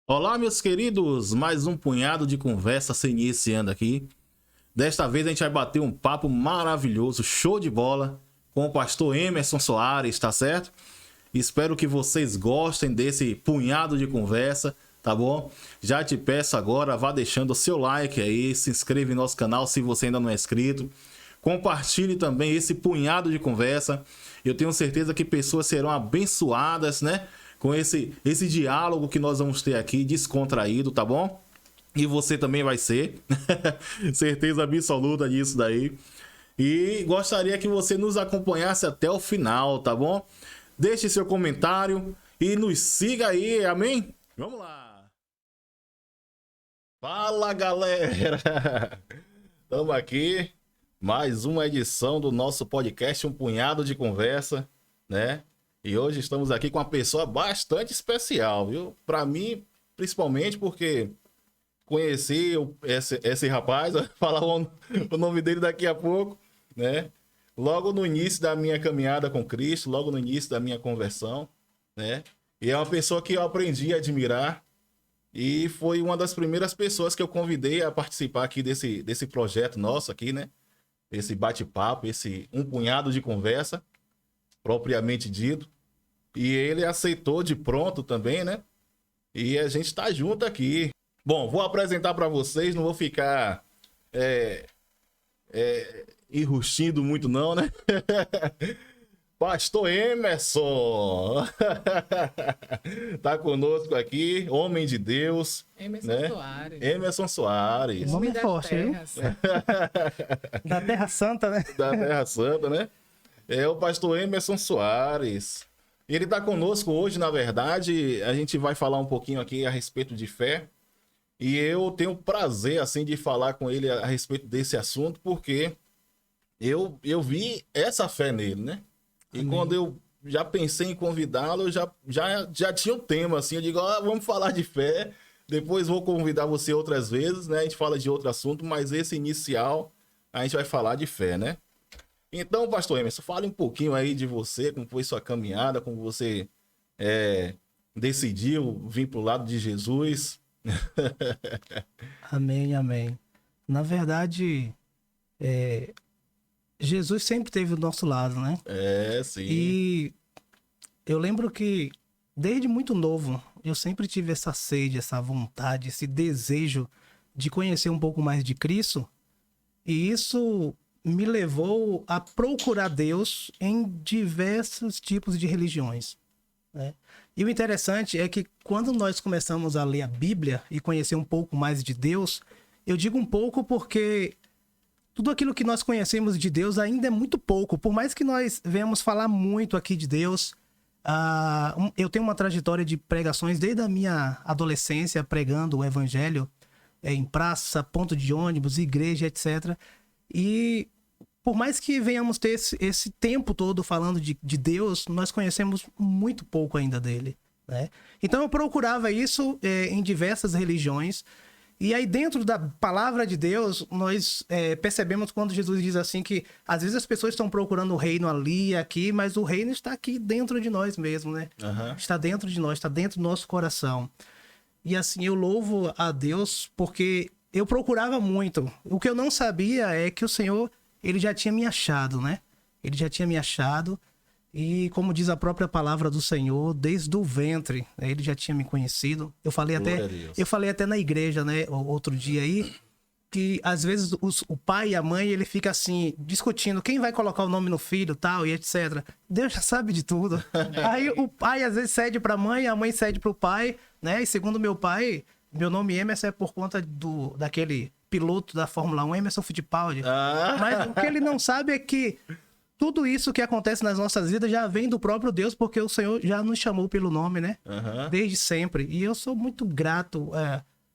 Olá, meus queridos, mais um punhado de conversa se iniciando aqui. Desta vez a gente vai bater um papo maravilhoso, show de bola, com o pastor Emerson Soares, tá certo? Espero que vocês gostem desse punhado de conversa, tá bom? Já te peço agora, vá deixando o seu like aí, se inscreva em nosso canal se você ainda não é inscrito. Compartilhe também esse punhado de conversa. Eu tenho certeza que pessoas serão abençoadas, né? Com esse diálogo que nós vamos ter aqui, descontraído, tá bom? E você também vai ser. Certeza absoluta disso daí. E gostaria que você nos acompanhasse até o final, tá bom? Deixe seu comentário e nos siga aí, amém? Vamos lá! Fala, galera! Estamos aqui, mais uma edição do nosso podcast, Um Punhado de Conversa, né? E hoje estamos aqui com uma pessoa bastante especial, viu? Para mim, principalmente porque conheci esse rapaz, vou falar o nome dele daqui a pouco, né? Logo no início da minha caminhada com Cristo, logo no início da minha conversão, né? E é uma pessoa que eu aprendi a admirar e foi uma das primeiras pessoas que eu convidei a participar aqui desse projeto nosso aqui, né? Esse bate-papo, esse um punhado de conversa, propriamente dito. E ele aceitou de pronto também, né? E a gente tá junto aqui. Bom, vou apresentar para vocês, não vou ficar enrustindo muito não, né? Pastor Emerson! Tá conosco aqui, homem de Deus. Emerson né? Soares. Emerson Soares. Nome das forte, viu? terras. Da Terra Santa, né? Da Terra Santa, né? É o pastor Emerson Soares. Ele está conosco hoje, na verdade, a gente vai falar um pouquinho aqui a respeito de fé. E eu tenho o prazer, assim, de falar com ele a respeito desse assunto, porque eu vi essa fé nele, né? E Amém. quando eu já pensei em convidá-lo, eu já tinha um tema, assim, eu digo, vamos falar de fé, depois vou convidar você outras vezes, né? A gente fala de outro assunto, mas esse inicial, a gente vai falar de fé, né? Então, pastor Emerson, fale um pouquinho aí de você, como foi sua caminhada, como você decidiu vir para o lado de Jesus. Amém, amém. Na verdade, Jesus sempre esteve do nosso lado, né? Sim. E eu lembro que, desde muito novo, eu sempre tive essa sede, essa vontade, esse desejo de conhecer um pouco mais de Cristo. E isso me levou a procurar Deus em diversos tipos de religiões, né? E o interessante é que quando nós começamos a ler a Bíblia e conhecer um pouco mais de Deus, eu digo um pouco porque tudo aquilo que nós conhecemos de Deus ainda é muito pouco. Por mais que nós venhamos falar muito aqui de Deus, eu tenho uma trajetória de pregações desde a minha adolescência, pregando o evangelho em praça, ponto de ônibus, igreja, etc. E por mais que venhamos ter esse tempo todo falando de Deus, nós conhecemos muito pouco ainda dele, né? Então eu procurava isso em diversas religiões. E aí dentro da palavra de Deus, nós percebemos quando Jesus diz assim que às vezes as pessoas estão procurando o reino ali e aqui, mas o reino está aqui dentro de nós mesmo, né? Uhum. Está dentro de nós, está dentro do nosso coração. E assim, eu louvo a Deus porque eu procurava muito. O que eu não sabia é que o Senhor, ele já tinha me achado, né? Ele já tinha me achado. E como diz a própria palavra do Senhor, desde o ventre, né, ele já tinha me conhecido. Eu falei até na igreja, né, outro dia aí, que às vezes o pai e a mãe, ele fica assim, discutindo quem vai colocar o nome no filho, tal, e etc. Deus já sabe de tudo. Aí o pai às vezes cede pra mãe, a mãe cede pro pai, né? E segundo meu pai, meu nome Emerson é por conta daquele piloto da Fórmula 1, Emerson Fittipaldi. Mas o que ele não sabe é que tudo isso que acontece nas nossas vidas já vem do próprio Deus, porque o Senhor já nos chamou pelo nome, né? Uhum. Desde sempre. E eu sou muito grato.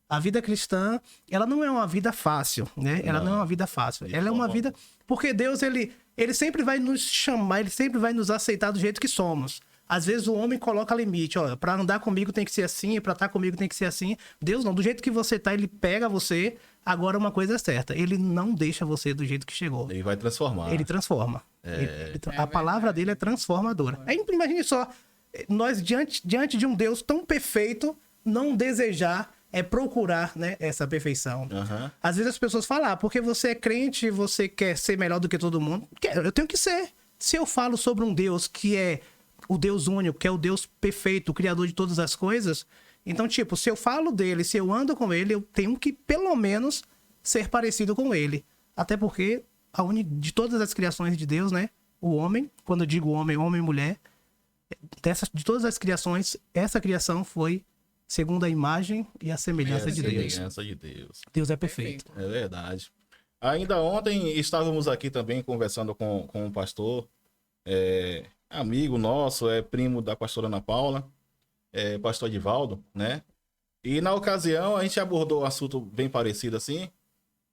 A vida cristã, ela não é uma vida fácil, né? Ela não é uma vida fácil. Ela é uma vida... Porque Deus, ele sempre vai nos chamar, ele sempre vai nos aceitar do jeito que somos. Às vezes o homem coloca limite, ó, pra andar comigo tem que ser assim, pra estar comigo tem que ser assim. Deus não, do jeito que você tá, ele pega você. Agora uma coisa é certa, ele não deixa você do jeito que chegou. Ele vai transformar. Ele transforma. A palavra dele é transformadora. Aí, imagine só, nós diante de um Deus tão perfeito, não desejar, procurar, né, essa perfeição. Aham. Às vezes as pessoas falam, porque você é crente, você quer ser melhor do que todo mundo. Eu tenho que ser. Se eu falo sobre um Deus que é o Deus único, que é o Deus perfeito, o criador de todas as coisas, então, tipo, se eu falo dele, se eu ando com ele, eu tenho que, pelo menos, ser parecido com ele. Até porque, de todas as criações de Deus, né, o homem, quando eu digo homem, homem e mulher, de todas as criações, essa criação foi segundo a imagem e a semelhança de Deus. Semelhança de Deus. Deus é perfeito. É verdade. Ainda ontem estávamos aqui também conversando com um pastor, amigo nosso, primo da pastora Ana Paula, pastor Edivaldo, né? E na ocasião a gente abordou um assunto bem parecido assim.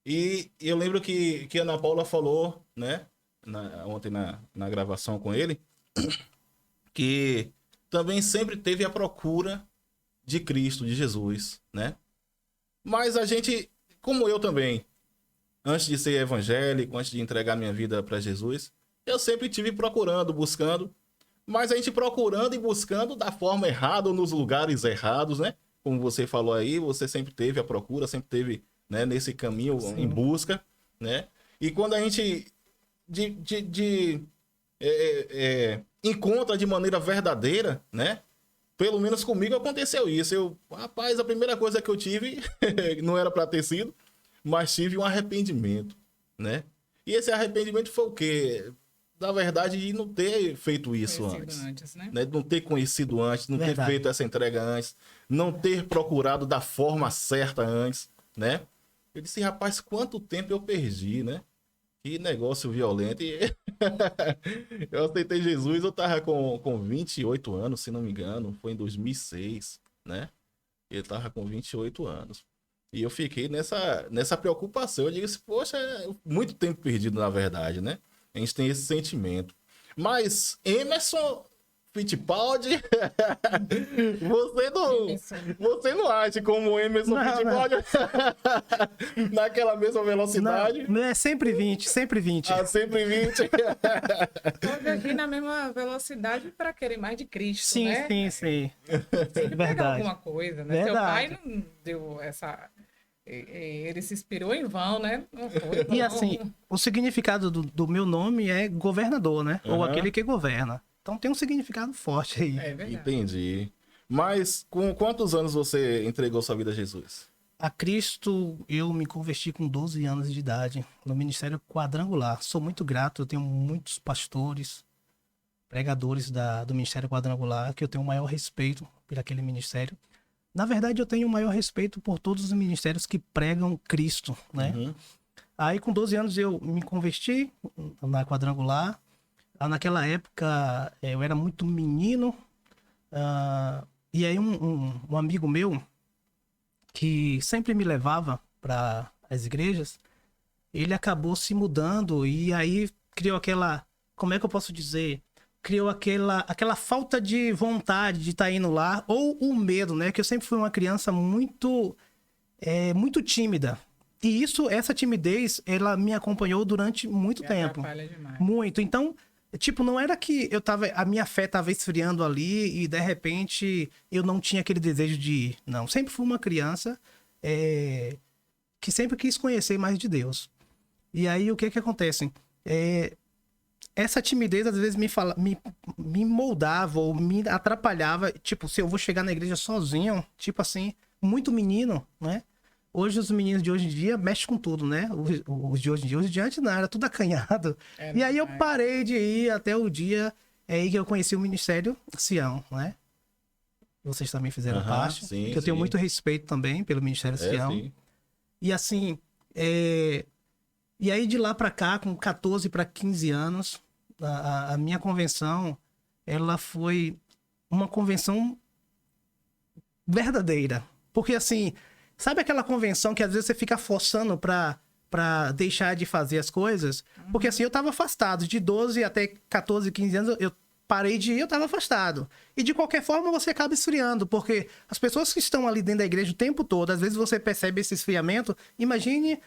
E eu lembro que a Ana Paula falou, né? Ontem na gravação com ele, que também sempre teve a procura de Cristo, de Jesus, né? Mas a gente, como eu também, antes de ser evangélico, antes de entregar minha vida para Jesus, eu sempre tive procurando, buscando, mas a gente procurando e buscando da forma errada ou nos lugares errados, né? Como você falou aí, você sempre teve a procura, sempre teve, né, nesse caminho, sim, em busca, né? E quando a gente encontra de maneira verdadeira, né? Pelo menos comigo aconteceu isso. Rapaz, a primeira coisa que eu tive, não era para ter sido, mas tive um arrependimento, né? E esse arrependimento foi o quê? Na verdade, de não ter feito isso antes, né? Não ter conhecido antes, não ter feito essa entrega antes, não ter procurado da forma certa antes, né? Eu disse, rapaz, quanto tempo eu perdi, né? Que negócio violento. E eu aceitei Jesus, eu tava com 28 anos, se não me engano. Foi em 2006, né? Eu tava com 28 anos. E eu fiquei nessa preocupação. Eu disse, poxa, muito tempo perdido, na verdade, né? A gente tem esse sentimento. Mas Emerson Fittipaldi, você não age como o Emerson Fittipaldi naquela mesma velocidade? Não, é sempre 20, sempre 20. Ah, sempre 20. Pode agir na mesma velocidade para querer mais de Cristo, sim, né? Sim. Sempre pegar alguma coisa, né? Verdade. Seu pai não deu essa... Ele se inspirou em vão, né? Não foi vão. E assim, o significado do meu nome é governador, né? Ou aquele que governa. Então tem um significado forte aí. É verdade. Entendi. Mas com quantos anos você entregou sua vida a Jesus? A Cristo, eu me converti com 12 anos de idade, no Ministério Quadrangular. Sou muito grato, eu tenho muitos pastores, pregadores do Ministério Quadrangular, que eu tenho o maior respeito por aquele ministério. Na verdade, eu tenho o maior respeito por todos os ministérios que pregam Cristo, né? Uhum. Aí, com 12 anos, eu me converti na Quadrangular. Naquela época, eu era muito menino. E aí, um amigo meu, que sempre me levava para as igrejas, ele acabou se mudando e aí criou aquela... Como é que eu posso dizer? Criou aquela falta de vontade de estar indo lá, ou o medo, né? Que eu sempre fui uma criança muito tímida. E essa timidez, ela me acompanhou durante muito tempo. Atrapalha demais. Muito. Então, tipo, não era que a minha fé estava esfriando ali e de repente eu não tinha aquele desejo de ir. Não, sempre fui uma criança que sempre quis conhecer mais de Deus. E aí, o que acontece? Essa timidez, às vezes, me moldava ou me atrapalhava. Tipo, se eu vou chegar na igreja sozinho, tipo assim, muito menino, né? Hoje, os meninos de hoje em dia mexem com tudo, né? Os de hoje em dia, os de antes não, era tudo acanhado. E aí eu parei de ir até o dia aí que eu conheci o Ministério Sião, né? Vocês também fizeram parte. Sim, que eu tenho muito respeito também pelo Ministério Sião. Sim. E assim, e aí de lá pra cá, com 14 para 15 anos, a minha convenção, ela foi uma convenção verdadeira. Porque assim, sabe aquela convenção que às vezes você fica forçando pra deixar de fazer as coisas? Porque assim, eu tava afastado. De 12 até 14, 15 anos, eu parei de ir, eu tava afastado. E de qualquer forma, você acaba esfriando. Porque as pessoas que estão ali dentro da igreja o tempo todo, às vezes você percebe esse esfriamento. Imagine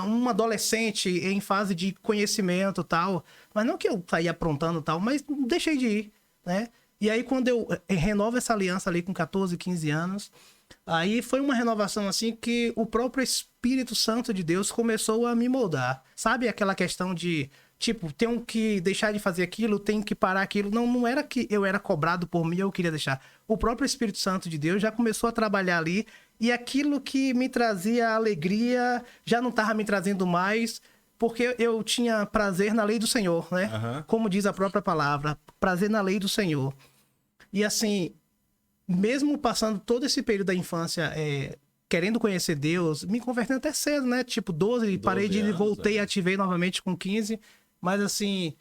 um adolescente em fase de conhecimento e tal. Mas não que eu saí aprontando e tal, mas deixei de ir, né? E aí, quando eu renovo essa aliança ali com 14, 15 anos... Aí foi uma renovação assim que o próprio Espírito Santo de Deus começou a me moldar. Sabe aquela questão de, tipo, tenho que deixar de fazer aquilo, tenho que parar aquilo. Não, não era que eu era cobrado por mim, eu queria deixar. O próprio Espírito Santo de Deus já começou a trabalhar ali e aquilo que me trazia alegria já não estava me trazendo mais, porque eu tinha prazer na lei do Senhor, né? Como diz a própria palavra, prazer na lei do Senhor. E assim, mesmo passando todo esse período da infância querendo conhecer Deus, me convertendo até cedo, né? Tipo, 12 parei de ir, voltei, ativei novamente com 15. Mas assim,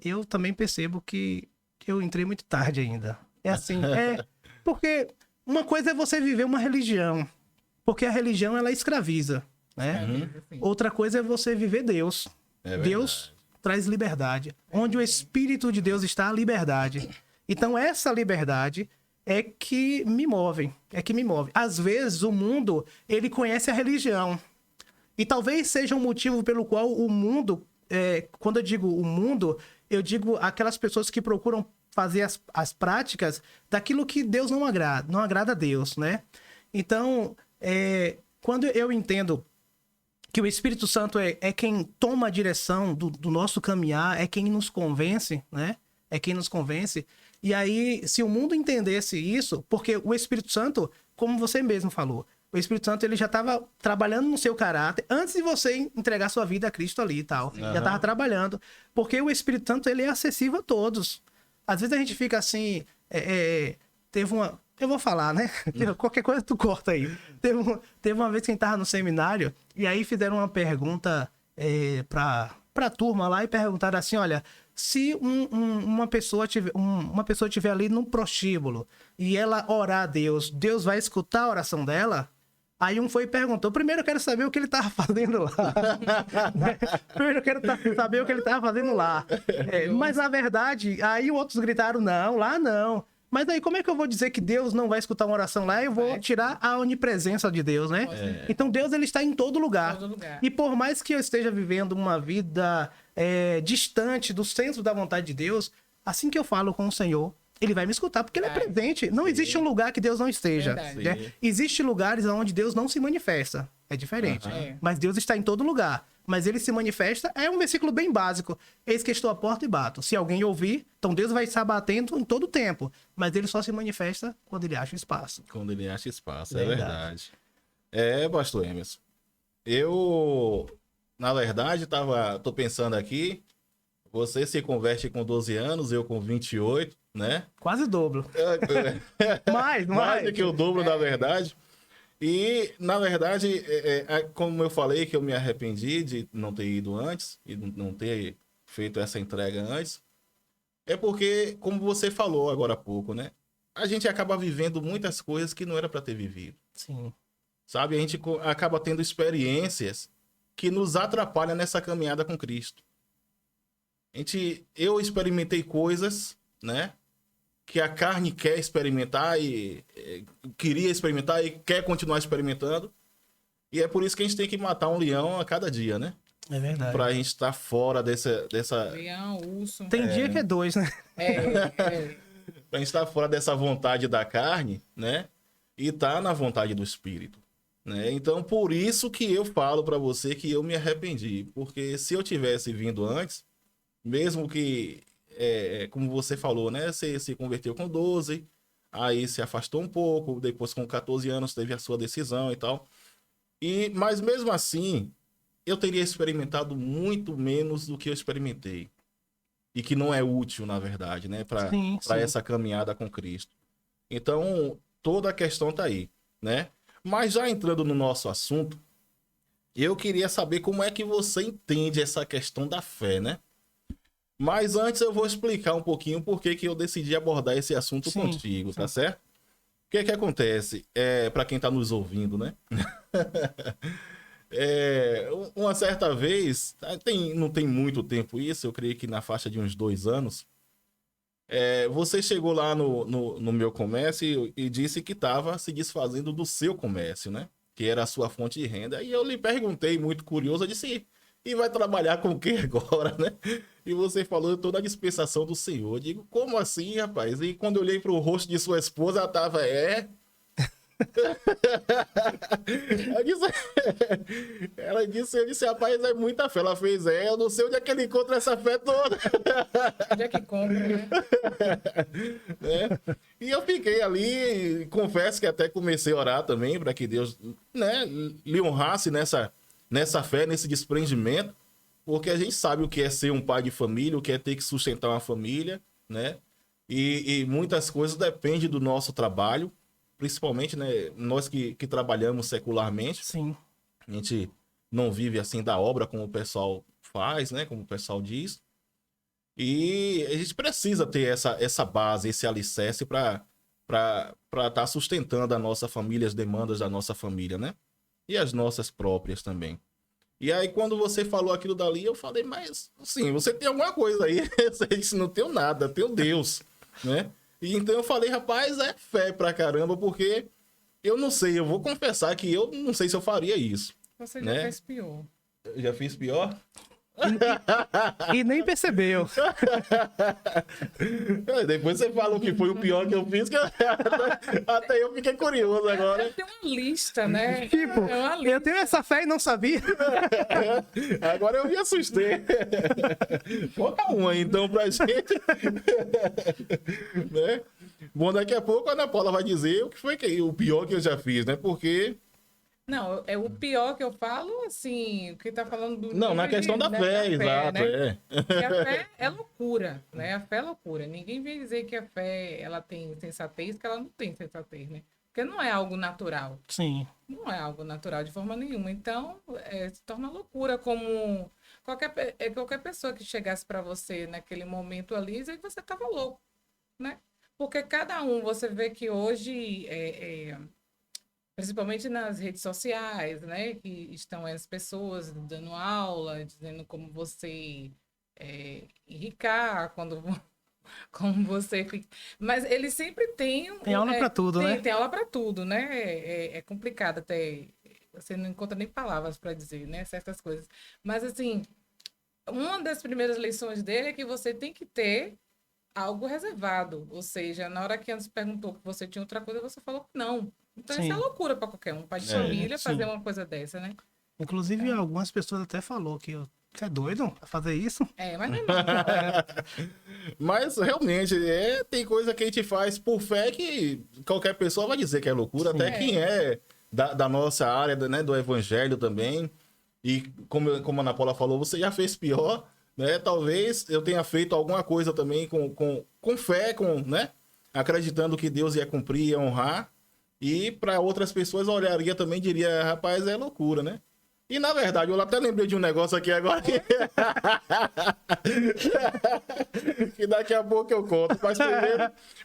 eu também percebo que eu entrei muito tarde ainda. É assim, porque uma coisa é você viver uma religião, porque a religião, ela escraviza, né? Outra coisa é você viver Deus. Deus traz liberdade. Onde o Espírito de Deus está, a liberdade. Então, essa liberdade é que me move. Às vezes, o mundo, ele conhece a religião. E talvez seja um motivo pelo qual o mundo, quando eu digo o mundo, eu digo aquelas pessoas que procuram fazer as práticas daquilo que Deus não agrada a Deus, né? Então, quando eu entendo que o Espírito Santo é quem toma a direção do nosso caminhar, é quem nos convence, né? É quem nos convence. E aí, se o mundo entendesse isso, porque o Espírito Santo, como você mesmo falou, o Espírito Santo ele já estava trabalhando no seu caráter antes de você entregar sua vida a Cristo ali e tal. Já estava trabalhando. Porque o Espírito Santo ele é acessível a todos. Às vezes a gente fica assim... teve uma... Eu vou falar, né? Qualquer coisa tu corta aí. Teve uma vez que a gente estava no seminário e aí fizeram uma pergunta pra turma lá e perguntaram assim, olha... Se uma pessoa tiver ali no prostíbulo e ela orar a Deus, Deus vai escutar a oração dela? Aí um foi e perguntou, primeiro eu quero saber o que ele estava fazendo lá. Primeiro eu quero saber o que ele estava fazendo lá. Mas na verdade, aí outros gritaram, não, lá não. Mas aí como é que eu vou dizer que Deus não vai escutar uma oração lá? Eu vou tirar a onipresença de Deus, né? Então Deus ele está em todo lugar. E por mais que eu esteja vivendo uma vida distante do centro da vontade de Deus, assim que eu falo com o Senhor, ele vai me escutar, porque ele é presente. Não existe um lugar que Deus não esteja. Né? Existem lugares onde Deus não se manifesta. É diferente. Mas Deus está em todo lugar. Mas ele se manifesta, é um versículo bem básico. Eis que estou à porta e bato. Se alguém ouvir, então Deus vai estar batendo em todo o tempo. Mas ele só se manifesta quando ele acha espaço. Quando ele acha espaço, é verdade. Pastor Emerson. Eu, na verdade, tô pensando aqui, você se converte com 12 anos, eu com 28, né? Quase o dobro. Mais do que o dobro, na verdade. E, na verdade, como eu falei que eu me arrependi de não ter ido antes e não ter feito essa entrega antes, é porque, como você falou agora há pouco, né? A gente acaba vivendo muitas coisas que não era para ter vivido. Sim. Sabe? A gente acaba tendo experiências que nos atrapalham nessa caminhada com Cristo. Eu experimentei coisas, né? Que a carne quer experimentar e queria experimentar e quer continuar experimentando. E é por isso que a gente tem que matar um leão a cada dia, né? É verdade. Pra gente estar fora dessa... Leão, urso. Tem dia que é 2, né? Pra gente estar fora dessa vontade da carne, né? E tá na vontade do Espírito, né? Então, por isso que eu falo pra você que eu me arrependi. Porque se eu tivesse vindo antes, mesmo que... como você falou, né? Você se converteu com 12, aí se afastou um pouco, depois com 14 anos teve a sua decisão e tal. Mas mesmo assim, eu teria experimentado muito menos do que eu experimentei. E que não é útil, na verdade, né? Para essa caminhada com Cristo. Então, toda a questão tá aí, né? Mas já entrando no nosso assunto, eu queria saber como é que você entende essa questão da fé, né? Mas antes eu vou explicar um pouquinho por que eu decidi abordar esse assunto contigo, tá certo? O que acontece? Para quem tá nos ouvindo, né? Uma certa vez, não tem muito tempo isso, eu creio que na faixa de uns 2 anos, você chegou lá no meu comércio e disse que estava se desfazendo do seu comércio, né? Que era a sua fonte de renda. E eu lhe perguntei, muito curioso, eu disse... E vai trabalhar com o que agora, né? E você falou toda a dispensação do Senhor. Eu digo, como assim, rapaz? E quando eu olhei para o rosto de sua esposa, ela tava, Eu disse, rapaz, é muita fé. Ela fez, eu não sei onde é que ele encontra essa fé toda. Onde é que compra, né? Né? E eu fiquei ali, confesso que até comecei a orar também, para que Deus, né, lhe honrasse nessa fé, nesse desprendimento, porque a gente sabe o que é ser um pai de família, o que é ter que sustentar uma família, né? E muitas coisas dependem do nosso trabalho, principalmente, né, nós que trabalhamos secularmente. Sim. A gente não vive assim da obra como o pessoal faz, né? Como o pessoal diz. E a gente precisa ter essa base, esse alicerce para estar sustentando a nossa família, as demandas da nossa família, né? E as nossas próprias também. E aí, quando você falou aquilo dali, eu falei, mas, sim, você tem alguma coisa aí? Você disse, não tenho nada, tenho Deus, né? E então eu falei, rapaz, é fé pra caramba, porque eu não sei, eu vou confessar que eu não sei se eu faria isso. Você já né? fez pior. Eu já fiz pior? E nem percebeu. Depois você fala o que foi o pior que eu fiz, que até eu fiquei curioso agora. Tem uma lista, né? Tipo, É uma lista. eu tenho essa fé e não sabia. Agora eu me assustei. Conta uma aí, então, pra gente. Né? Bom, daqui a pouco a Ana Paula vai dizer o que foi o pior que eu já fiz, né? Porque... Não, é o pior que eu falo, assim, o que tá falando do... Não, na questão da fé, exato, né? Porque a fé é loucura, né? A fé é loucura. Ninguém vem dizer que a fé, ela tem sensatez, que ela não tem sensatez, né? Porque não é algo natural. Sim. Não é algo natural de forma nenhuma. Então, se torna loucura como qualquer pessoa que chegasse para você naquele momento ali e dizer que você tava louco, né? Porque cada um, você vê que hoje... principalmente nas redes sociais, né, que estão as pessoas dando aula, dizendo como você enricar, como você fica... Mas eles sempre têm... Tem aula pra tudo, né? Tem aula para tudo, né? É complicado até... Você não encontra nem palavras para dizer, né, certas coisas. Mas, assim, uma das primeiras lições dele é que você tem que ter algo reservado. Ou seja, na hora que antes perguntou que você tinha outra coisa, você falou que não. Então, Sim. isso é loucura para qualquer um. Pai de família sim. fazer uma coisa dessa, né? Inclusive, algumas pessoas até falou que você é doido a fazer isso? Mas não é Mas, realmente, tem coisa que a gente faz por fé que qualquer pessoa vai dizer que é loucura. Sim. Até quem é da nossa área, né, do evangelho também. E como a Ana Paula falou, você já fez pior, né? Talvez eu tenha feito alguma coisa também com fé, né? Acreditando que Deus ia cumprir, ia honrar. E para outras pessoas olharia também e diria, rapaz, é loucura, né? E na verdade, eu até lembrei de um negócio aqui agora que daqui a pouco eu conto. Mas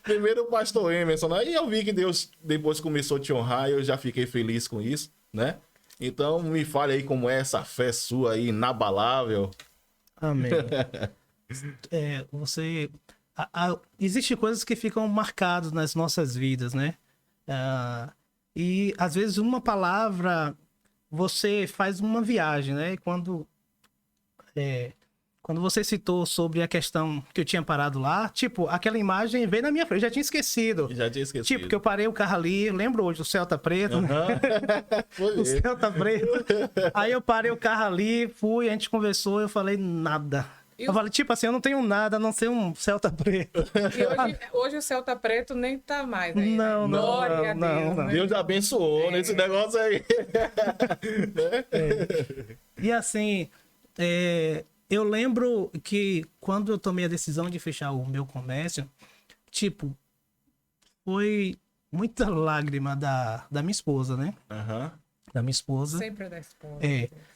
primeiro o pastor Emerson, né? E eu vi que Deus depois começou a te honrar e eu já fiquei feliz com isso, né? Então me fale aí como é essa fé sua aí, inabalável. Amém. Existem coisas que ficam marcadas nas nossas vidas, né? E às vezes uma palavra você faz uma viagem, né? Quando você citou sobre a questão que eu tinha parado lá, tipo, aquela imagem veio na minha frente, já tinha esquecido. Já tinha esquecido. Tipo, que eu parei o carro ali, lembro hoje, o céu tá preto, né? Foi O céu tá preto. Aí eu parei o carro ali, fui, a gente conversou, eu falei nada. Eu falei, tipo assim, eu não tenho nada, a não ser um Celta preto. E hoje o Celta preto nem tá mais aí. Não, né? não, Glória a Deus, não. né? Deus abençoou nesse negócio aí. E assim, eu lembro que quando eu tomei a decisão de fechar o meu comércio, tipo, foi muita lágrima da minha esposa, né? Aham. Da minha esposa. Sempre é da esposa.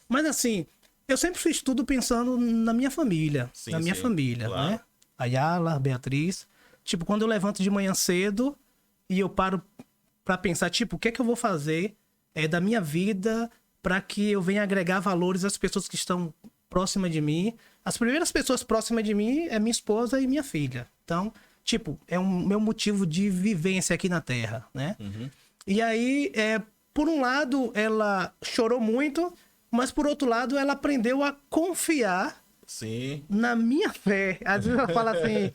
Mas assim, eu sempre fiz tudo pensando na minha família. Sim, na minha sim, família, claro. né? A Yala, a Beatriz. Tipo, quando eu levanto de manhã cedo e eu paro pra pensar, tipo, o que é que eu vou fazer da minha vida para que eu venha agregar valores às pessoas que estão próximas de mim. As primeiras pessoas próximas de mim é minha esposa e minha filha. Então, tipo, é meu motivo de vivência aqui na Terra, né? Uhum. E aí, por um lado, ela chorou muito, mas por outro lado, ela aprendeu a confiar Sim. na minha fé. Às vezes ela fala assim,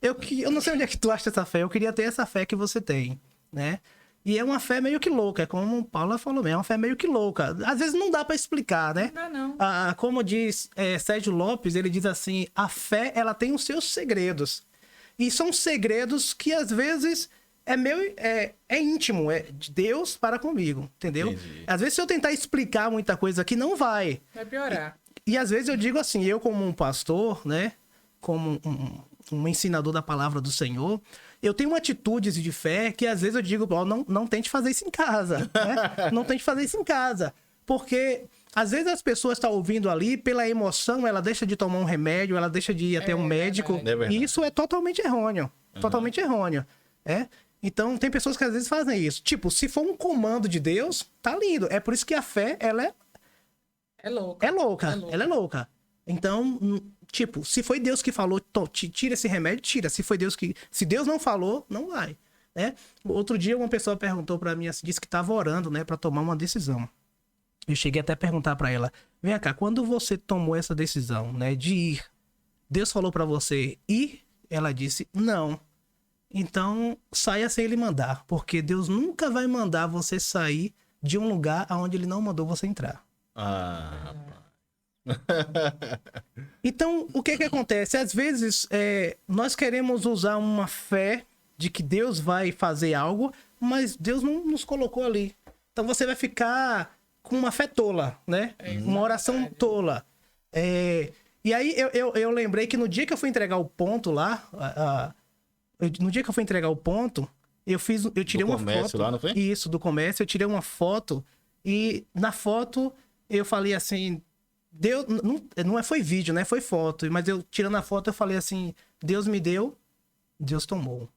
eu não sei onde é que tu acha essa fé, eu queria ter essa fé que você tem, né? E é uma fé meio que louca, como o Paulo falou mesmo, é uma fé meio que louca. Às vezes não dá para explicar, né? Não dá, não. Como diz Sérgio Lopes, ele diz assim, a fé, ela tem os seus segredos. E são segredos que às vezes é íntimo, é de Deus para comigo, entendeu? Entendi. Às vezes se eu tentar explicar muita coisa aqui, não vai. Vai piorar. E às vezes eu digo assim, eu como um pastor, né? Como um ensinador da palavra do Senhor, eu tenho atitudes de fé que às vezes eu digo, não tente fazer isso em casa, né? Não tente fazer isso em casa. Porque às vezes as pessoas estão ouvindo ali, pela emoção, ela deixa de tomar um remédio, ela deixa de ir até um médico. verdade. É verdade. E isso é totalmente errôneo. Totalmente errôneo. Então, tem pessoas que às vezes fazem isso. Tipo, se for um comando de Deus, tá lindo. É por isso que a fé, ela É louca. é louca. Ela é louca. Então, tipo, se foi Deus que falou, tira esse remédio, tira. Se Deus não falou, não vai, né? Outro dia uma pessoa perguntou pra mim, assim, disse que tava orando, né, pra tomar uma decisão. Eu cheguei até a perguntar pra ela: "Vem cá, quando você tomou essa decisão, né, de ir, Deus falou pra você ir?" Ela disse: "Não." Então, saia sem ele mandar, porque Deus nunca vai mandar você sair de um lugar aonde ele não mandou você entrar. Rapaz. Então, o que acontece? Às vezes, nós queremos usar uma fé de que Deus vai fazer algo, mas Deus não nos colocou ali. Então, você vai ficar com uma fé tola, né? Uma oração tola. E aí, eu lembrei que no dia que eu fui entregar o ponto lá, no dia que eu fui entregar o ponto, eu tirei uma foto. Lá, não foi? Isso, do comércio. Eu tirei uma foto e na foto eu falei assim... Deus, não foi vídeo, né? Foi foto. Mas eu, tirando a foto, eu falei assim: Deus me deu, Deus tomou.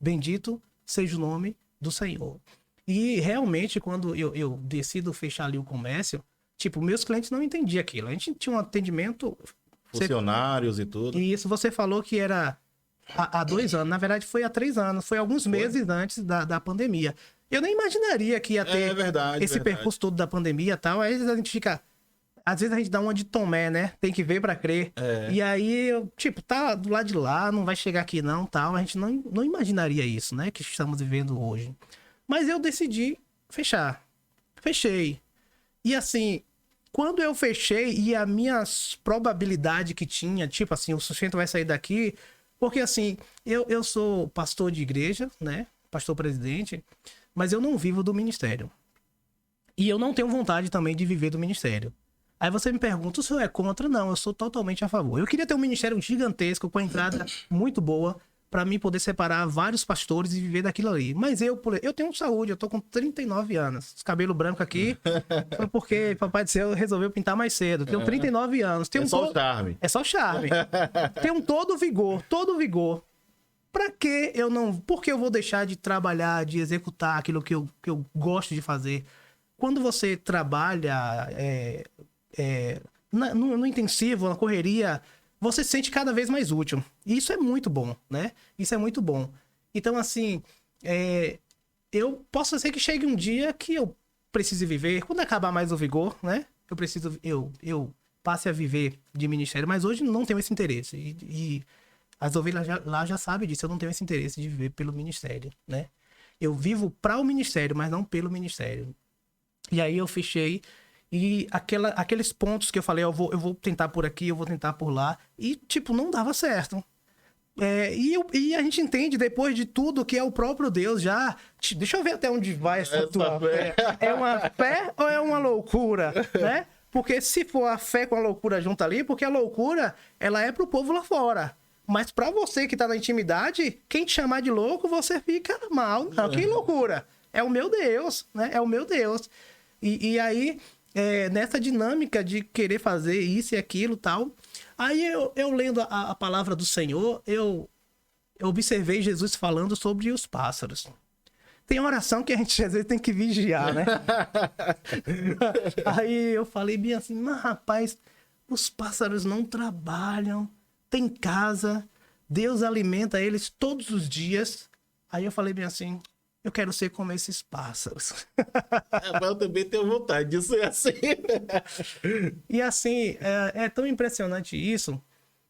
Bendito seja o nome do Senhor. E realmente, quando eu decido fechar ali o comércio, tipo, meus clientes não entendiam aquilo. A gente tinha um atendimento... Funcionários e tudo. E isso você falou que era há 2 anos. Na verdade, foi há 3 anos. Foi alguns meses antes da pandemia. Eu nem imaginaria que ia ter esse percurso todo da pandemia e tal. Aí a gente fica... Às vezes a gente dá uma de Tomé, né? Tem que ver pra crer. E aí, tipo, tá do lado de lá, não vai chegar aqui não, tal. A gente não imaginaria isso, né? Que estamos vivendo hoje. Mas eu decidi fechar. Fechei. E assim, quando eu fechei e a minha probabilidade que tinha, tipo assim, o sustento vai sair daqui... Porque assim, eu sou pastor de igreja, né? Pastor presidente, mas eu não vivo do ministério. E eu não tenho vontade também de viver do ministério. Aí você me pergunta, o senhor é contra? Não, eu sou totalmente a favor. Eu queria ter um ministério gigantesco, com a entrada muito boa, para mim poder separar vários pastores e viver daquilo ali. Mas eu tenho saúde, eu tô com 39 anos. Os cabelos brancos aqui foi porque Papai do Céu resolveu pintar mais cedo. Tenho 39 anos. Tenho só o charme. É só charme. Tenho todo vigor. Pra que eu não... Por que eu vou deixar de trabalhar, de executar aquilo que eu gosto de fazer? Quando você trabalha... no intensivo, na correria, você se sente cada vez mais útil. E isso é muito bom, né? Isso é muito bom. Então, assim, eu posso ser que chegue um dia que eu precise viver, quando acabar mais o vigor, né? Eu passe a viver de ministério, mas hoje não tenho esse interesse. E as ovelhas lá já sabem disso, eu não tenho esse interesse de viver pelo ministério, né? Eu vivo para o ministério, mas não pelo ministério. E aí eu fechei... E aqueles pontos que eu falei, eu vou tentar por aqui, eu vou tentar por lá. E, tipo, não dava certo. E a gente entende, depois de tudo, que é o próprio Deus já... Deixa eu ver até onde vai essa tua fé. É uma fé ou é uma loucura, né? Porque se for a fé com a loucura junto ali, porque a loucura, ela é pro povo lá fora. Mas pra você que tá na intimidade, quem te chamar de louco, você fica mal. Não, que loucura. É o meu Deus, né? É o meu Deus. E aí... nessa dinâmica de querer fazer isso e aquilo e tal. Aí eu lendo a palavra do Senhor, eu observei Jesus falando sobre os pássaros. Tem oração que a gente às vezes tem que vigiar, né? Aí eu falei bem assim, mas rapaz, os pássaros não trabalham, tem casa, Deus alimenta eles todos os dias. Aí eu falei bem assim... Eu quero ser como esses pássaros. Mas eu também tenho vontade de ser assim. E assim, é tão impressionante isso,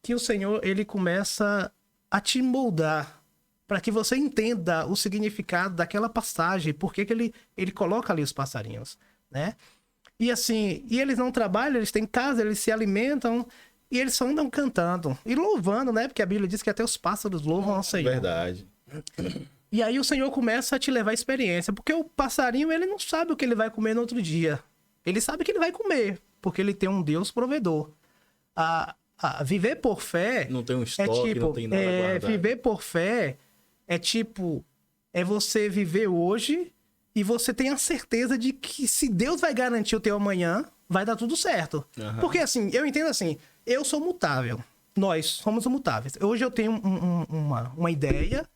que o Senhor, ele começa a te moldar para que você entenda o significado daquela passagem, por que ele coloca ali os passarinhos, né? E assim, e eles não trabalham, eles têm casa, eles se alimentam e eles só andam cantando e louvando, né? Porque a Bíblia diz que até os pássaros louvam ao Senhor. Verdade. E aí o Senhor começa a te levar a experiência, porque o passarinho, ele não sabe o que ele vai comer no outro dia. Ele sabe que ele vai comer, porque ele tem um Deus provedor. Viver por fé... Não tem um estoque, não tem nada guardado. Viver por fé é tipo... É você viver hoje e você tem a certeza de que se Deus vai garantir o teu amanhã, vai dar tudo certo. Uhum. Porque assim, eu entendo assim, eu sou mutável. Nós somos mutáveis. Hoje eu tenho uma ideia...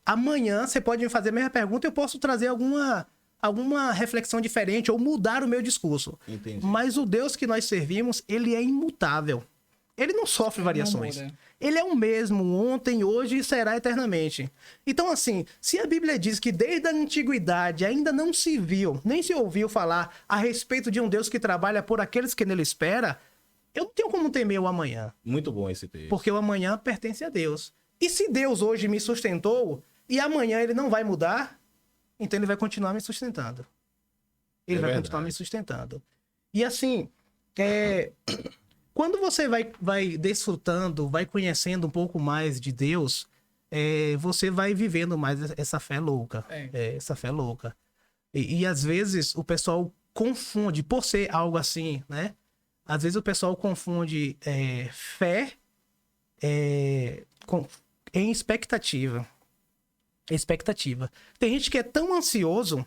amanhã você pode me fazer a mesma pergunta, eu posso trazer alguma reflexão diferente ou mudar o meu discurso. Entendi. Mas o Deus que nós servimos, ele é imutável. Ele não sofre variações. Não muda. Ele é o mesmo ontem, hoje e será eternamente. Então, assim, se a Bíblia diz que desde a antiguidade ainda não se viu, nem se ouviu falar a respeito de um Deus que trabalha por aqueles que nele espera, eu não tenho como temer o amanhã. Muito bom esse texto. Porque o amanhã pertence a Deus. E se Deus hoje me sustentou e amanhã ele não vai mudar, então ele vai continuar me sustentando. Ele vai verdade. continuar me sustentando. E assim, quando você vai desfrutando, vai conhecendo um pouco mais de Deus, você vai vivendo mais essa fé louca. Essa fé louca. E às vezes o pessoal confunde, por ser algo assim, né? Às vezes o pessoal confunde fé em expectativa. Expectativa. Tem gente que é tão ansioso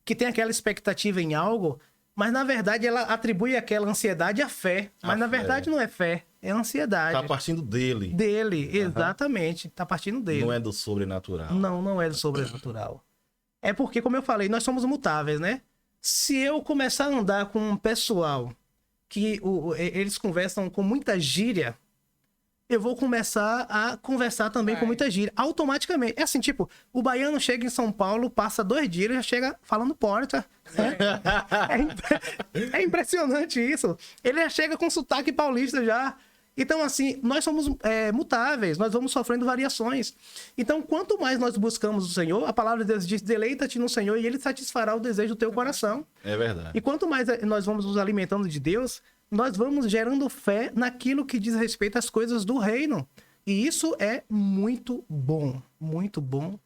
que tem aquela expectativa em algo, mas na verdade ela atribui aquela ansiedade à fé. Mas na verdade não é fé, é ansiedade. Tá partindo dele. Dele, exatamente. Tá partindo dele. Não é do sobrenatural. Não é do sobrenatural. É porque, como eu falei, nós somos mutáveis, né? Se eu começar a andar com um pessoal que eles conversam com muita gíria, eu vou começar a conversar também com muita gíria. Automaticamente. É assim, tipo, o baiano chega em São Paulo, passa 2 dias, ele já chega falando porta. É impressionante isso. Ele já chega com sotaque paulista já. Então, assim, nós somos mutáveis, nós vamos sofrendo variações. Então, quanto mais nós buscamos o Senhor, a palavra de Deus diz, deleita-te no Senhor e Ele satisfará o desejo do teu coração. É verdade. E quanto mais nós vamos nos alimentando de Deus, nós vamos gerando fé naquilo que diz respeito às coisas do reino. E isso é muito bom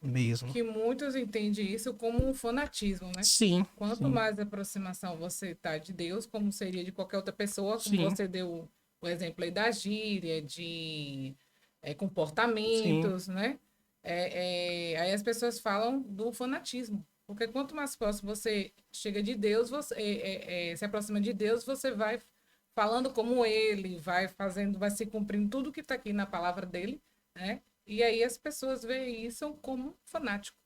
mesmo. Que muitos entendem isso como um fanatismo, né? Sim. Quanto mais aproximação você tá de Deus, como seria de qualquer outra pessoa, como você deu o exemplo aí da gíria, de comportamentos, né? Aí as pessoas falam do fanatismo. Porque quanto mais próximo você chega de Deus, você se aproxima de Deus, você vai falando como ele, vai se cumprindo tudo que está aqui na palavra dele, né? E aí as pessoas veem isso como fanático,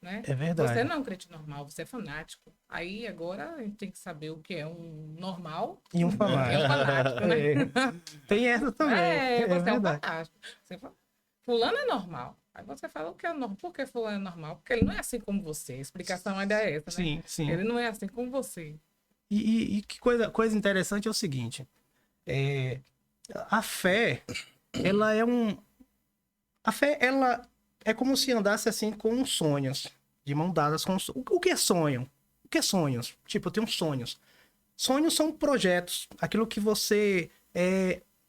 né? É verdade. Você não é um crente normal, você é fanático. Aí agora a gente tem que saber o que é um normal E um fanático. e um fanático, né? Tem essa também. Você é um fanático. Você fala, fulano é normal. Aí você fala, o que é normal? Por que fulano é normal? Porque ele não é assim como você. A explicação ainda é essa, né? Sim. Ele não é assim como você. E que coisa interessante é o seguinte. A fé, ela é A fé, ela é como se andasse assim com sonhos. De mão dadas com sonhos. O que é sonho? O que é sonhos? Tipo, eu tenho sonhos. Sonhos são projetos. Aquilo que você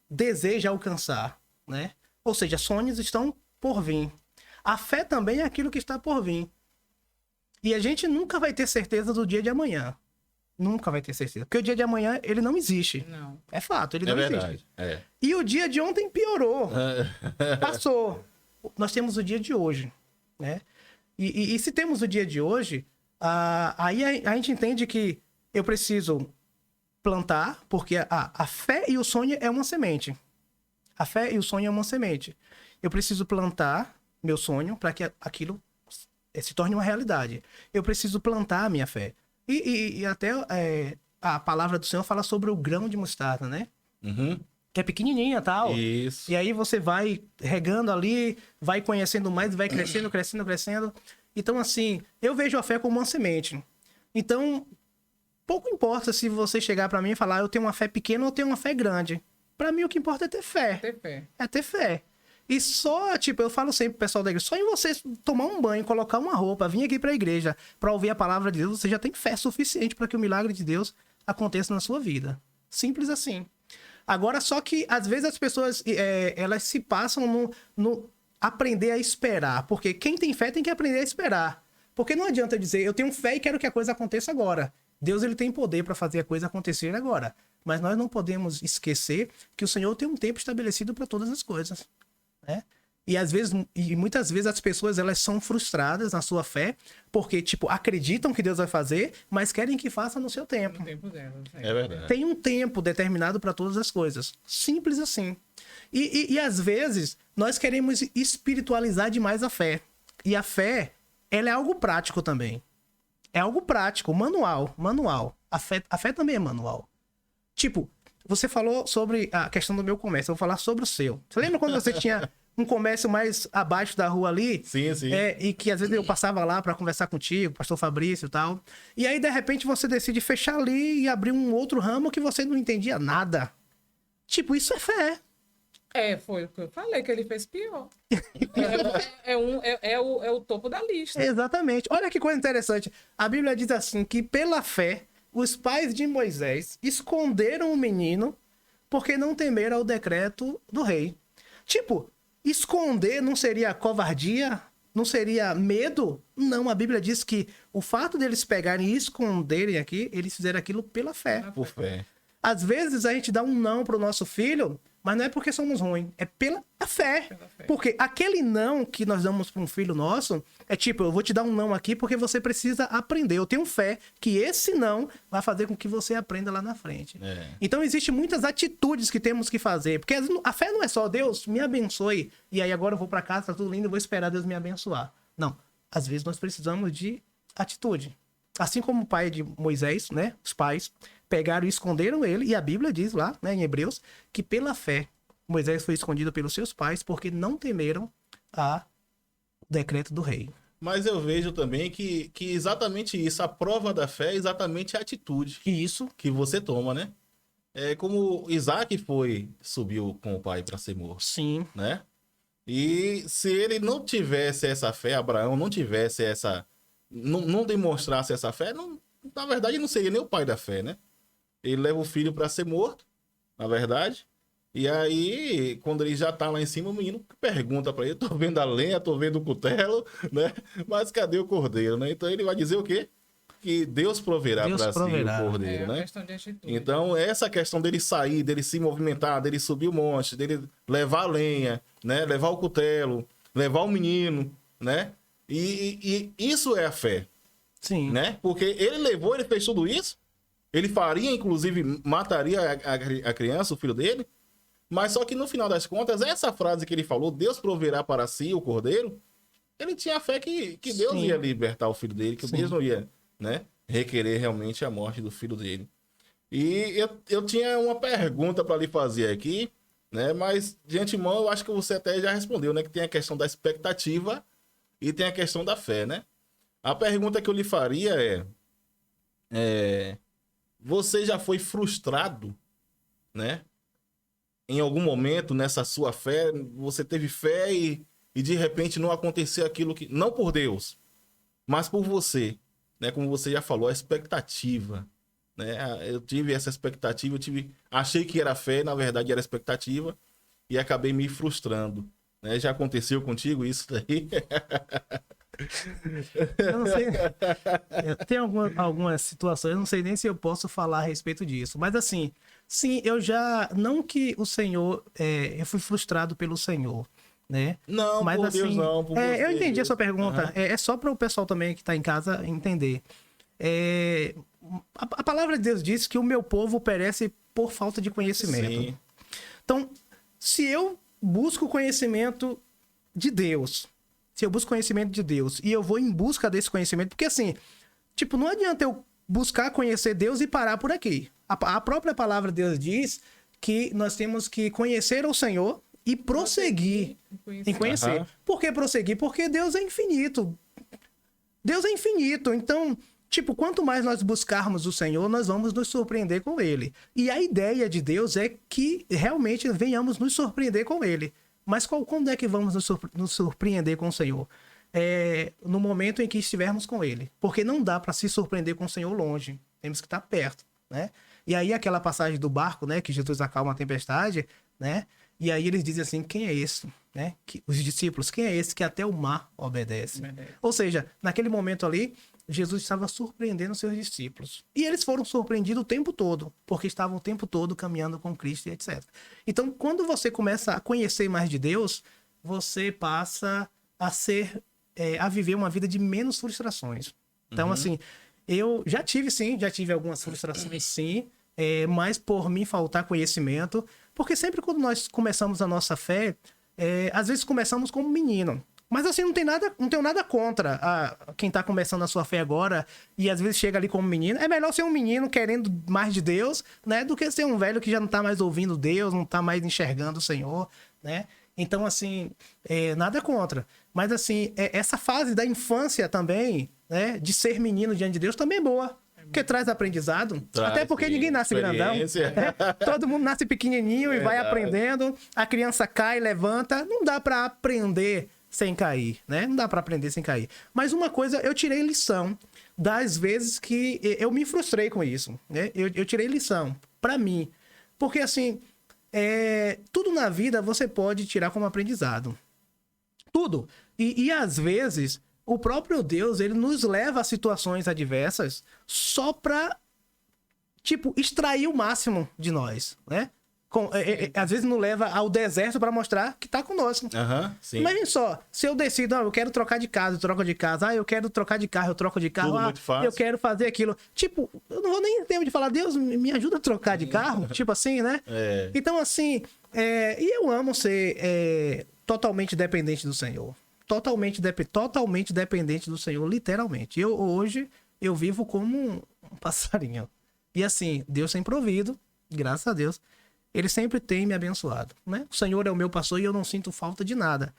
deseja alcançar, né? Ou seja, sonhos estão por vir. A fé também é aquilo que está por vir. E a gente nunca vai ter certeza do dia de amanhã. Nunca vai ter certeza. Porque o dia de amanhã, ele não existe. Não. É fato, ele não verdade. existe. E o dia de ontem piorou. Passou. Nós temos o dia de hoje, né? E se temos o dia de hoje, aí a gente entende que eu preciso plantar, porque a fé e o sonho é uma semente. A fé e o sonho é uma semente. Eu preciso plantar meu sonho para que aquilo se torne uma realidade. Eu preciso plantar a minha fé. E até a palavra do Senhor fala sobre o grão de mostarda, né? Uhum. Que é pequenininha e tal. Isso. E aí você vai regando ali, vai conhecendo mais, vai crescendo, crescendo, crescendo. Então, assim, eu vejo a fé como uma semente. Então, pouco importa se você chegar para mim e falar, eu tenho uma fé pequena ou eu tenho uma fé grande. Para mim, o que importa é ter fé. Ter fé. É ter fé. E só, tipo, eu falo sempre pro pessoal da igreja, só em você tomar um banho, colocar uma roupa, vir aqui pra igreja pra ouvir a palavra de Deus, você já tem fé suficiente para que o milagre de Deus aconteça na sua vida. Simples assim. Agora, só que às vezes as pessoas, elas se passam no aprender a esperar. Porque quem tem fé tem que aprender a esperar. Porque não adianta dizer, eu tenho fé e quero que a coisa aconteça agora. Deus, ele tem poder para fazer a coisa acontecer agora. Mas nós não podemos esquecer que o Senhor tem um tempo estabelecido para todas as coisas, né? E muitas vezes as pessoas, elas são frustradas na sua fé, porque, tipo, acreditam que Deus vai fazer, mas querem que faça no seu tempo. No tempo dela. É verdade. Tem um tempo determinado para todas as coisas. Simples assim. E às vezes, nós queremos espiritualizar demais a fé. E a fé, ela é algo prático também. É algo prático, manual. A fé também é manual. Tipo, você falou sobre a questão do meu comércio, eu vou falar sobre o seu. Você lembra quando você tinha um comércio mais abaixo da rua ali? Sim, sim. E que às vezes eu passava lá pra conversar contigo, pastor Fabrício e tal. E aí, de repente, você decide fechar ali e abrir um outro ramo que você não entendia nada. Tipo, isso é fé. Foi o que eu falei, que ele fez pior. É o topo da lista. Exatamente. Olha que coisa interessante. A Bíblia diz assim, que pela fé, os pais de Moisés esconderam o menino porque não temeram o decreto do rei. Tipo, esconder não seria covardia? Não seria medo? Não, a Bíblia diz que o fato deles pegarem e esconderem aqui, eles fizeram aquilo pela fé. Por fé. Às vezes a gente dá um não pro nosso filho, mas não é porque somos ruins, é pela fé. Porque aquele não que nós damos para um filho nosso é tipo, eu vou te dar um não aqui porque você precisa aprender. Eu tenho fé que esse não vai fazer com que você aprenda lá na frente. Então existem muitas atitudes que temos que fazer. Porque a fé não é só Deus me abençoe e aí agora eu vou para casa, tá tudo lindo, eu vou esperar Deus me abençoar. Não. Às vezes nós precisamos de atitude. Assim como o pai de Moisés, né? Os pais pegaram e esconderam ele, e a Bíblia diz lá, né, em Hebreus, que pela fé Moisés foi escondido pelos seus pais porque não temeram o decreto do rei. Mas eu vejo também que exatamente isso, a prova da fé é exatamente a atitude E isso, que você toma, né? É como Isaac subiu com o pai para ser morto, sim, né? E se ele não tivesse essa fé, Abraão não tivesse não demonstrasse essa fé, na verdade não seria nem o pai da fé, né? Ele leva o filho para ser morto, na verdade. E aí, quando ele já tá lá em cima, o menino pergunta para ele, tô vendo a lenha, tô vendo o cutelo, né? Mas cadê o cordeiro, né? Então ele vai dizer o quê? Que Deus proverá para si o cordeiro, né? Questão de atitude. Então, essa questão dele sair, dele se movimentar, dele subir o monte, dele levar a lenha, né? Levar o cutelo, levar o menino, né? E isso é a fé, sim, né? Porque ele fez tudo isso, ele faria, inclusive, mataria a criança, o filho dele, mas só que no final das contas, essa frase que ele falou, Deus proverá para si o cordeiro, ele tinha fé que Deus Sim. ia libertar o filho dele, que Sim. Deus não ia, né, requerer realmente a morte do filho dele. E eu tinha uma pergunta para lhe fazer aqui, né, mas de antemão eu acho que você até já respondeu, né, que tem a questão da expectativa e tem a questão da fé, né? A pergunta que eu lhe faria você já foi frustrado, né? Em algum momento nessa sua fé, você teve fé e de repente não aconteceu aquilo que... Não por Deus, mas por você, né? Como você já falou, a expectativa, né? Eu tive essa expectativa, achei que era fé, na verdade era expectativa e acabei me frustrando, né? Já aconteceu contigo isso daí? eu não sei. Tem algumas situações, eu não sei nem se eu posso falar a respeito disso. Mas assim, sim, eu já... Não que o Senhor... eu fui frustrado pelo Senhor, né? Não, mas, por assim, Deus não, por você. eu entendi a sua pergunta. Uhum. É só para o pessoal também que está em casa entender. A palavra de Deus diz que o meu povo perece por falta de conhecimento. Sim. Então, se eu busco conhecimento de Deus... Se eu busco conhecimento de Deus e eu vou em busca desse conhecimento, porque assim, tipo, não adianta eu buscar conhecer Deus e parar por aqui. A própria palavra de Deus diz que nós temos que conhecer o Senhor e prosseguir em conhecer. Uhum. Por que prosseguir? Porque Deus é infinito. Deus é infinito. Então, tipo, quanto mais nós buscarmos o Senhor, nós vamos nos surpreender com Ele. E a ideia de Deus é que realmente venhamos nos surpreender com Ele. Mas quando é que vamos nos surpreender com o Senhor? No momento em que estivermos com Ele. Porque não dá para se surpreender com o Senhor longe. Temos que estar perto, né? E aí aquela passagem do barco, né? Que Jesus acalma a tempestade, né? E aí eles dizem assim, quem é esse? Né? Os discípulos, quem é esse que até o mar obedece? Ou seja, naquele momento ali, Jesus estava surpreendendo seus discípulos. E eles foram surpreendidos o tempo todo, porque estavam o tempo todo caminhando com Cristo e etc. Então, quando você começa a conhecer mais de Deus, você passa a viver uma vida de menos frustrações. Então, assim, eu já tive algumas frustrações, sim, mas por mim faltar conhecimento, porque sempre quando nós começamos a nossa fé, às vezes começamos como menino. Mas assim, não tenho nada contra quem tá começando a sua fé agora e às vezes chega ali como menino. É melhor ser um menino querendo mais de Deus, né? Do que ser um velho que já não tá mais ouvindo Deus, não tá mais enxergando o Senhor, né? Então, assim, nada contra. Mas assim, essa fase da infância também, né? De ser menino diante de Deus também é boa. Porque traz aprendizado. Até porque ninguém nasce grandão. Todo mundo nasce pequenininho e vai aprendendo. A criança cai, levanta. Não dá para aprender sem cair, né? Não dá para aprender sem cair. Mas uma coisa, eu tirei lição das vezes que eu me frustrei com isso, né? Eu tirei lição para mim. Porque, assim, tudo na vida você pode tirar como aprendizado. Tudo. E às vezes, o próprio Deus, ele nos leva a situações adversas só pra, tipo, extrair o máximo de nós, né? Às vezes nos leva ao deserto para mostrar que tá conosco. Sim. Imagina só, se eu decido, eu quero trocar de casa, eu troco de casa. Eu quero trocar de carro, eu troco de carro. Tudo muito fácil. Eu quero fazer aquilo. Tipo, eu não vou nem ter tempo de falar, Deus, me ajuda a trocar de carro. Tipo assim, né? Então, assim, e eu amo ser totalmente dependente do Senhor. Totalmente dependente do Senhor, literalmente. Hoje, eu vivo como um passarinho. E assim, Deus tem provido, graças a Deus. Ele sempre tem me abençoado, né? O Senhor é o meu pastor e eu não sinto falta de nada.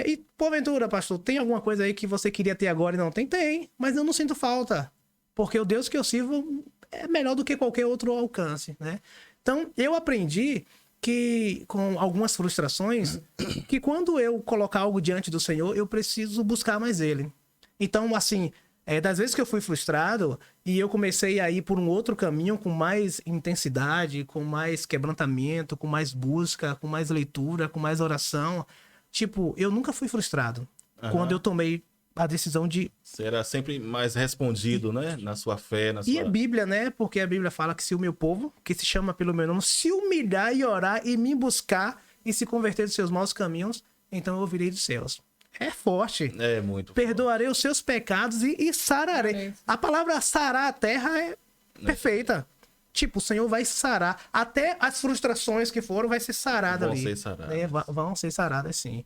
E, porventura, pastor, tem alguma coisa aí que você queria ter agora e não tem? Tem, mas eu não sinto falta. Porque o Deus que eu sirvo é melhor do que qualquer outro alcance, né? Então, eu aprendi que, com algumas frustrações, que quando eu colocar algo diante do Senhor, eu preciso buscar mais Ele. Então, assim, das vezes que eu fui frustrado e eu comecei a ir por um outro caminho com mais intensidade, com mais quebrantamento, com mais busca, com mais leitura, com mais oração. Tipo, eu nunca fui frustrado quando eu tomei a decisão de... Será sempre mais respondido, né? Na sua fé, na sua... E a Bíblia, né? Porque a Bíblia fala que se o meu povo, que se chama pelo meu nome, se humilhar e orar e me buscar e se converter dos seus maus caminhos, então eu ouvirei dos céus. É forte. É muito Perdoarei os seus pecados e sararei. A palavra sarar a terra é perfeita. Tipo, o Senhor vai sarar. Até as frustrações que foram vai ser sarada ali. Vão ser saradas. Vão ser saradas, sim.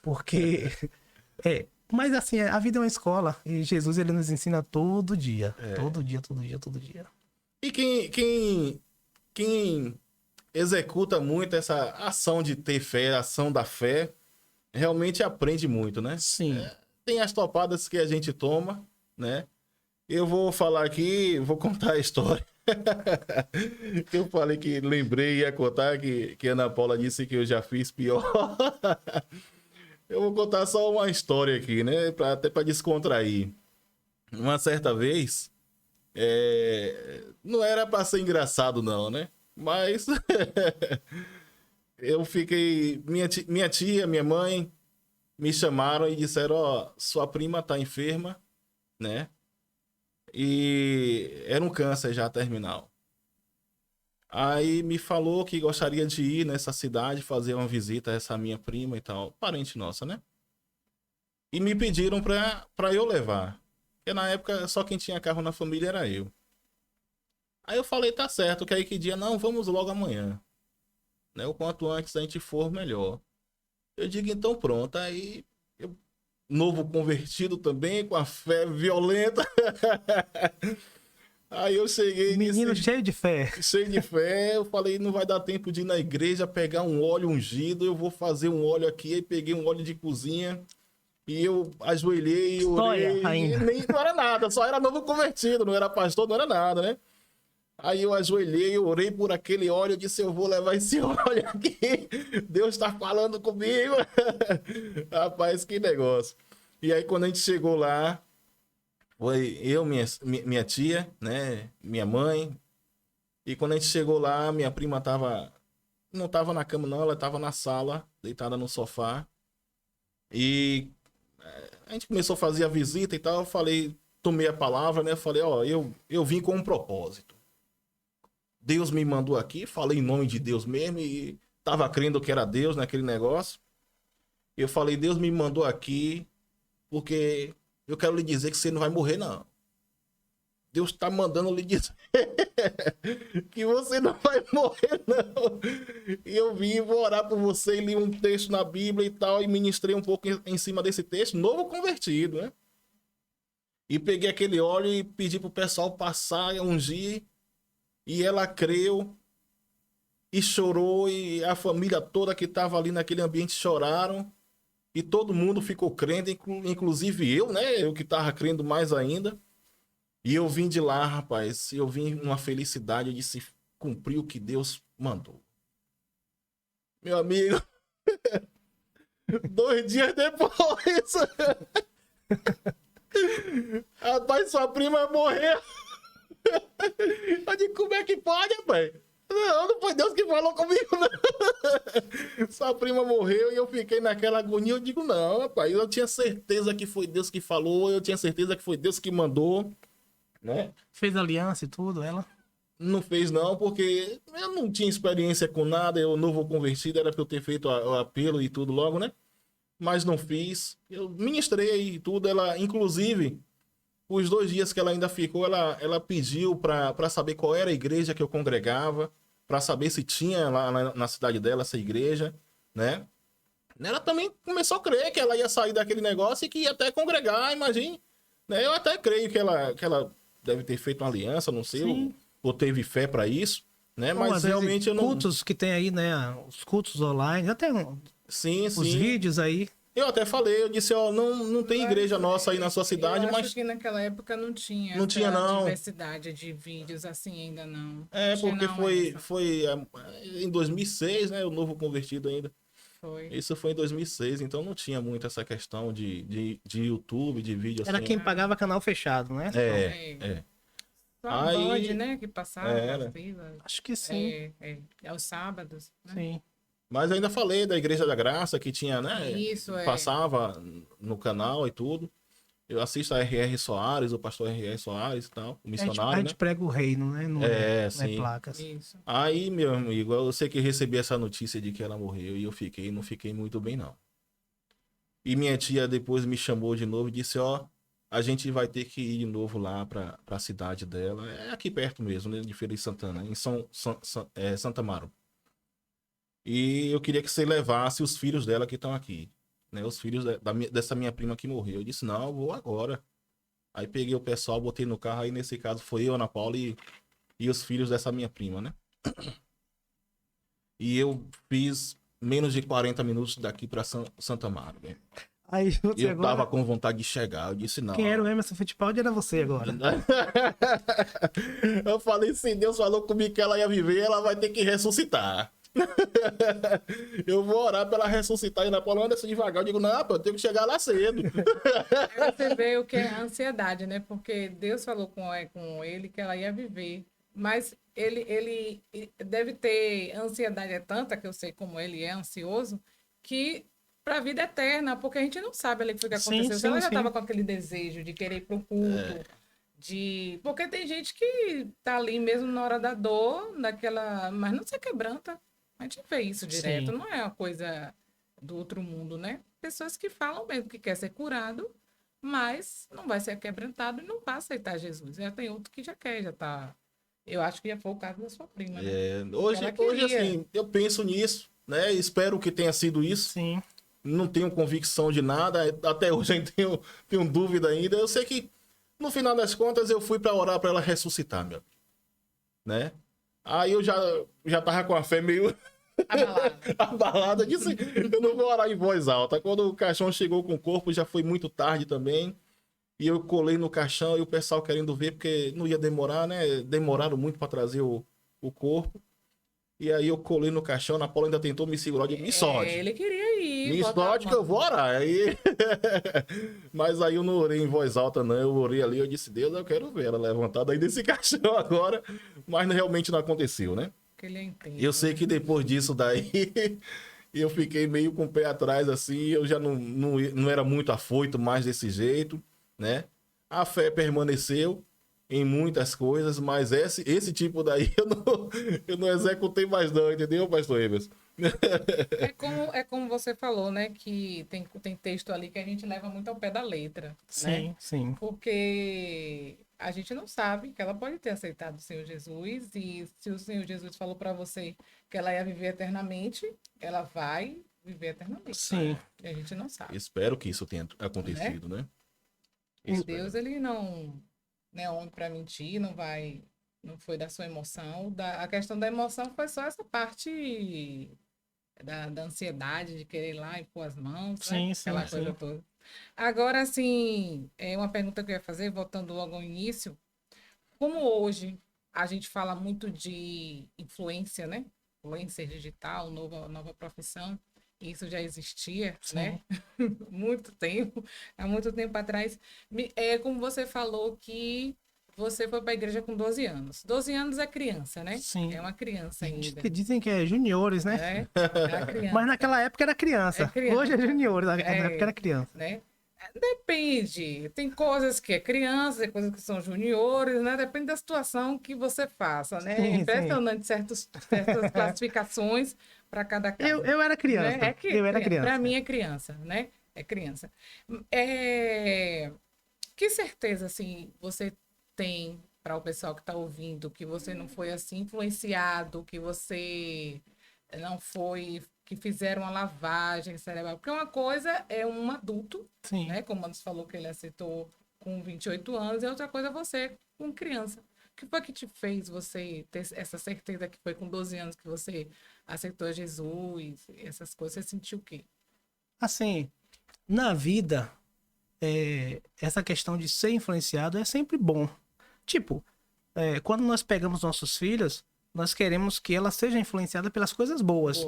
Porque... Mas assim, a vida é uma escola. E Jesus, ele nos ensina todo dia. Todo dia, todo dia, todo dia. E quem executa muito essa ação de ter fé, a ação da fé, realmente aprende muito, né? Sim. Tem as topadas que a gente toma, né? Eu vou falar aqui, vou contar a história. Eu falei que lembrei e ia contar que a Ana Paula disse que eu já fiz pior. Eu vou contar só uma história aqui, né? Até para descontrair. Uma certa vez, não era para ser engraçado não, né? Mas eu fiquei... Minha tia, minha mãe me chamaram e disseram, ó, sua prima tá enferma, né? E era um câncer já terminal. Aí me falou que gostaria de ir nessa cidade fazer uma visita a essa minha prima e tal, parente nossa, né? E me pediram pra eu levar. Porque na época só quem tinha carro na família era eu. Aí eu falei, tá certo, que aí que dia? Não, vamos logo amanhã. Né? O quanto antes a gente for, melhor. Eu digo, então pronto. Aí, novo convertido também, com a fé violenta. Aí eu cheguei... Menino cheio de fé. Cheio de fé. Eu falei, não vai dar tempo de ir na igreja, pegar um óleo ungido. Eu vou fazer um óleo aqui. Aí peguei um óleo de cozinha. E eu ajoelhei, orei. Ainda. Nem, não era nada, só era novo convertido. Não era pastor, não era nada, né? Aí eu ajoelhei, eu orei por aquele óleo, eu disse, eu vou levar esse óleo aqui. Deus tá falando comigo. Rapaz, que negócio. E aí quando a gente chegou lá, foi eu, minha tia, né, minha mãe. E quando a gente chegou lá, minha prima não tava na cama não, ela tava na sala, deitada no sofá. E a gente começou a fazer a visita e tal, eu falei, tomei a palavra, né, falei, ó, eu vim com um propósito. Deus me mandou aqui, falei em nome de Deus mesmo e tava crendo que era Deus naquele negócio. Eu falei, Deus me mandou aqui porque eu quero lhe dizer que você não vai morrer, não. Deus tá mandando lhe dizer que você não vai morrer, não. E eu vim, vou orar por você, li um texto na Bíblia e tal, e ministrei um pouco em cima desse texto, novo convertido, né? E peguei aquele óleo e pedi pro pessoal passar, ungir. E ela creu e chorou, e a família toda que estava ali naquele ambiente choraram. E todo mundo ficou crendo, inclusive eu, né? Eu que estava crendo mais ainda. E eu vim de lá, rapaz. Eu vim numa felicidade, eu disse, cumprir o que Deus mandou. Meu amigo, 2 dias depois, rapaz, sua prima morreu. Eu digo, como é que pode, rapaz? Não foi Deus que falou comigo, não. Sua prima morreu e eu fiquei naquela agonia. Eu digo, não, rapaz, eu tinha certeza que foi Deus que falou, eu tinha certeza que foi Deus que mandou, né? Fez aliança e tudo, ela? Não fez não, porque eu não tinha experiência com nada, eu novo convertido, era pra eu ter feito o apelo e tudo logo, né? Mas não fiz. Eu ministrei e tudo, ela, inclusive... Os 2 dias que ela ainda ficou, ela pediu para saber qual era a igreja que eu congregava, para saber se tinha lá na cidade dela essa igreja, né? Ela também começou a crer que ela ia sair daquele negócio e que ia até congregar, imagine. Né? Eu até creio que ela deve ter feito uma aliança, não sei, ou teve fé para isso, né? Bom, Mas às realmente vezes, eu não... cultos que tem aí, né? Os cultos online, até Sim, os sim. vídeos aí. Eu até falei, eu disse, ó, não tem igreja nossa aí na sua cidade, eu mas... acho que naquela época não tinha Não tinha, não. diversidade de vídeos assim ainda não. É, Não tinha, porque não, foi em 2006, né, o novo convertido ainda. Foi. Isso foi em 2006, então não tinha muito essa questão de YouTube, de vídeo assim. Era quem pagava canal fechado, né? É. Só a Aí- Band, né, que passava Era. as filas. Acho que sim. Aos sábados, né? Sim. Mas ainda falei da Igreja da Graça, que tinha, né? Isso, Passava no canal e tudo. Eu assisto a R.R. Soares, o pastor R.R. Soares e tal, o A missionário, gente né? prega o reino, né? Não É, não sim. placas. Isso. Aí, meu amigo, eu sei que recebi essa notícia de que ela morreu e eu não fiquei muito bem, não. E minha tia depois me chamou de novo e disse, ó, a gente vai ter que ir de novo lá pra cidade dela. É aqui perto mesmo, né? De Feira de Santana, em Santa Amaro. E eu queria que você levasse os filhos dela que estão aqui, né? Os filhos dessa minha prima que morreu. Eu disse, não, eu vou agora. Aí peguei o pessoal, botei no carro, aí nesse caso foi eu, Ana Paula e os filhos dessa minha prima, né? E eu fiz menos de 40 minutos daqui pra Santa Amaro, né? Aí você Eu agora... tava com vontade de chegar, eu disse não. Quem era o Emerson Fittipaldi era você agora. Eu falei, se Deus falou comigo que ela ia viver, ela vai ter que ressuscitar. Eu vou orar pra ela ressuscitar e na Paula anda devagar. Eu digo, não, eu tenho que chegar lá cedo. Aí você vê o que é a ansiedade, né? Porque Deus falou com ele que ela ia viver. Mas ele deve ter ansiedade é tanta, que eu sei como ele é ansioso, que para a vida eterna, porque a gente não sabe ali o que foi que aconteceu. Se ela já estava com aquele desejo de querer ir para o culto, porque tem gente que tá ali mesmo na hora da dor, mas não se quebranta. A gente vê isso direto, não é uma coisa do outro mundo, né? Pessoas que falam mesmo que quer ser curado, mas não vai ser quebrantado e não vai aceitar Jesus. Já tem outro que já quer, já tá... Eu acho que já foi o caso da sua prima, né? Hoje assim, eu penso nisso, né? Espero que tenha sido isso. Sim. Não tenho convicção de nada, até hoje eu tenho dúvida ainda. Eu sei que, no final das contas, eu fui para orar para ela ressuscitar, meu. Né? Aí eu já tava com a fé meio abalada. Disse, eu não vou orar em voz alta. Quando o caixão chegou com o corpo, já foi muito tarde também. E eu colei no caixão e o pessoal querendo ver, porque não ia demorar, né? Demoraram muito para trazer o corpo. E aí eu colei no caixão, na Paula ainda tentou me segurar, eu digo, me solte. Ele queria ir. Me solte que eu vou orar. Aí... Mas aí eu não orei em voz alta, não. Eu orei ali, eu disse, Deus, eu quero ver ela levantada aí desse caixão agora. Mas realmente não aconteceu, né? Que ele entende. Eu sei que depois disso daí, eu fiquei meio com o pé atrás, assim, eu já não era muito afoito mais desse jeito, né? A fé permaneceu em muitas coisas, mas esse tipo daí eu não executei mais não, entendeu, pastor Evers? É como você falou, né? Que tem texto ali que a gente leva muito ao pé da letra, né? Sim, sim. Porque a gente não sabe que ela pode ter aceitado o Senhor Jesus e se o Senhor Jesus falou para você que ela ia viver eternamente, ela vai viver eternamente. Sim. E a gente não sabe. Espero que isso tenha acontecido, né? O Deus, ele não é homem para mentir, não foi da sua emoção. A questão da emoção foi só essa parte da ansiedade de querer ir lá e pôr as mãos, Sim, né? sim, Aquela coisa sim. toda. Agora, assim, é uma pergunta que eu ia fazer, voltando logo ao início. Como hoje a gente fala muito de influência, né? Influência digital, nova profissão. Isso já existia, Sim. né? Muito tempo, há muito tempo atrás. É como você falou que você foi para a igreja com 12 anos. 12 anos é criança, né? Sim. É uma criança ainda. Dizem que é juniores, né? Né? É a criança. Mas naquela época era criança. É criança. Hoje é juniores, na época era criança. Né? Depende. Tem coisas que é criança, tem coisas que são juniores, né? Depende da situação que você faça, né? Sim, É impressionante certas classificações para cada caso. Eu era criança. Né? Eu era criança. Para mim é criança, né? É criança. Que certeza, assim, você tem para o pessoal que está ouvindo que você não foi assim influenciado, que você não foi, que fizeram uma lavagem cerebral? Porque uma coisa é um adulto, Sim. né? Como o Anderson falou que ele aceitou com 28 anos, e outra coisa é você com criança. O que foi que te fez você ter essa certeza que foi com 12 anos que você aceitou Jesus, essas coisas? Você sentiu o quê? Assim, na vida, essa questão de ser influenciado é sempre bom. Tipo, quando nós pegamos nossos filhos, nós queremos que ela seja influenciada pelas coisas boas.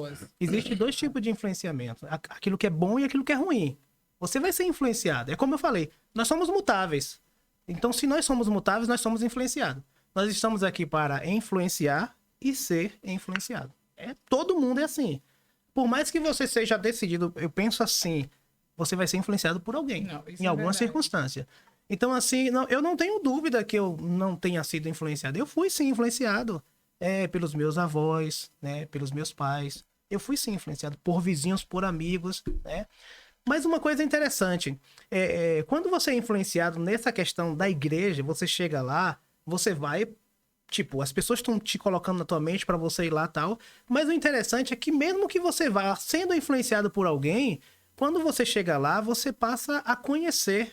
Existem dois tipos de influenciamento. Aquilo que é bom e aquilo que é ruim. Você vai ser influenciado. É como eu falei, nós somos mutáveis. Então, se nós somos mutáveis, nós somos influenciados. Nós estamos aqui para influenciar e ser influenciado. Todo mundo é assim. Por mais que você seja decidido, eu penso assim, você vai ser influenciado por alguém, em alguma circunstância. Então, assim, eu não tenho dúvida que eu não tenha sido influenciado. Eu fui, sim, influenciado pelos meus avós, né, pelos meus pais. Eu fui, sim, influenciado por vizinhos, por amigos, né? Mas uma coisa interessante, quando você é influenciado nessa questão da igreja, você chega lá, você vai, tipo, as pessoas estão te colocando na tua mente para você ir lá e tal, mas o interessante é que mesmo que você vá sendo influenciado por alguém, quando você chega lá, você passa a conhecer.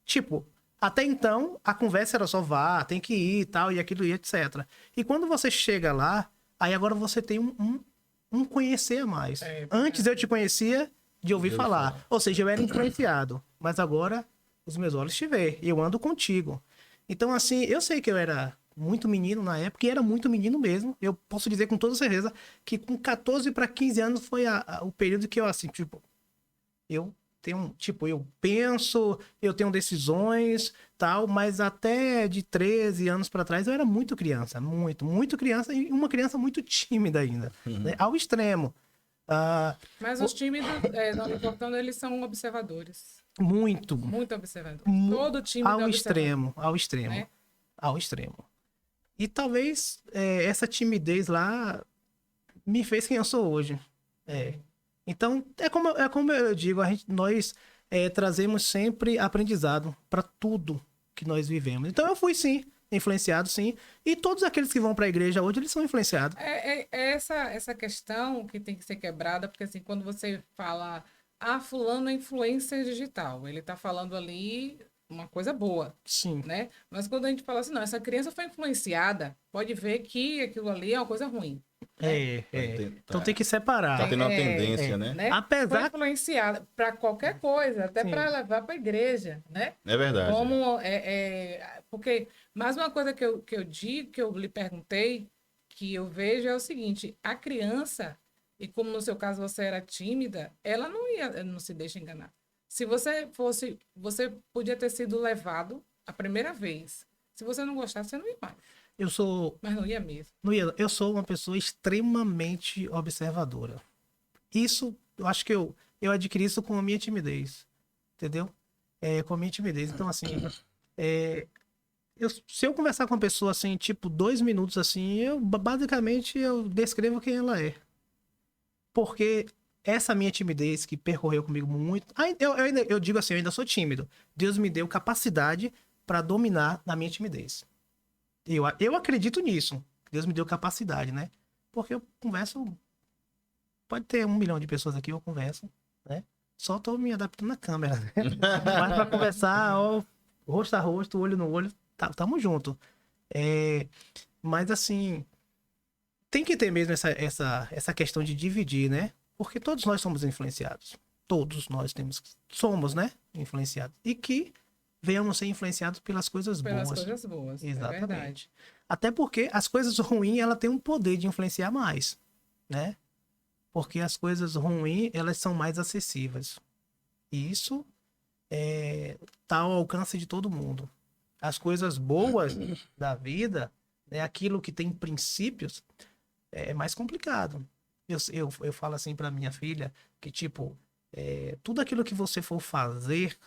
Tipo, até então, a conversa era só vá, tem que ir e tal, e aquilo e etc. E quando você chega lá, aí agora você tem um conhecer a mais. Antes eu te conhecia de ouvir falar. Ou seja, eu era influenciado. Mas agora, os meus olhos te veem. E eu ando contigo. Então, assim, eu sei que eu era muito menino na época, e era muito menino mesmo. Eu posso dizer com toda certeza que com 14 para 15 anos foi o período que eu, assim, tipo, eu penso, eu tenho decisões, tal, mas até de 13 anos para trás eu era muito criança, muito criança, e uma criança muito tímida ainda, né? Ao extremo. Mas os tímidos, não importando, eles são observadores. Muito observadores. Todo tímido ao é extremo, né? ao extremo. E talvez essa timidez lá me fez quem eu sou hoje. Então, é como eu digo, nós trazemos sempre aprendizado para tudo que nós vivemos. Então, eu fui, sim, influenciado, sim. E todos aqueles que vão para a igreja hoje, eles são influenciados. Essa questão que tem que ser quebrada, porque assim, quando você fala, fulano é influência digital, ele está falando ali uma coisa boa. Sim. Né? Mas quando a gente fala assim, não, essa criança foi influenciada, pode ver que aquilo ali é uma coisa ruim. Então tem que separar. Tá tendo uma tendência, né? Foi Apesar influenciada para qualquer coisa, até Sim. para levar para a igreja, né? É verdade. Porque mais uma coisa que eu digo, que eu lhe perguntei, que eu vejo é o seguinte: a criança, e como no seu caso você era tímida, ela não se deixa enganar. Se você podia ter sido levado a primeira vez. Se você não gostasse, você não ia mais. Mas não ia mesmo. eu sou uma pessoa extremamente observadora. Isso, eu acho que eu adquiri isso com a minha timidez. Entendeu? Com a minha timidez. Então, assim, se eu conversar com uma pessoa, assim, tipo, 2 minutos, assim, basicamente, eu descrevo quem ela é. Porque essa minha timidez que percorreu comigo muito... Eu digo assim, eu ainda sou tímido. Deus me deu capacidade para dominar na minha timidez. Eu acredito nisso. Deus me deu capacidade, né? Porque eu converso... Pode ter 1 milhão de pessoas aqui, eu converso, né? Só tô me adaptando à câmera, né? Mas pra conversar, ó, rosto a rosto, olho no olho, tamo junto. Mas assim, tem que ter mesmo essa questão de dividir, né? Porque todos nós somos influenciados. Todos nós somos, né? Influenciados. E que venhamos ser influenciados pelas coisas boas. Pelas coisas boas, exatamente. É verdade. Até porque as coisas ruins, ela tem um poder de influenciar mais, né? Porque as coisas ruins, elas são mais acessíveis. E isso tá ao alcance de todo mundo. As coisas boas da vida, né, aquilo que tem princípios, é mais complicado. Eu falo assim pra minha filha, que tipo, tudo aquilo que você for fazer,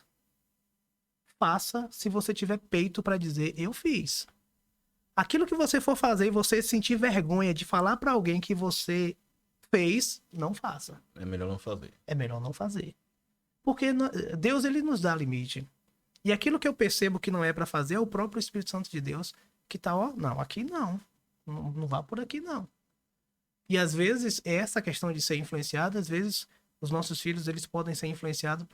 faça se você tiver peito pra dizer, eu fiz. Aquilo que você for fazer e você sentir vergonha de falar pra alguém que você fez, não faça. É melhor não fazer. É melhor não fazer. Porque Deus, ele nos dá limite. E aquilo que eu percebo que não é pra fazer é o próprio Espírito Santo de Deus que tá, ó, não, aqui não. Não vá por aqui, não. E às vezes, essa questão de ser influenciado, às vezes, os nossos filhos, eles podem ser influenciados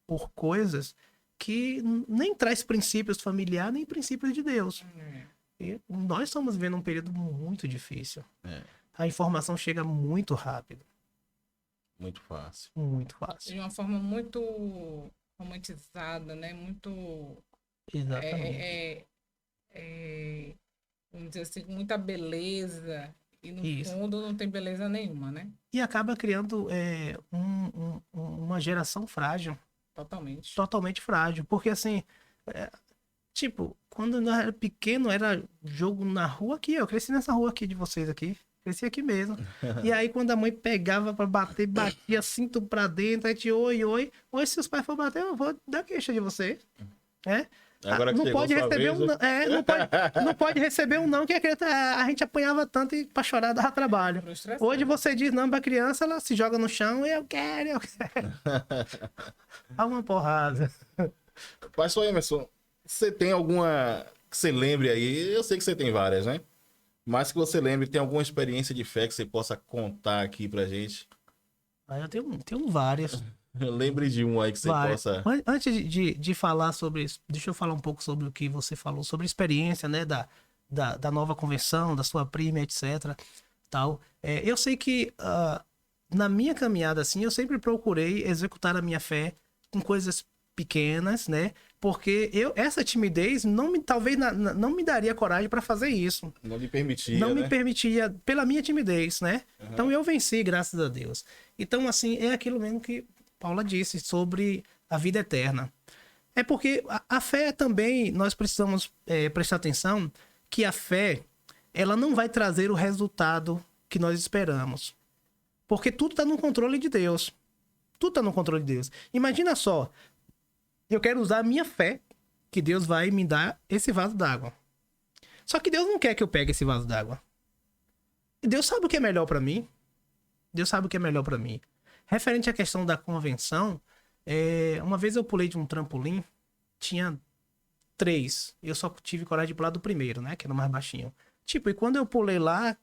por coisas que nem traz princípios familiares, nem princípios de Deus. E nós estamos vivendo um período muito difícil. A informação chega muito rápido. Muito fácil. Muito fácil. De uma forma muito romantizada, né? Muito... Exatamente. Vamos dizer assim, muita beleza. E no Isso. fundo não tem beleza nenhuma, né? E acaba criando uma geração frágil. Totalmente. Totalmente frágil. Porque assim, tipo, quando eu era pequeno, era jogo na rua aqui. Eu cresci nessa rua aqui de vocês aqui. Cresci aqui mesmo. E aí, quando a mãe pegava pra bater, batia cinto pra dentro, aí tinha oi. Oi, se os pais for bater, eu vou dar queixa de você. Agora que não pode receber um não. Não pode receber um não, que a gente apanhava tanto e pra chorar dava trabalho. Hoje você diz não pra criança, ela se joga no chão e eu quero. Dá uma porrada. Pastor Emerson, você tem alguma que você lembre aí? Eu sei que você tem várias, né? Mas que você lembre, tem alguma experiência de fé que você possa contar aqui pra gente? Eu tenho várias. Lembre de um aí que você possa... Antes de falar sobre isso, deixa eu falar um pouco sobre o que você falou, sobre a experiência, né, da nova conversão, da sua prima, etc. Tal. Eu sei que na minha caminhada, assim, eu sempre procurei executar a minha fé com coisas pequenas, né? Porque essa timidez talvez não me daria coragem para fazer isso. Não lhe permitia, Não né? me permitia, pela minha timidez, né? Uhum. Então eu venci, graças a Deus. Então, assim, é aquilo mesmo que Paula disse sobre a vida eterna. É porque a fé também, nós precisamos prestar atenção que a fé, ela não vai trazer o resultado que nós esperamos. Porque tudo está no controle de Deus. Tudo está no controle de Deus. Imagina só, eu quero usar a minha fé, que Deus vai me dar esse vaso d'água. Só que Deus não quer que eu pegue esse vaso d'água. Deus sabe o que é melhor para mim. Deus sabe o que é melhor para mim. Referente à questão da convenção, uma vez eu pulei de um trampolim, tinha 3. Eu só tive coragem de pular do primeiro, né? Que era o mais baixinho. Tipo, e quando eu pulei lá,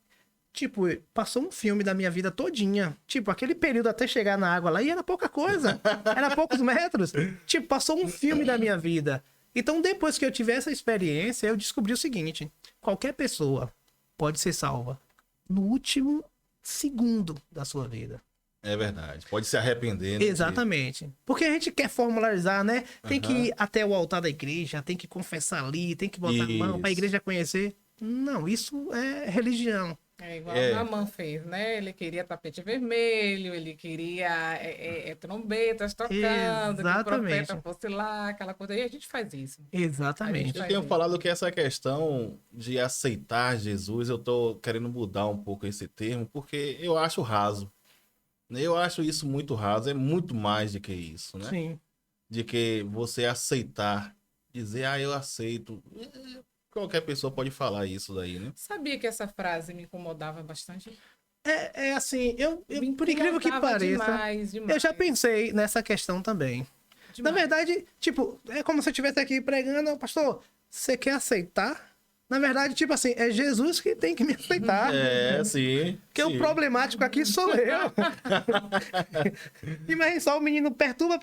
tipo, passou um filme da minha vida todinha. Tipo, aquele período até chegar na água lá, e era pouca coisa. Era poucos metros. Tipo, passou um filme da minha vida. Então, depois que eu tive essa experiência, eu descobri o seguinte. Qualquer pessoa pode ser salva no último segundo da sua vida. É verdade. Pode se arrepender, né? Exatamente. Porque a gente quer formularizar, né? Tem que ir até o altar da igreja, tem que confessar ali, tem que botar a mão pra igreja conhecer. Não, isso é religião. É igual a Naamã fez, né? Ele queria tapete vermelho, ele queria trombetas tocando, que o Exatamente. profeta fosse lá, aquela coisa. E a gente faz isso. Exatamente. Eu tenho falado que essa questão de aceitar Jesus, eu tô querendo mudar um pouco esse termo, porque eu acho raso. Eu acho isso muito raso, é muito mais do que isso, né? Sim. De que você aceitar, dizer, eu aceito. Qualquer pessoa pode falar isso daí, né? Sabia que essa frase me incomodava bastante? É assim, Me por incrível que incomodava pareça, demais. eu já pensei nessa questão também. Na verdade, tipo, é como se eu estivesse aqui pregando, pastor, você quer aceitar? Na verdade, tipo assim, é Jesus que tem que me aceitar. Sim. Porque o problemático aqui sou eu. Imagina só, o menino perturba,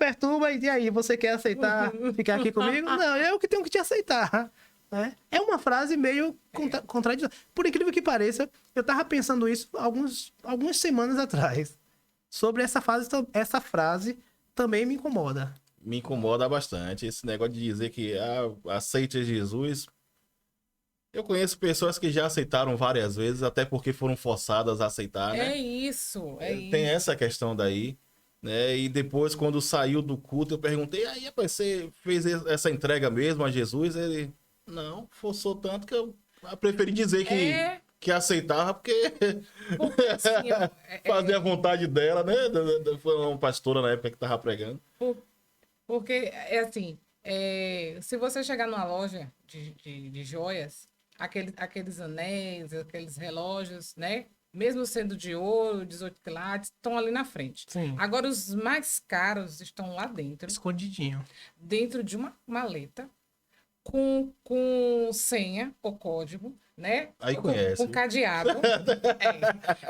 e aí, você quer aceitar ficar aqui comigo? Não, eu que tenho que te aceitar. Né? É uma frase meio contraditória. Por incrível que pareça, eu tava pensando isso algumas semanas atrás. Sobre essa frase também me incomoda. Me incomoda bastante esse negócio de dizer que aceite Jesus. Eu conheço pessoas que já aceitaram várias vezes, até porque foram forçadas a aceitar, né? É isso. Tem essa questão daí, né? E depois, quando saiu do culto, eu perguntei, aí, rapaz, você fez essa entrega mesmo a Jesus? Ele, não, forçou tanto que eu preferi dizer que aceitava, porque assim, fazia a vontade dela, né? Foi uma pastora na época que tava pregando. Porque, assim, se você chegar numa loja de joias, aqueles anéis, aqueles relógios, né? Mesmo sendo de ouro, 18 quilates, estão ali na frente. Sim. Agora, os mais caros estão lá dentro. Escondidinho. Dentro de uma maleta, com senha ou código, né? Aí conhece. Com cadeado,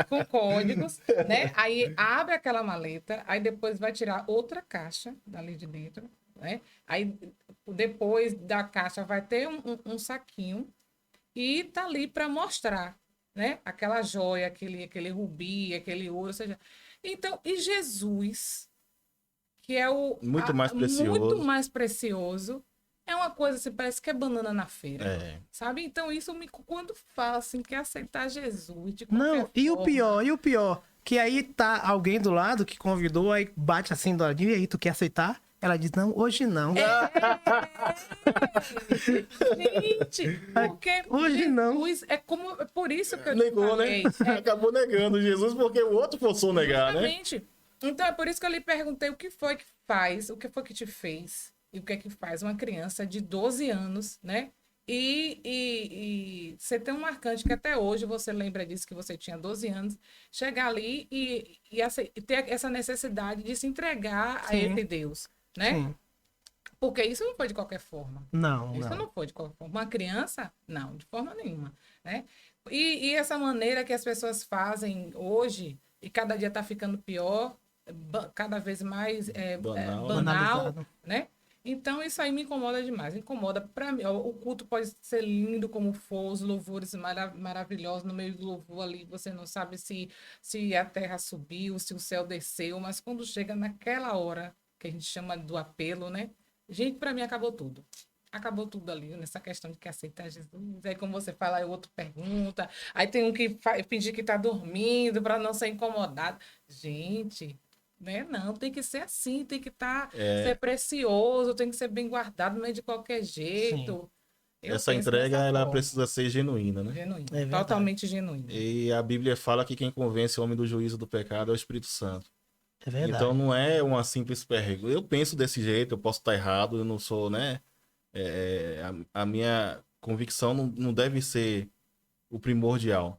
com códigos, né? Aí abre aquela maleta, aí depois vai tirar outra caixa dali de dentro, né? Aí depois da caixa vai ter um saquinho e tá ali para mostrar, né? Aquela joia, aquele rubi, aquele ouro, ou seja. Então, e Jesus, que é muito mais precioso, é uma coisa assim, parece que é banana na feira. Sabe? Então, quando fala assim, quer aceitar Jesus de qualquer forma... E o pior, que aí tá alguém do lado que convidou, aí bate assim do ladinho, e aí tu quer aceitar? Ela diz, não, hoje não. Gente, porque hoje Jesus não. é por isso que eu negou, falei. Né? Acabou negando Jesus porque o outro forçou negar, Justamente. Né? Então, é por isso que eu lhe perguntei o que foi que faz, o que foi que te fez, e o que é que faz uma criança de 12 anos, né? E você tem um marcante que até hoje você lembra disso, que você tinha 12 anos, chegar ali e ter essa necessidade de se entregar a esse Deus, né? Sim. Porque isso não foi de qualquer forma. Isso não foi de qualquer forma. Uma criança, não, de forma nenhuma, né? E essa maneira que as pessoas fazem hoje, e cada dia está ficando pior, cada vez mais banal, né? Então, isso aí me incomoda demais. Incomoda para mim. O culto pode ser lindo como for, os louvores maravilhosos no meio do louvor ali. Você não sabe se a terra subiu, se o céu desceu, mas quando chega naquela hora que a gente chama do apelo, né? Gente, para mim acabou tudo. Acabou tudo ali, nessa questão de que aceitar Jesus. Aí, como você fala, aí o outro pergunta. Aí tem um que fingir que está dormindo para não ser incomodado. Gente... Né? Não, tem que ser assim, tem que ser precioso, tem que ser bem guardado, não é de qualquer jeito. Essa entrega, ela precisa ser genuína, né? Genuína, totalmente genuína. E a Bíblia fala que quem convence o homem do juízo do pecado é o Espírito Santo. É verdade. Então não é uma simples pergunta. Eu penso desse jeito, eu posso estar errado, eu não sou, né? A minha convicção não deve ser o primordial.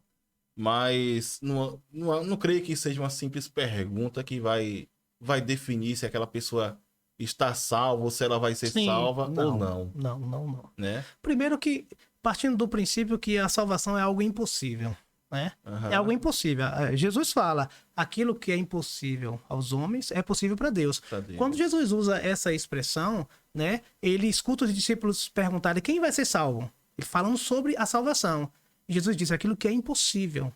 Mas não creio que seja uma simples pergunta que vai definir se aquela pessoa está salva ou se ela vai ser salva ou não. Não. Né? Primeiro que, partindo do princípio que a salvação é algo impossível, né? É algo impossível. Jesus fala, aquilo que é impossível aos homens é possível para Deus. Quando Jesus usa essa expressão, né? Ele escuta os discípulos perguntarem quem vai ser salvo. Ele falando sobre a salvação. Jesus diz aquilo que é impossível.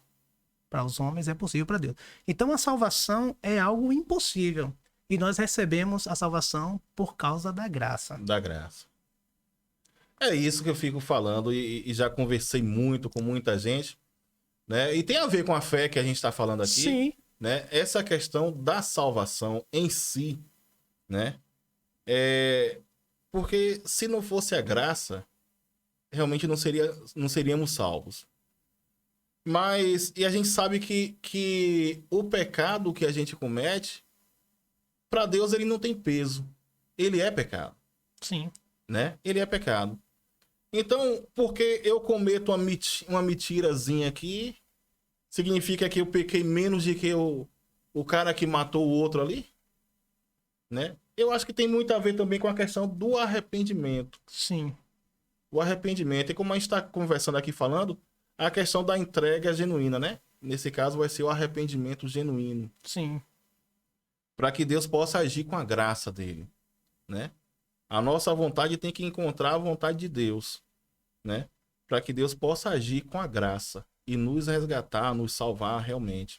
para os homens, é possível para Deus. Então a salvação é algo impossível. E nós recebemos a salvação por causa da graça. Da graça. É isso que eu fico falando e já conversei muito com muita gente, né? E tem a ver com a fé que a gente está falando aqui, Sim, né? Essa questão da salvação em si, né? Porque se não fosse a graça, realmente não seríamos salvos. Mas, e a gente sabe que o pecado que a gente comete, para Deus ele não tem peso. Ele é pecado, sim. né? Ele é pecado. Então, porque eu cometo uma mentirazinha aqui, significa que eu pequei menos do que o cara que matou o outro ali? Né? Eu acho que tem muito a ver também com a questão do arrependimento. Sim. O arrependimento. E como a gente está conversando aqui falando, a questão da entrega genuína, né? Nesse caso vai ser o arrependimento genuíno. Sim. Para que Deus possa agir com a graça dele, né? A nossa vontade tem que encontrar a vontade de Deus, né? Para que Deus possa agir com a graça e nos resgatar, nos salvar realmente.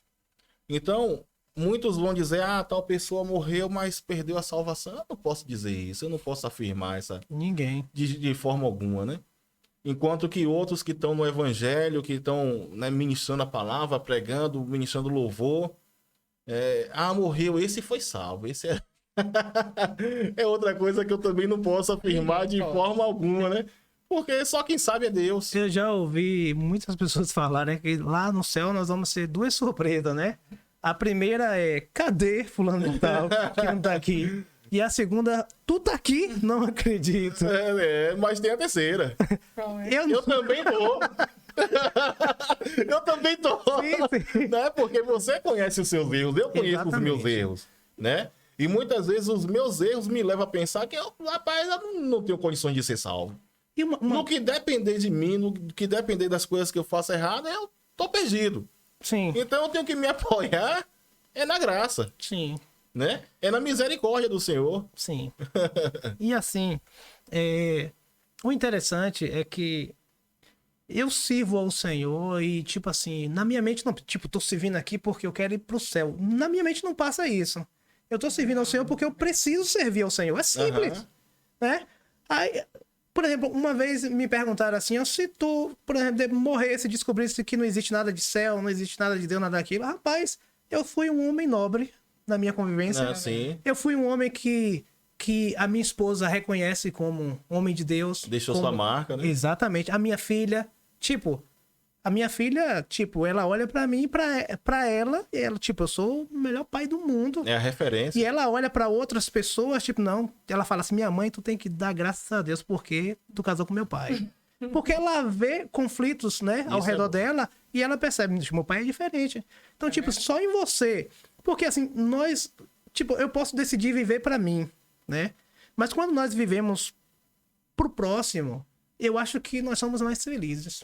Então, muitos vão dizer, tal pessoa morreu, mas perdeu a salvação. Eu não posso dizer isso, eu não posso afirmar essa Ninguém. de forma alguma, né? Enquanto que outros que estão no evangelho, que estão, né, ministrando a palavra, pregando, ministrando louvor, morreu, esse foi salvo, esse é... é outra coisa que eu também não posso afirmar de forma alguma, né? Porque só quem sabe é Deus. Eu já ouvi muitas pessoas falarem que lá no céu nós vamos ter duas surpresas, né? A primeira é, cadê fulano de tal, que não tá aqui? E a segunda, tu tá aqui? Não acredito. Mas tem a terceira. Eu também tô. Eu também tô. Sim. Né? Porque você conhece os seus erros, eu conheço Exatamente. os meus erros, né? E muitas vezes os meus erros me levam a pensar que eu não tenho condições de ser salvo. E No que depender de mim, no que depender das coisas que eu faço errado, eu tô perdido. Sim, Então eu tenho que me apoiar na graça, sim, né? É na misericórdia do Senhor. sim. E assim, o interessante é que eu sirvo ao Senhor e, tipo assim, na minha mente não... Tipo, tô servindo aqui porque eu quero ir pro céu. Na minha mente não passa isso. Eu tô servindo ao Senhor porque eu preciso servir ao Senhor. É simples, né? Aí, por exemplo, uma vez me perguntaram assim, se tu, por exemplo, morresse e descobrisse que não existe nada de céu, não existe nada de Deus, nada daquilo. Rapaz, eu fui um homem nobre na minha convivência. Sim. Eu fui um homem que a minha esposa reconhece como um homem de Deus. Deixou como... sua marca, né? Exatamente. A minha filha, ela olha pra mim, pra ela, e ela, eu sou o melhor pai do mundo. É a referência. E ela olha pra outras pessoas, não. Ela fala assim, minha mãe, tu tem que dar graças a Deus porque tu casou com meu pai. Porque ela vê conflitos, né, ao redor dela, e ela percebe, meu pai é diferente. Então, só em você. Porque, assim, nós, eu posso decidir viver pra mim, né? Mas quando nós vivemos pro próximo, eu acho que nós somos mais felizes.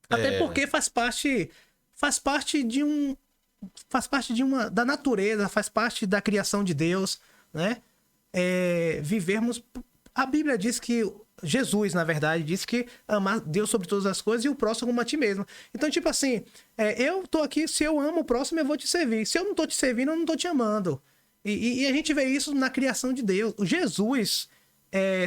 Até porque faz parte da natureza, faz parte da criação de Deus, né? Vivermos... A Bíblia diz que... Jesus, na verdade, diz que amar Deus sobre todas as coisas e o próximo como a ti mesmo. Então, eu tô aqui, se eu amo o próximo, eu vou te servir. Se eu não tô te servindo, eu não tô te amando. E a gente vê isso na criação de Deus. O Jesus,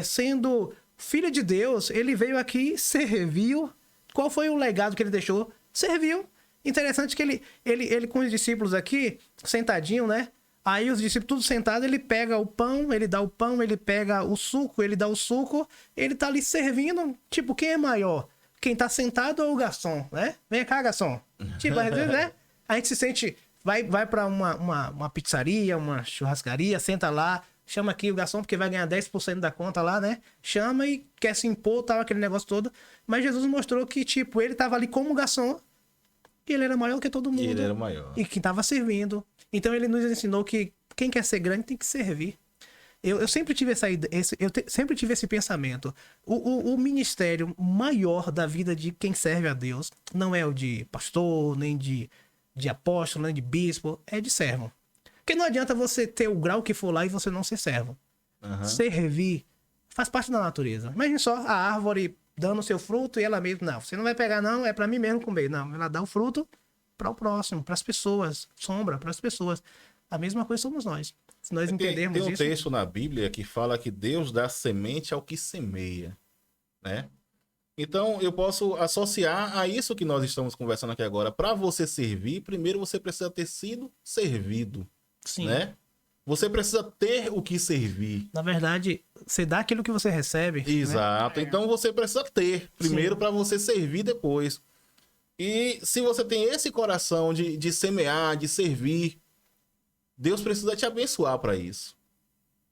sendo filho de Deus, ele veio aqui, serviu. Qual foi o legado que ele deixou? Serviu. Interessante que ele com os discípulos aqui, sentadinho, né? Aí os discípulos tudo sentados, ele pega o pão, ele dá o pão, ele pega o suco, ele dá o suco, ele tá ali servindo, quem é maior? Quem tá sentado ou o garçom, né? Vem cá, garçom. Às vezes, né? A gente se sente, vai pra uma pizzaria, uma churrascaria, senta lá, chama aqui o garçom porque vai ganhar 10% da conta lá, né? Chama e quer se impor, tal, aquele negócio todo. Mas Jesus mostrou que, ele tava ali como garçom e ele era maior que todo mundo. E ele era maior. E quem tava servindo. Então ele nos ensinou que quem quer ser grande tem que servir. Eu sempre tive sempre tive esse pensamento. O ministério maior da vida de quem serve a Deus não é o de pastor, nem de apóstolo, nem de bispo, é de servo. Porque não adianta você ter o grau que for lá e você não ser servo. Servir faz parte da natureza. Imagine só a árvore dando o seu fruto e ela mesmo, não, você não vai pegar não, é pra mim mesmo comer. Não, ela dá o fruto para o próximo, para as pessoas, sombra para as pessoas. A mesma coisa somos nós. Se nós entendermos tem um isso... texto na Bíblia que fala que Deus dá semente ao que semeia, né? Então, eu posso associar a isso que nós estamos conversando aqui agora. Para você servir, primeiro você precisa ter sido servido, Sim. né? Você precisa ter o que servir. Na verdade, você dá aquilo que você recebe. Exato. Né? Então, você precisa ter primeiro Sim. para você servir depois. E se você tem esse coração de semear, de servir, Deus precisa te abençoar para isso,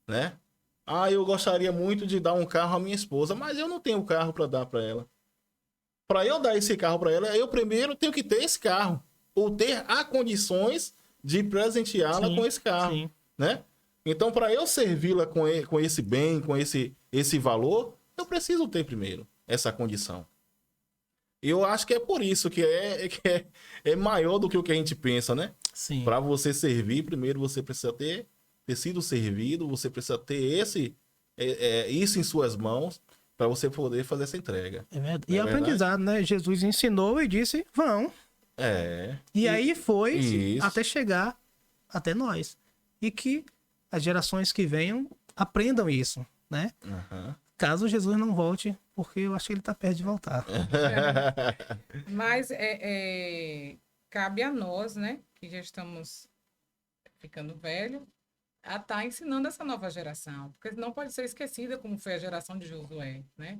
né? Ah, eu gostaria muito de dar um carro à minha esposa, mas eu não tenho carro para dar para ela. Para eu dar esse carro para ela, eu primeiro tenho que ter esse carro ou ter as condições de presenteá-la Sim, com esse carro, sim. né? Então, para eu servi-la com esse bem, com esse valor, eu preciso ter primeiro essa condição. E eu acho que é por isso que é maior do que o que a gente pensa, né? Sim. Para você servir, primeiro você precisa ter sido servido, você precisa ter isso em suas mãos para você poder fazer essa entrega. É verdade. Não E é é aprendizado, né? Jesus ensinou e disse, vão. E aí foi Isso. até chegar até nós. E que as gerações que venham aprendam isso, né? Aham. Caso Jesus não volte, porque eu acho que ele tá perto de voltar. Mas cabe a nós, né, que já estamos ficando velho, a estar ensinando essa nova geração, porque não pode ser esquecida como foi a geração de Josué, né?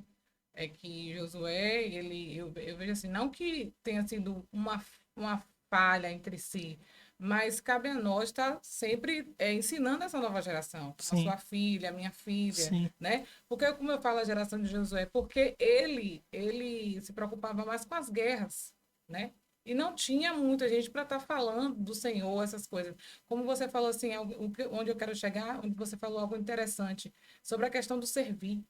É que Josué, eu vejo assim, não que tenha sido uma falha entre si, mas cabe a nós estar sempre ensinando essa nova geração, a Sim. sua filha, a minha filha, Sim. né? Porque, como eu falo, a geração de Josué, porque ele se preocupava mais com as guerras, né? E não tinha muita gente para estar falando do Senhor, essas coisas. Como você falou assim, onde eu quero chegar, onde você falou algo interessante sobre a questão do servir,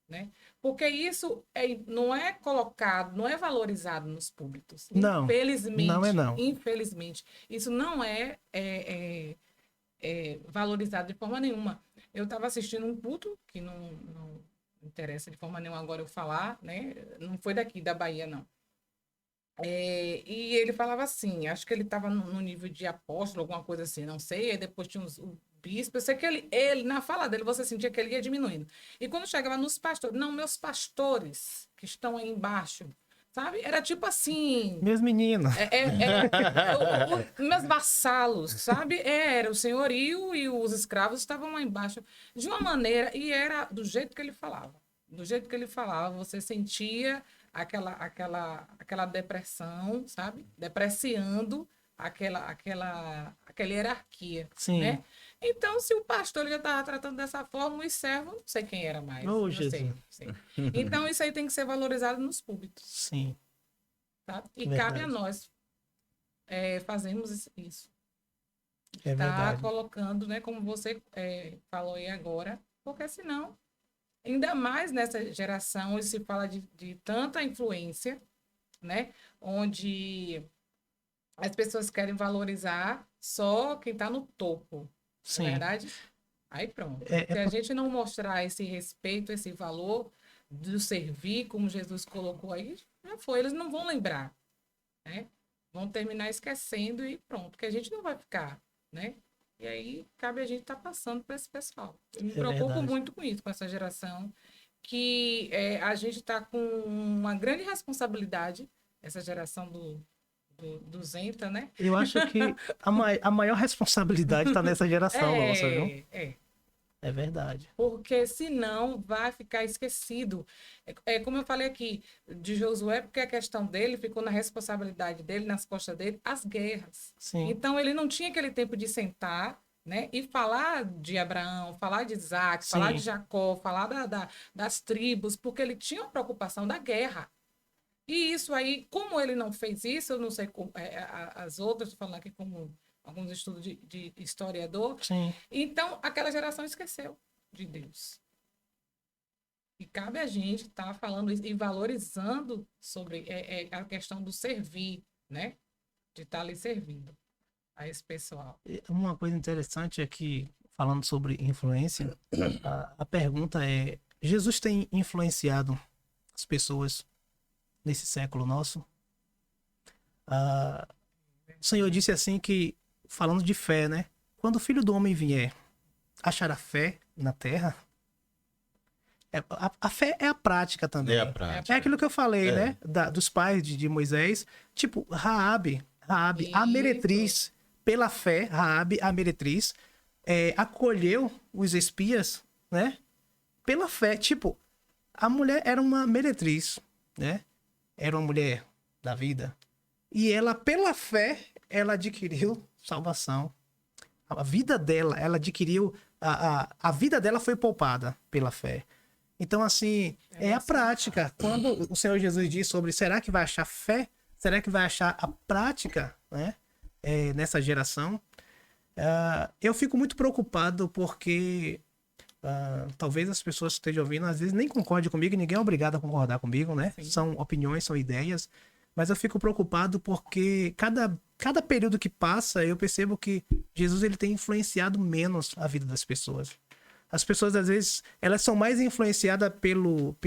né? Porque isso não é colocado, não é valorizado nos púlpitos. Não, Infelizmente. não é não. Infelizmente. Isso não é valorizado de forma nenhuma. Eu estava assistindo um culto, que não interessa de forma nenhuma agora eu falar, né? Não foi daqui, da Bahia, não. E ele falava assim, acho que ele estava no nível de apóstolo, alguma coisa assim, não sei, aí depois tinha o bispo, eu sei que ele, na fala dele, você sentia que ele ia diminuindo. E quando chegava nos pastores, não, meus pastores, que estão aí embaixo, sabe? Era tipo assim... Meus meninos. meus vassalos, sabe? Era o senhorio e os escravos estavam lá embaixo, de uma maneira, e era do jeito que ele falava. Do jeito que ele falava, você sentia aquela depressão, sabe? Depreciando aquela hierarquia, Sim. né? Então, se o pastor ele já estava tratando dessa forma, os servos, não sei quem era mais. Oh, não Jesus. sei. Então, isso aí tem que ser valorizado nos púlpitos, Sim. tá? E Verdade. cabe a nós fazermos isso. É Tá verdade. colocando, né, como você falou aí agora, porque senão, ainda mais nessa geração, onde se fala de tanta influência, né, onde as pessoas querem valorizar só quem está no topo, não Sim. é verdade? Aí pronto. Se a gente não mostrar esse respeito, esse valor do servir, como Jesus colocou aí, já foi, eles não vão lembrar, né? Vão terminar esquecendo e pronto, porque a gente não vai ficar, né? E aí cabe a gente estar passando para esse pessoal. Eu me preocupo verdade. muito com isso, com essa geração, que a gente está com uma grande responsabilidade, essa geração do Zenta, né? Eu acho que a maior responsabilidade está nessa geração nossa, viu? É verdade. Porque senão vai ficar esquecido. Como eu falei aqui, de Josué, porque a questão dele ficou na responsabilidade dele, nas costas dele, as guerras. Sim. Então ele não tinha aquele tempo de sentar, né, e falar de Abraão, falar de Isaac, Sim. falar de Jacó, falar das tribos, porque ele tinha uma preocupação da guerra. E isso aí, como ele não fez isso, eu não sei como, as outras, estou falando aqui como alguns estudos de historiador, Sim. então aquela geração esqueceu de Deus. E cabe a gente estar falando isso e valorizando sobre a questão do servir, né? De estar ali servindo a esse pessoal. Uma coisa interessante é que, falando sobre influência, a pergunta é: Jesus tem influenciado as pessoas nesse século nosso? O Senhor disse assim que, falando de fé, né? Quando o Filho do Homem vier, achará fé na terra? A fé é a prática também. É a prática. É aquilo que eu falei, É. né? Dos pais de Moisés. Tipo, Raabe, a Isso. meretriz, pela fé, Raabe, a meretriz, acolheu os espias, né? Pela fé. Tipo, a mulher era uma meretriz, né? Era uma mulher da vida. E ela, pela fé, ela adquiriu salvação. A vida dela, ela adquiriu... A vida dela foi poupada pela fé. Então, assim, é a prática. Quando o Senhor Jesus diz sobre será que vai achar fé? Será que vai achar a prática, né? Nessa geração? Eu fico muito preocupado porque talvez as pessoas que estejam ouvindo às vezes nem concordem comigo, e ninguém é obrigado a concordar comigo, né? Sim. São opiniões, são ideias. Mas eu fico preocupado porque cada período que passa, eu percebo que Jesus ele tem influenciado menos a vida das pessoas. As pessoas, às vezes, elas são mais influenciadas pelo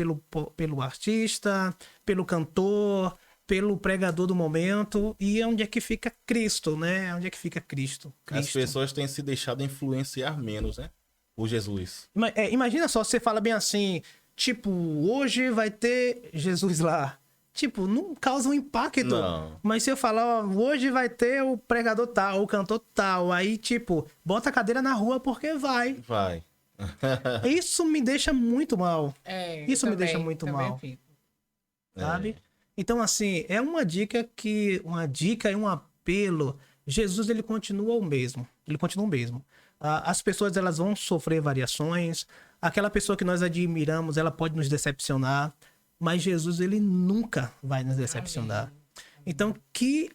artista, pelo cantor, pelo pregador do momento. E onde é que fica Cristo, né? Onde é que fica Cristo? As pessoas têm se deixado influenciar menos, né? Por Jesus. Imagina só, você fala bem assim, tipo, hoje vai ter Jesus lá. Tipo, não causa um impacto. Não. Mas se eu falar, ó, hoje vai ter o pregador tal, o cantor tal, aí, tipo, bota a cadeira na rua porque vai. Vai. Isso me deixa muito mal, Isso me também, deixa muito também mal. fico. sabe? Então, assim, é uma dica e um apelo. Jesus, ele continua o mesmo. Ele continua o mesmo. As pessoas, elas vão sofrer variações. Aquela pessoa que nós admiramos, ela pode nos decepcionar. Mas Jesus, ele nunca vai nos decepcionar. Amém. Então, que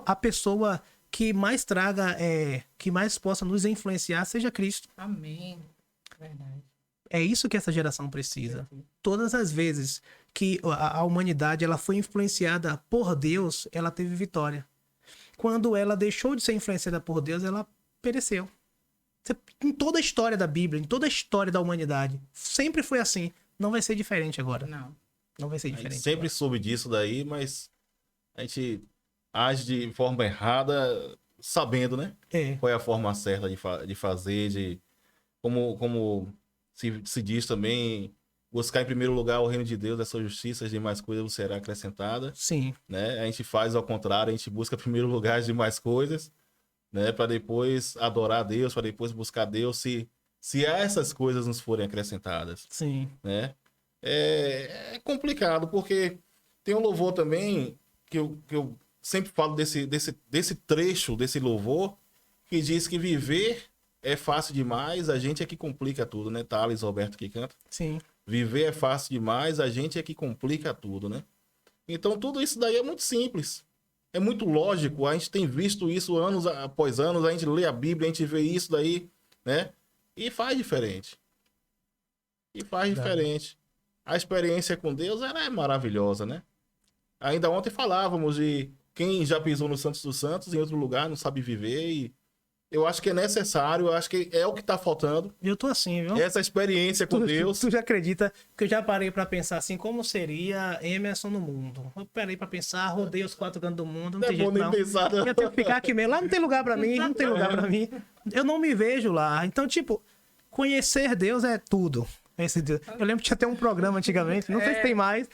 a pessoa que mais traga, que mais possa nos influenciar, seja Cristo. Amém. Verdade. É isso que essa geração precisa. Todas as vezes que a humanidade ela foi influenciada por Deus, ela teve vitória. Quando ela deixou de ser influenciada por Deus, ela pereceu. Em toda a história da Bíblia, em toda a história da humanidade, sempre foi assim. Não vai ser diferente agora. Não vai ser A gente diferente. sempre soube disso daí, mas a gente age de forma errada, sabendo, né? Qual é a forma certa de fazer, como se diz também, buscar em primeiro lugar o reino de Deus, a sua justiça, as demais coisas será acrescentada. Sim. Né? A gente faz ao contrário, a gente busca em primeiro lugar as demais coisas, né? Para depois adorar a Deus, para depois buscar Deus, se essas coisas nos forem acrescentadas. Sim. Né? É complicado, porque tem um louvor também, que eu sempre falo desse trecho, desse louvor, que diz que viver é fácil demais, a gente é que complica tudo, né? Thales Roberto que canta. Sim. Viver é fácil demais, a gente é que complica tudo, né? Então tudo isso daí é muito simples. É muito lógico, a gente tem visto isso anos após anos, a gente lê a Bíblia, a gente vê isso daí, né? E faz diferente. A experiência com Deus ela é maravilhosa, né? Ainda ontem falávamos de quem já pisou no Santos dos Santos, em outro lugar, não sabe viver. E eu acho que é necessário, eu acho que é o que tá faltando. Eu tô assim, viu? Essa experiência com Deus. Tu já acredita que eu já parei pra pensar assim, como seria Emerson no mundo? Eu parei pra pensar, rodei os 4 cantos do mundo, não tem jeito não. Pensar, não. Eu tenho que ficar aqui mesmo. Lá não tem lugar pra mim, não tem lugar pra mim. Eu não me vejo lá. Então, tipo, conhecer Deus é tudo. Eu lembro que tinha até um programa antigamente, não sei se tem mais.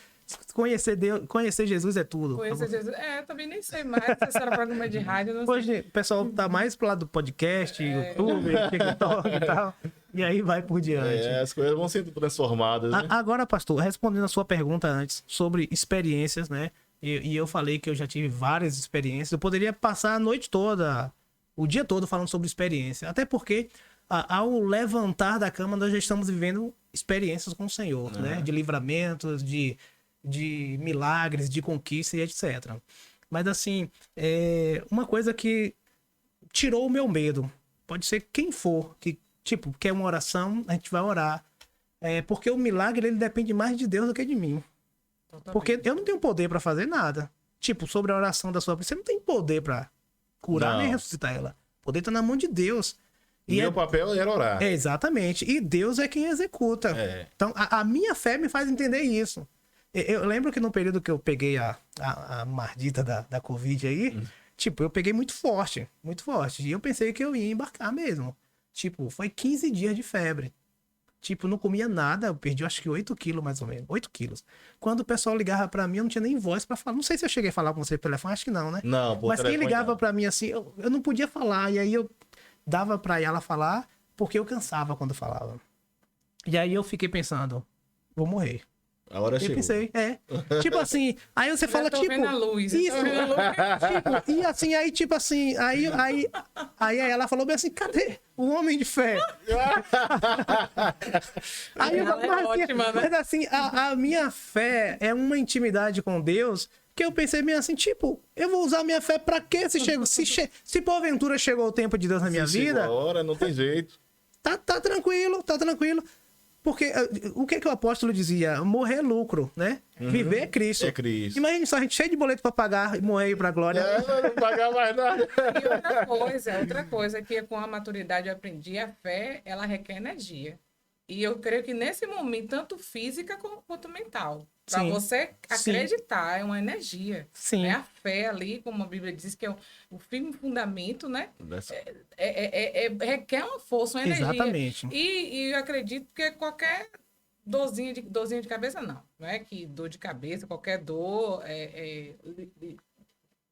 Conhecer Deus, conhecer Jesus é tudo. Conhecer Jesus. Também nem sei mais se era programa de rádio. Não sei. Hoje o pessoal tá mais pro lado do podcast, YouTube, TikTok e tal. E aí vai por diante. As coisas vão sendo transformadas, né? Agora, pastor, respondendo a sua pergunta antes sobre experiências, né? E eu falei que eu já tive várias experiências. Eu poderia passar a noite toda, o dia todo falando sobre experiência. Até porque ao levantar da cama nós já estamos vivendo experiências com o Senhor, né? De livramentos, de milagres, de conquista e etc. Mas assim, uma coisa que tirou o meu medo, pode ser quem for, que tipo, quer uma oração, a gente vai orar. Porque o milagre, ele depende mais de Deus do que de mim. Totalmente. Porque eu não tenho poder pra fazer nada. Tipo, sobre a oração da sua... Você não tem poder pra curar nem ressuscitar ela. O poder tá na mão de Deus. E meu papel era orar. Exatamente. E Deus é quem executa. Então, a minha fé me faz entender isso. Eu lembro que no período que eu peguei a mardita da Covid aí, tipo, eu peguei muito forte, muito forte. E eu pensei que eu ia embarcar mesmo. Tipo, foi 15 dias de febre. Tipo, não comia nada, eu perdi acho que 8 quilos mais ou menos, 8 quilos. Quando o pessoal ligava pra mim, eu não tinha nem voz pra falar. Não sei se eu cheguei a falar com você pelo telefone, acho que não, né? Não, por Mas quem telefone ligava não. pra mim assim, eu não podia falar. E aí eu dava pra ela falar, porque eu cansava quando falava. E aí eu fiquei pensando, vou morrer. A hora Eu chegou. pensei, Tipo assim, aí você fala, Já tô tipo. vendo a luz, já Isso, tô vendo a luz. tipo, e assim, aí, tipo assim, aí ela falou bem assim, cadê o homem de fé? Aí eu Ela é mas, assim, ótima, né? mas assim, a minha fé é uma intimidade com Deus que eu pensei bem assim, tipo, eu vou usar minha fé pra quê? Se porventura chegou o tempo de Deus na minha Se chegou vida, a hora, não tem jeito. tá tranquilo, tá tranquilo. Porque o que o apóstolo dizia? Morrer é lucro, né? Viver é Cristo. É Cristo. Imagina só, a gente cheio de boleto pra pagar e morrer pra glória. Não pagar mais nada. E outra coisa que com a maturidade eu aprendi, a fé, ela requer energia. E eu creio que nesse momento, tanto física quanto mental. Para Sim. você Sim. acreditar, é uma energia. Sim. Né? A fé ali, como a Bíblia diz, que é o firme fundamento, né? Requer uma força, uma energia. Exatamente. E eu acredito que qualquer dorzinha de cabeça, não. Não é que dor de cabeça, qualquer dor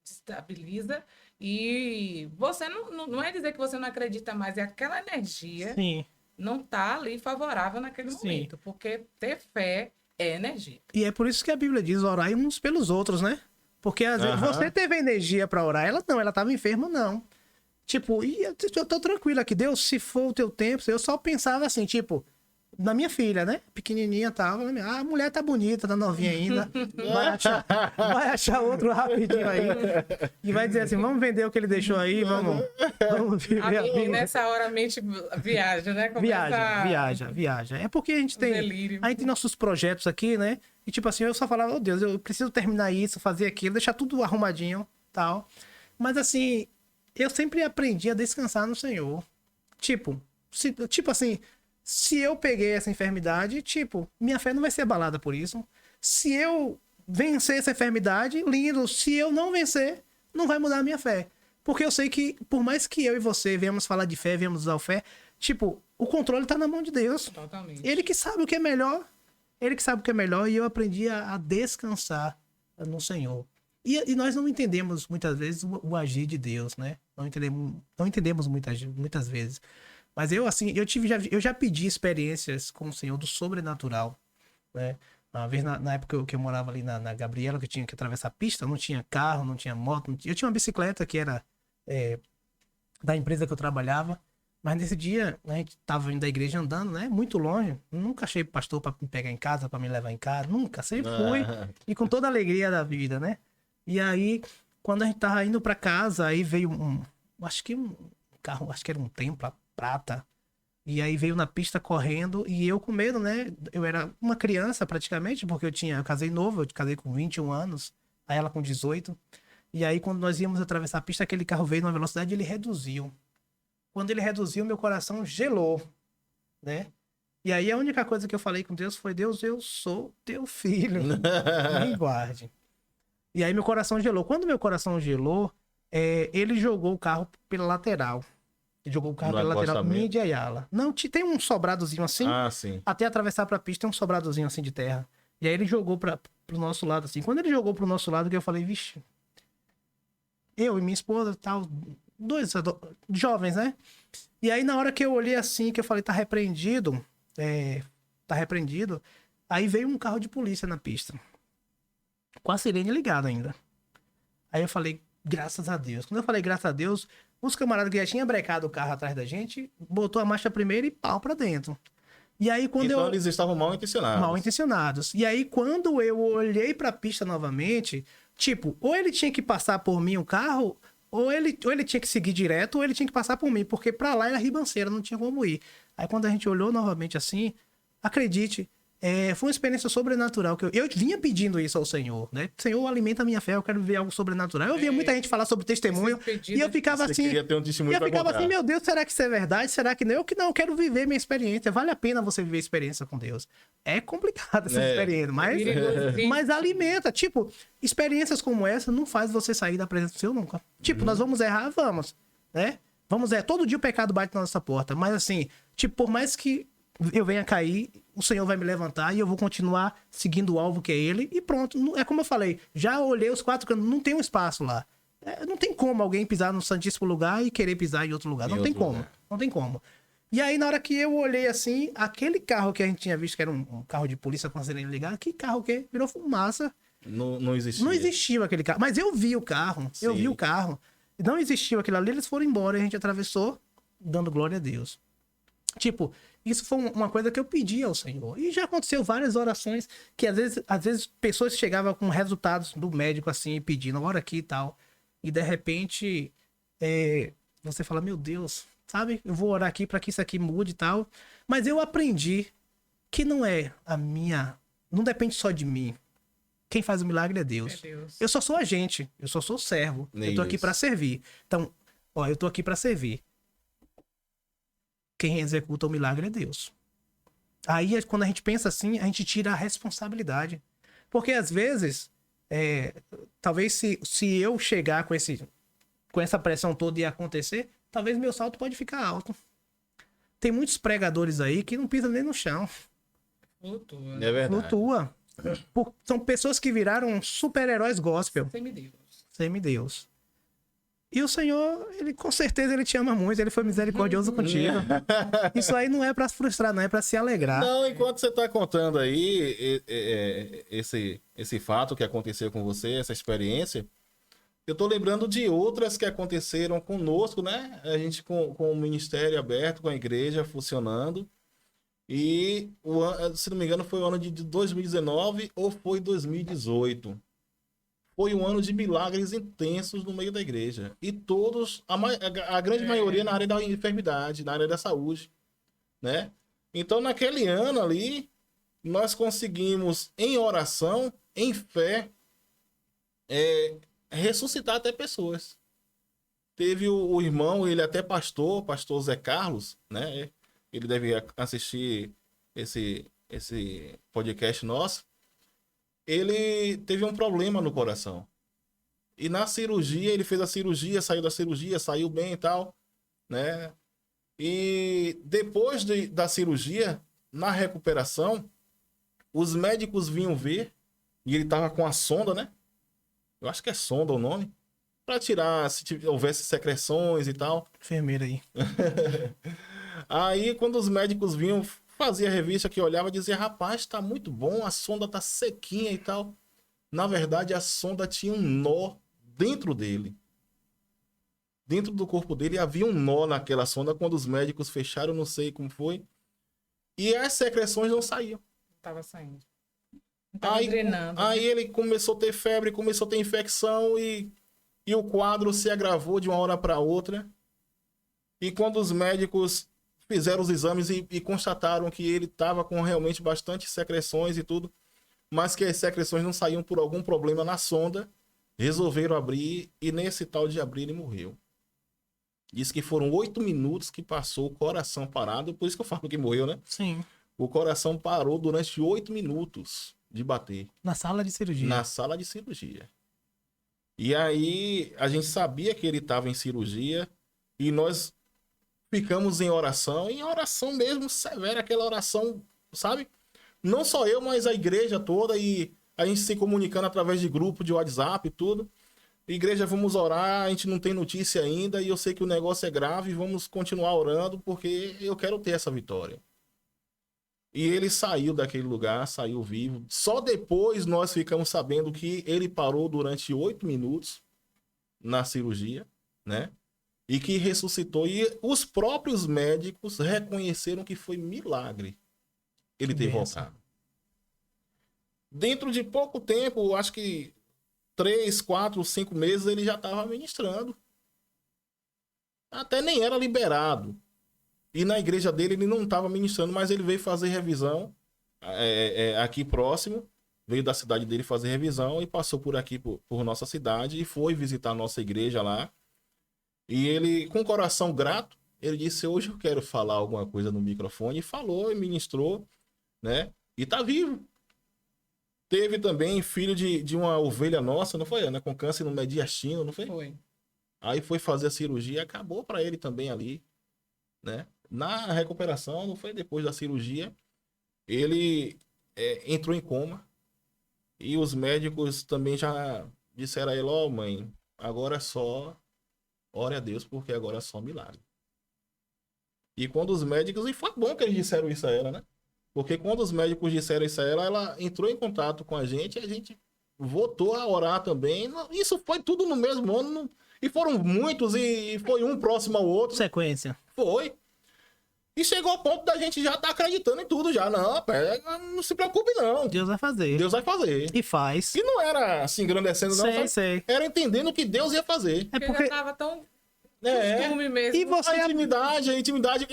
estabiliza. E você não é dizer que você não acredita mais, é aquela energia Sim. não tá ali favorável naquele Sim. momento. Porque ter fé é energia. E é por isso que a Bíblia diz orar uns pelos outros, né? Porque às vezes você teve energia pra orar, ela não, ela tava enferma, não. Tipo, e eu tô tranquilo aqui, Deus, se for o teu tempo, eu só pensava assim, tipo, na minha filha, né? Pequenininha tava, a mulher tá bonita, tá novinha ainda, vai achar outro rapidinho aí e vai dizer assim, vamos vender o que ele deixou aí, vamos viver a Amigo, vida. nessa hora a mente viaja, né? Começa Viaja. É porque a gente delírio. tem nossos projetos aqui, né? E tipo assim, eu só falava, oh Deus, eu preciso terminar isso, fazer aquilo, deixar tudo arrumadinho, tal. Mas assim, eu sempre aprendi a descansar no Senhor. Tipo assim, se eu peguei essa enfermidade, tipo, minha fé não vai ser abalada por isso. Se eu vencer essa enfermidade, lindo. Se eu não vencer, não vai mudar a minha fé. Porque eu sei que, por mais que eu e você venhamos falar de fé, venhamos usar a fé, tipo, o controle tá na mão de Deus. Totalmente. Ele que sabe o que é melhor. Ele que sabe o que é melhor. E eu aprendi a descansar no Senhor. E nós não entendemos, muitas vezes, o agir de Deus, né? Não entendemos muitas vezes. Mas eu, assim, eu já pedi experiências com o Senhor do sobrenatural, né? Uma vez, na época que eu morava ali na Gabriela, que eu tinha que atravessar a pista, não tinha carro, não tinha moto, eu tinha uma bicicleta que era da empresa que eu trabalhava, mas nesse dia, a gente tava indo da igreja andando, né? Muito longe, nunca achei pastor pra me pegar em casa, pra me levar em casa, nunca, sempre fui, e com toda a alegria da vida, né? E aí, quando a gente tava indo pra casa, aí veio acho que um carro, acho que era um Templa prata. E aí veio na pista correndo e eu com medo, né? Eu era uma criança praticamente, porque eu casei novo, eu casei com 21 anos, aí ela com 18. E aí quando nós íamos atravessar a pista, aquele carro veio numa velocidade e ele reduziu. Quando ele reduziu, meu coração gelou, né? E aí a única coisa que eu falei com Deus foi, Deus, eu sou teu filho, me guarde. E aí meu coração gelou. Quando meu coração gelou, ele jogou o carro pela lateral. Ele jogou o carro pela lateral, mídia e ala. Não, tem um sobradozinho assim. Ah, sim. Até atravessar pra pista tem um sobradozinho assim de terra. E aí ele jogou pro nosso lado assim. Quando ele jogou pro nosso lado, que eu falei, vixe. Eu e minha esposa, tal, dois jovens, né? E aí na hora que eu olhei assim, que eu falei, tá repreendido. Tá repreendido. Aí veio um carro de polícia na pista. Com a sirene ligada ainda. Aí eu falei, graças a Deus. Quando eu falei graças a Deus, os camaradas que já tinham brecado o carro atrás da gente, botou a marcha primeira e pau pra dentro. E aí quando então eles estavam mal intencionados. Mal intencionados. E aí quando eu olhei pra pista novamente, tipo, ou ele tinha que passar por mim o carro, ou ele tinha que seguir direto, ou ele tinha que passar por mim, porque pra lá era ribanceira, não tinha como ir. Aí quando a gente olhou novamente assim, acredite, foi uma experiência sobrenatural que eu vinha pedindo isso ao Senhor, né? Senhor, alimenta a minha fé, eu quero ver algo sobrenatural. Eu via muita gente falar sobre testemunho e eu ficava Você assim, queria ter um testemunho e eu pra ficava contar. assim, meu Deus, será que isso é verdade? Será que não? Eu que não, eu quero viver minha experiência. Vale a pena você viver a experiência com Deus. É complicado essa experiência, mas alimenta. Tipo, experiências como essa não faz você sair da presença do Senhor nunca. Tipo, nós vamos errar, vamos, né? Vamos todo dia o pecado bate na nossa porta, mas assim, tipo, por mais que eu venha cair, o Senhor vai me levantar e eu vou continuar seguindo o alvo que é Ele e pronto. É como eu falei, já olhei os 4 cantos, não tem um espaço lá. Não tem como alguém pisar no Santíssimo Lugar e querer pisar em outro lugar. Não tem como. Não tem como. E aí, na hora que eu olhei assim, aquele carro que a gente tinha visto, que era um carro de polícia com a sirene ligada, que carro que virou fumaça. Não existia. Não existiu aquele carro. Mas eu vi o carro. Sim. Eu vi o carro. Não existiu aquilo ali, eles foram embora e a gente atravessou, dando glória a Deus. Tipo, isso foi uma coisa que eu pedi ao Senhor. E já aconteceu várias orações que às vezes pessoas chegavam com resultados do médico assim, pedindo, ora aqui e tal. E de repente, você fala, meu Deus, sabe? Eu vou orar aqui para que isso aqui mude e tal. Mas eu aprendi que não depende só de mim. Quem faz o milagre é Deus. Eu só sou agente, eu só sou servo. Eu tô aqui para servir. Então, eu tô aqui para servir. Quem executa o milagre é Deus. Aí, quando a gente pensa assim, a gente tira a responsabilidade. Porque, às vezes, talvez se eu chegar com essa pressão toda e acontecer, talvez meu salto pode ficar alto. Tem muitos pregadores aí que não pisam nem no chão. Flutua. É verdade. Flutua. São pessoas que viraram super-heróis gospel. Semideus. E o Senhor, ele com certeza ele te ama muito, ele foi misericordioso contigo. Isso aí não é pra se frustrar, não é pra se alegrar. Não, enquanto você tá contando aí esse fato que aconteceu com você, essa experiência, eu tô lembrando de outras que aconteceram conosco, né? A gente com o ministério aberto, com a igreja funcionando. E, se não me engano, foi o ano de 2019 ou foi 2018. Foi um ano de milagres intensos no meio da igreja. E todos, a grande maioria na área da enfermidade, na área da saúde, né? Então, naquele ano ali, nós conseguimos, em oração, em fé, ressuscitar até pessoas. Teve o irmão, ele até pastor Zé Carlos, né? Ele deve assistir esse podcast nosso. Ele teve um problema no coração. E na cirurgia, ele fez a cirurgia, saiu da cirurgia, saiu bem e tal, né? E depois da cirurgia, na recuperação, os médicos vinham ver, e ele tava com a sonda, né? Eu acho que é sonda o nome, para tirar se houvesse secreções e tal. Enfermeira aí. Aí, quando os médicos vinham, fazia a revista que olhava e dizia, rapaz, tá muito bom, a sonda tá sequinha e tal. Na verdade, a sonda tinha um nó dentro dele. Dentro do corpo dele havia um nó naquela sonda. Quando os médicos fecharam, não sei como foi. E as secreções não saíam. Tava saindo. Tava drenando. Aí ele começou a ter febre, começou a ter infecção e o quadro se agravou de uma hora para outra. E quando os médicos fizeram os exames e constataram que ele estava com realmente bastante secreções e tudo, mas que as secreções não saíam por algum problema na sonda, resolveram abrir e nesse tal de abrir ele morreu. Diz que foram 8 minutos que passou o coração parado, por isso que eu falo que morreu, né? Sim. O coração parou durante 8 minutos de bater. Na sala de cirurgia. Na sala de cirurgia. E aí a gente sabia que ele estava em cirurgia e nós ficamos em oração mesmo severa, aquela oração, sabe? Não só eu, mas a igreja toda e a gente se comunicando através de grupo de WhatsApp e tudo. Igreja, vamos orar, a gente não tem notícia ainda e eu sei que o negócio é grave, vamos continuar orando porque eu quero ter essa vitória. E ele saiu daquele lugar, saiu vivo. Só depois nós ficamos sabendo que ele parou durante 8 minutos na cirurgia, né? E que ressuscitou. E os próprios médicos reconheceram que foi milagre ele ter voltado. Dentro de pouco tempo, acho que 3, 4, 5 meses, ele já estava ministrando. Até nem era liberado. E na igreja dele ele não estava ministrando, mas ele veio fazer revisão. aqui próximo, veio da cidade dele fazer revisão e passou por aqui, por nossa cidade, e foi visitar a nossa igreja lá. E ele, com o coração grato, ele disse, hoje eu quero falar alguma coisa no microfone, e falou, e ministrou, né? E tá vivo. Teve também filho de uma ovelha nossa, não foi, Ana? Com câncer no mediastino, não foi? Foi. Aí foi fazer a cirurgia, acabou para ele também ali, né? Na recuperação, não foi depois da cirurgia, ele entrou em coma e os médicos também já disseram a ele, ó, mãe, agora é só ore a Deus, porque agora é só milagre. E quando os médicos, e foi bom que eles disseram isso a ela, né? Porque quando os médicos disseram isso a ela entrou em contato com a gente voltou a orar também. Isso foi tudo no mesmo ano. E foram muitos, e foi um próximo ao outro. Sequência. Foi. E chegou ao ponto da gente já estar acreditando em tudo já. Não, pera, não se preocupe não. Deus vai fazer. Deus vai fazer. E faz. E não era se engrandecendo não, Sei, sabe? sei. Era entendendo o que Deus ia fazer. É Porque porque... já tava tão É. costume mesmo. E você, A intimidade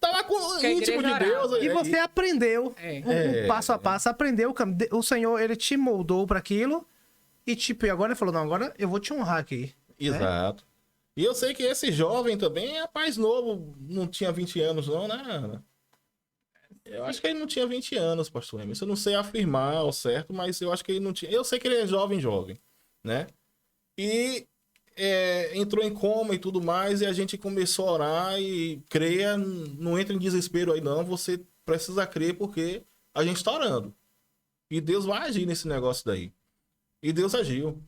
tá lá com o Que a íntimo de igreja Deus. orava. e você aprendeu. É. O passo a passo, aprendeu. O Senhor, ele te moldou para aquilo. E tipo, e agora ele falou, não, agora eu vou te honrar aqui. Exato. E eu sei que esse jovem também é rapaz novo, não tinha 20 anos não, né, Ana? Eu acho que ele não tinha 20 anos, pastor Emerson. Eu não sei afirmar ao certo, mas eu acho que ele não tinha. Eu sei que ele é jovem, né? E entrou em coma e tudo mais, e a gente começou a orar e creia, não entra em desespero aí não, você precisa crer porque a gente está orando. E Deus vai agir nesse negócio daí. E Deus agiu,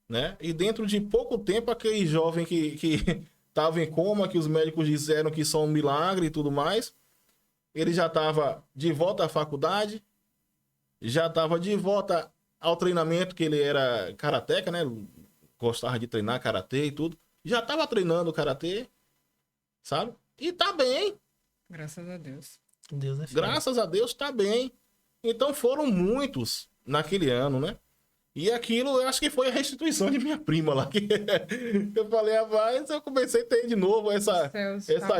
né? E dentro de pouco tempo, aquele jovem que tava em coma, que os médicos disseram que só um milagre e tudo mais, ele já estava de volta à faculdade, já estava de volta ao treinamento, que ele era karateca, né? Gostava de treinar karatê e tudo. Já estava treinando karatê, sabe? E tá bem. Graças a Deus. Deus é fiel. Graças a Deus tá bem. Então foram muitos naquele ano, né? E aquilo, eu acho que foi a restituição de minha prima lá. Que eu falei, rapaz, eu comecei a ter de novo essa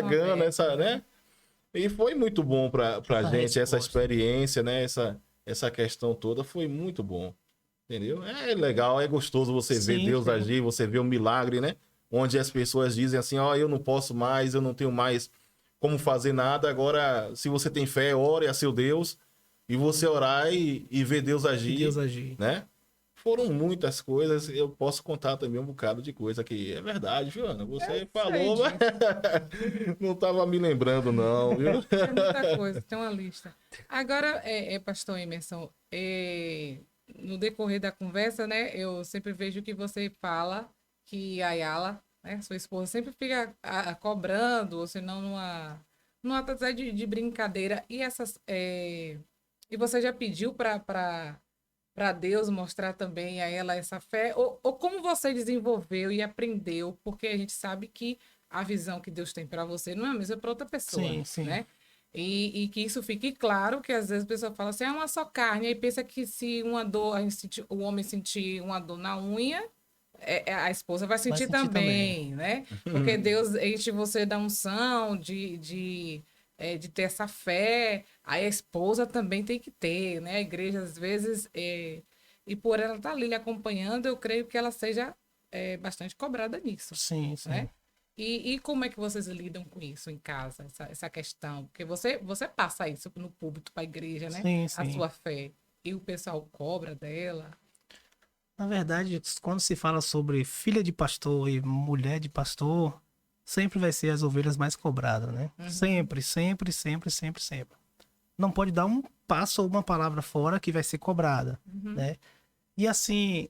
gana, né? E foi muito bom pra gente, essa experiência, né? Essa questão toda foi muito bom. Entendeu? É legal, é gostoso você ver Deus agir, você ver o milagre, né? Onde as pessoas dizem assim, ó, eu não posso mais, eu não tenho mais como fazer nada. Agora, se você tem fé, ore a seu Deus e você orar e ver Deus agir. Deus agir. Né? Foram muitas coisas, eu posso contar também um bocado de coisa que é verdade, viu, Ana? Você falou, mas não estava me lembrando não, viu? É muita coisa, tem uma lista. Agora, pastor Emerson, no decorrer da conversa, né, eu sempre vejo que você fala que a Ayala, né, sua esposa, sempre fica cobrando, ou senão numa até de brincadeira. E e você já pediu para Deus mostrar também a ela essa fé? Ou como você desenvolveu e aprendeu? Porque a gente sabe que a visão que Deus tem para você não é a mesma para outra pessoa, sim. né? E que isso fique claro, que às vezes a pessoa fala assim, é uma só carne, aí pensa que se uma dor, o homem sentir uma dor na unha, a esposa vai sentir também, né? Porque Deus enche você da unção de ter essa fé, aí a esposa também tem que ter, né? A igreja, às vezes, e por ela estar ali lhe acompanhando, eu creio que ela seja bastante cobrada nisso. Sim. Né? E como é que vocês lidam com isso em casa, essa questão? Porque você passa isso no púlpito para a igreja, né? Sim. A sua fé. E o pessoal cobra dela. Na verdade, quando se fala sobre filha de pastor e mulher de pastor, sempre vai ser as ovelhas mais cobradas, né? Uhum. Sempre. Não pode dar um passo ou uma palavra fora que vai ser cobrada, né? E assim,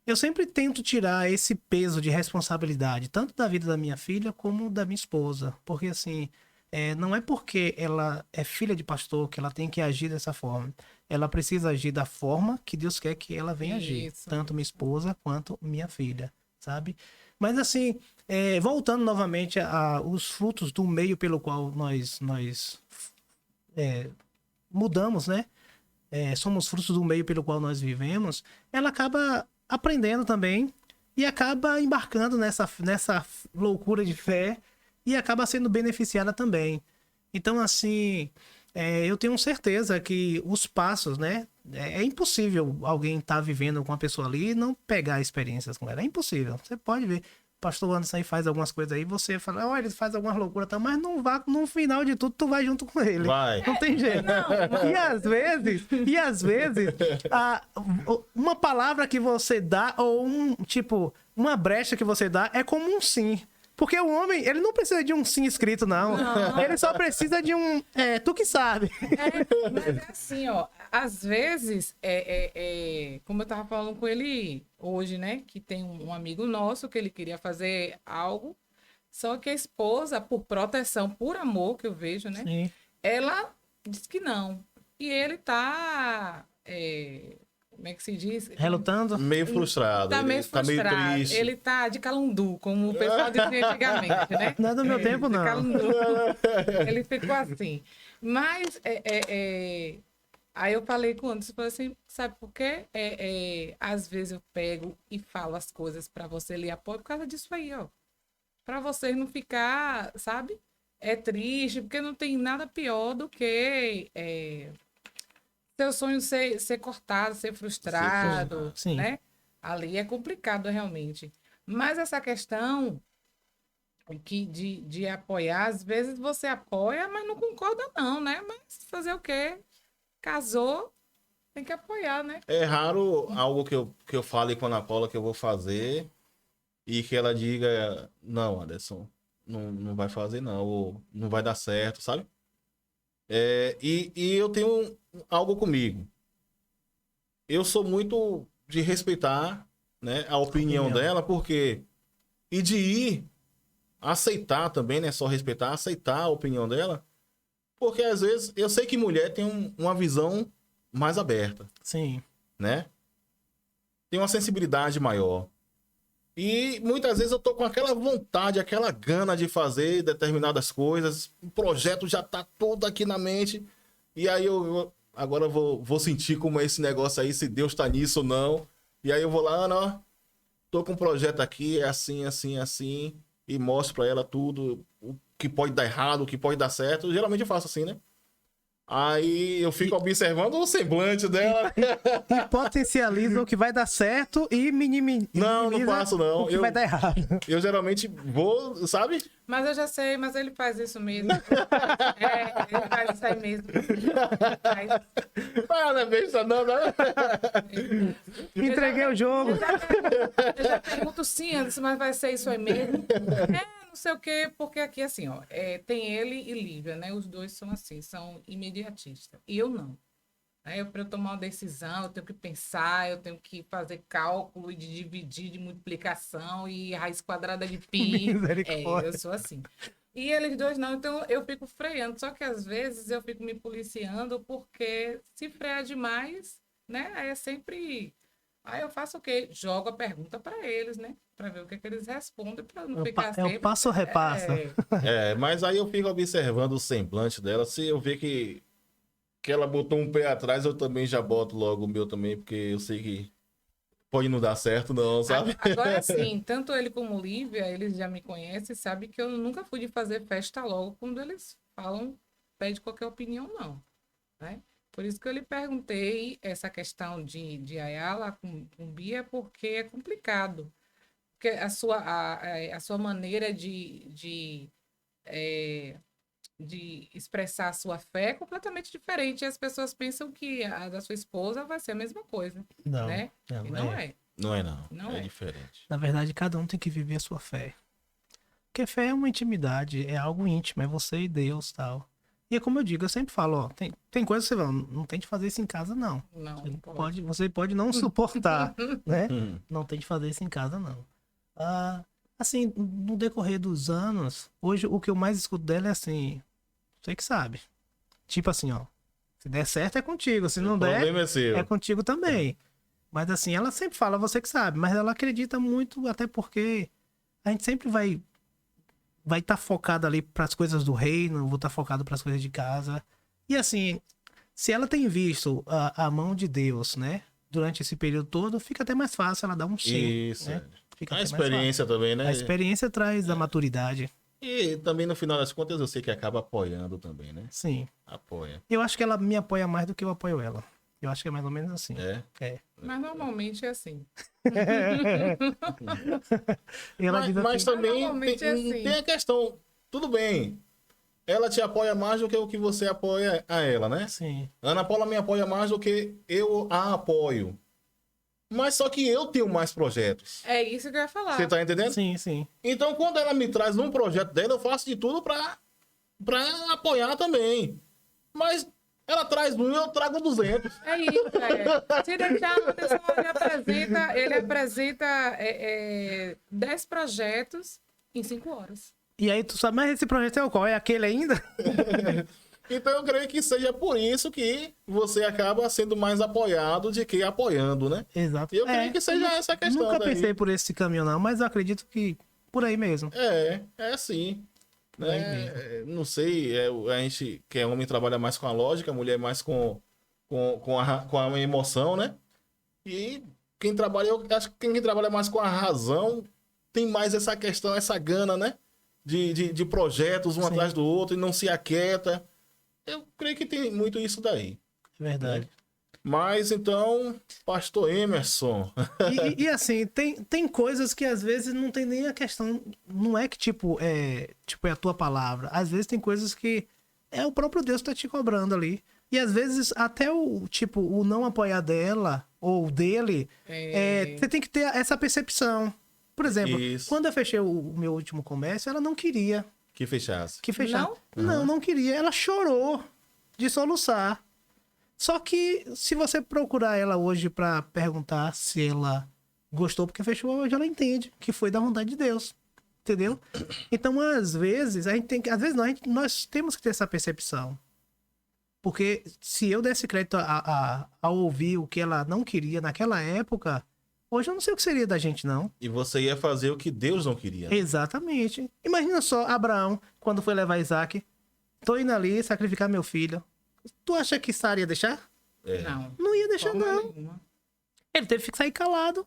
eu sempre tento tirar esse peso de responsabilidade, tanto da vida da minha filha como da minha esposa. Porque assim, não é porque ela é filha de pastor que ela tem que agir dessa forma. Ela precisa agir da forma que Deus quer que ela venha agir. Tanto minha esposa quanto minha filha, sabe? Mas assim, voltando novamente os frutos do meio pelo qual nós mudamos, né? Somos frutos do meio pelo qual nós vivemos. Ela acaba aprendendo também e acaba embarcando nessa loucura de fé e acaba sendo beneficiada também. Então, assim, eu tenho certeza que os passos, né? É impossível alguém estar vivendo com uma pessoa ali e não pegar experiências com ela. É impossível. Você pode ver. O pastor Anderson aí faz algumas coisas aí, você fala, olha, ele faz algumas loucuras, tá? Mas não vá, no final de tudo, tu vai junto com ele. Vai. Não tem jeito. E às vezes, uma palavra que você dá, ou uma brecha que você dá, é como um sim. Porque o homem, ele não precisa de um sim escrito, não. Ele só precisa de um, tu que sabe. Mas é assim, ó, às vezes, como eu tava falando com ele hoje, né, que tem um amigo nosso que ele queria fazer algo, só que a esposa, por proteção, por amor, que eu vejo, né, Sim. ela disse que não. E ele tá, como é que se diz? Relutando. Meio frustrado. Tá ele meio tá meio frustrado. triste. Ele tá de calundu, como o pessoal dizia antigamente, né? Não é do meu tempo, De não. calundu. Ele ficou assim. Mas, aí eu falei com o Anderson, falei assim, sabe por quê? Às vezes eu pego e falo as coisas para você lhe apoio por causa disso aí, ó. Para vocês não ficar, sabe? É triste, porque não tem nada pior do que seu sonho ser cortado, ser frustrado, Sim. né? Ali é complicado realmente. Mas essa questão de apoiar, às vezes você apoia, mas não concorda não, né? Mas fazer o quê? Casou, tem que apoiar, né? É raro algo que eu fale com a Ana Paula que eu vou fazer e que ela diga, não, Anderson, não vai fazer não, ou não vai dar certo, sabe? E eu tenho algo comigo. Eu sou muito de respeitar, né, a opinião dela, porque... E de ir aceitar também, né? Só respeitar, aceitar a opinião dela. Porque às vezes eu sei que mulher tem uma visão mais aberta, Sim. né? Tem uma sensibilidade maior. E muitas vezes eu tô com aquela vontade, aquela gana de fazer determinadas coisas. O projeto já tá todo aqui na mente. E aí eu agora vou sentir como é esse negócio aí, se Deus tá nisso ou não. E aí eu vou lá, Ana, ó, tô com um projeto aqui, é assim, assim, assim. E mostro pra ela tudo, o que pode dar errado, o que pode dar certo. Geralmente eu faço assim, né? Aí eu fico observando o semblante dela. E potencializa o que vai dar certo e minimiza Não faço não. o que vai dar errado. Eu geralmente vou, sabe? Mas eu já sei, mas ele faz isso mesmo. Ele faz isso aí mesmo. Ah, não é besta não, né? Entreguei o jogo. Eu já pergunto sim, Anderson, mas vai ser isso aí mesmo? Não sei o quê, porque aqui, assim, ó, tem ele e Lívia, né? Os dois são assim, são imediatistas. E eu não. Para eu tomar uma decisão, eu tenho que pensar, eu tenho que fazer cálculo de dividir, de multiplicação e raiz quadrada de pi. Misericórdia. Eu sou assim. E eles dois não, então eu fico freando. Só que às vezes eu fico me policiando, porque se frear demais, né? Aí é sempre... Aí eu faço o quê? Jogo a pergunta para eles, né? Para ver o que eles respondem, para não ficar sempre... É o passo ou repassa. Mas aí eu fico observando o semblante dela. Se eu ver que ela botou um pé atrás, eu também já boto logo o meu também, porque eu sei que pode não dar certo não, sabe? Agora sim, tanto ele como Lívia, eles já me conhecem, sabem que eu nunca fui de fazer festa logo quando eles falam, pede qualquer opinião, não, né? Por isso que eu lhe perguntei essa questão de Ayala com Bia, porque é complicado. Porque a sua maneira de expressar a sua fé é completamente diferente. E as pessoas pensam que a da sua esposa vai ser a mesma coisa, Não, né? não, E não é. Não é não, Não é. diferente. Na verdade, cada um tem que viver a sua fé. Porque fé é uma intimidade, é algo íntimo, é você e Deus, tal. E é como eu digo, eu sempre falo, ó, tem coisas que você fala, não tente fazer isso em casa, não. Não, Você pode não suportar, né? Hum. Não tente fazer isso em casa, não. Assim, no decorrer dos anos, hoje o que eu mais escuto dela é assim, você que sabe. Tipo assim, ó, se der certo é contigo, se não O der, problema é seu. é contigo também. Mas assim, ela sempre fala, você que sabe, mas ela acredita muito, até porque a gente sempre vai estar focado ali para as coisas do reino, vou estar focado para as coisas de casa. E assim, se ela tem visto a mão de Deus, né, durante esse período todo, fica até mais fácil ela dar um sim. Isso. Né? Fica A até mais experiência também, né? fácil. A experiência traz a maturidade. E também, no final das contas, eu sei que acaba apoiando também, né? Sim. Apoia. Eu acho que ela me apoia mais do que eu apoio ela. Eu acho que é mais ou menos assim. É. É. Mas normalmente é assim. E ela diz Mas assim, também Normalmente é assim. tem a questão. Tudo bem. Ela te apoia mais do que o que você apoia a ela, né? sim, Ana Paula me apoia mais do que eu a apoio. Mas só que eu tenho mais projetos. É isso que eu ia falar. Você tá entendendo? sim, sim. Então, quando ela me traz um projeto dela, eu faço de tudo pra apoiar também. Mas ela traz um, eu trago 200. É isso, é. Se deixar, a pessoa ele apresenta 10 projetos em 5 horas. E aí tu sabe, mas esse projeto é o qual? É aquele ainda? Então, eu creio que seja por isso que você acaba sendo mais apoiado do que apoiando, né? Exato. Eu creio que seja essa a questão. Nunca daí. pensei por esse caminho, não, mas eu acredito que por aí mesmo. É sim. Por aí Né? mesmo. Não sei, a gente que é homem trabalha mais com a lógica, a mulher mais com a emoção, né? E quem trabalha, eu acho que quem trabalha mais com a razão tem mais essa questão, essa gana, né? De projetos um Sim. atrás do outro e não se aquieta. Eu creio que tem muito isso daí. É verdade. Mas então, Pastor Emerson. E assim, tem coisas que às vezes não tem nem a questão. Não é que é a tua palavra. Às vezes tem coisas que é o próprio Deus que tá te cobrando ali. E às vezes até o não apoiar dela ou dele, você tem que ter essa percepção. Por exemplo, Isso. quando eu fechei o meu último comércio, ela não queria Que fechasse. que fechasse. Não? Não queria. Ela chorou de soluçar. Só que se você procurar ela hoje pra perguntar se ela gostou porque fechou, hoje ela entende que foi da vontade de Deus. Entendeu? Então, às vezes, a gente tem que. Às vezes, nós temos que ter essa percepção. Porque se eu desse crédito a ouvir o que ela não queria naquela época, hoje eu não sei o que seria da gente, não. E você ia fazer o que Deus não queria. Né? Exatamente. Imagina só, Abraão, quando foi levar Isaac, tô indo ali sacrificar meu filho. Tu acha que Sara ia deixar? É. Não. Não ia deixar, Forma não. nenhuma. Ele teve que sair calado.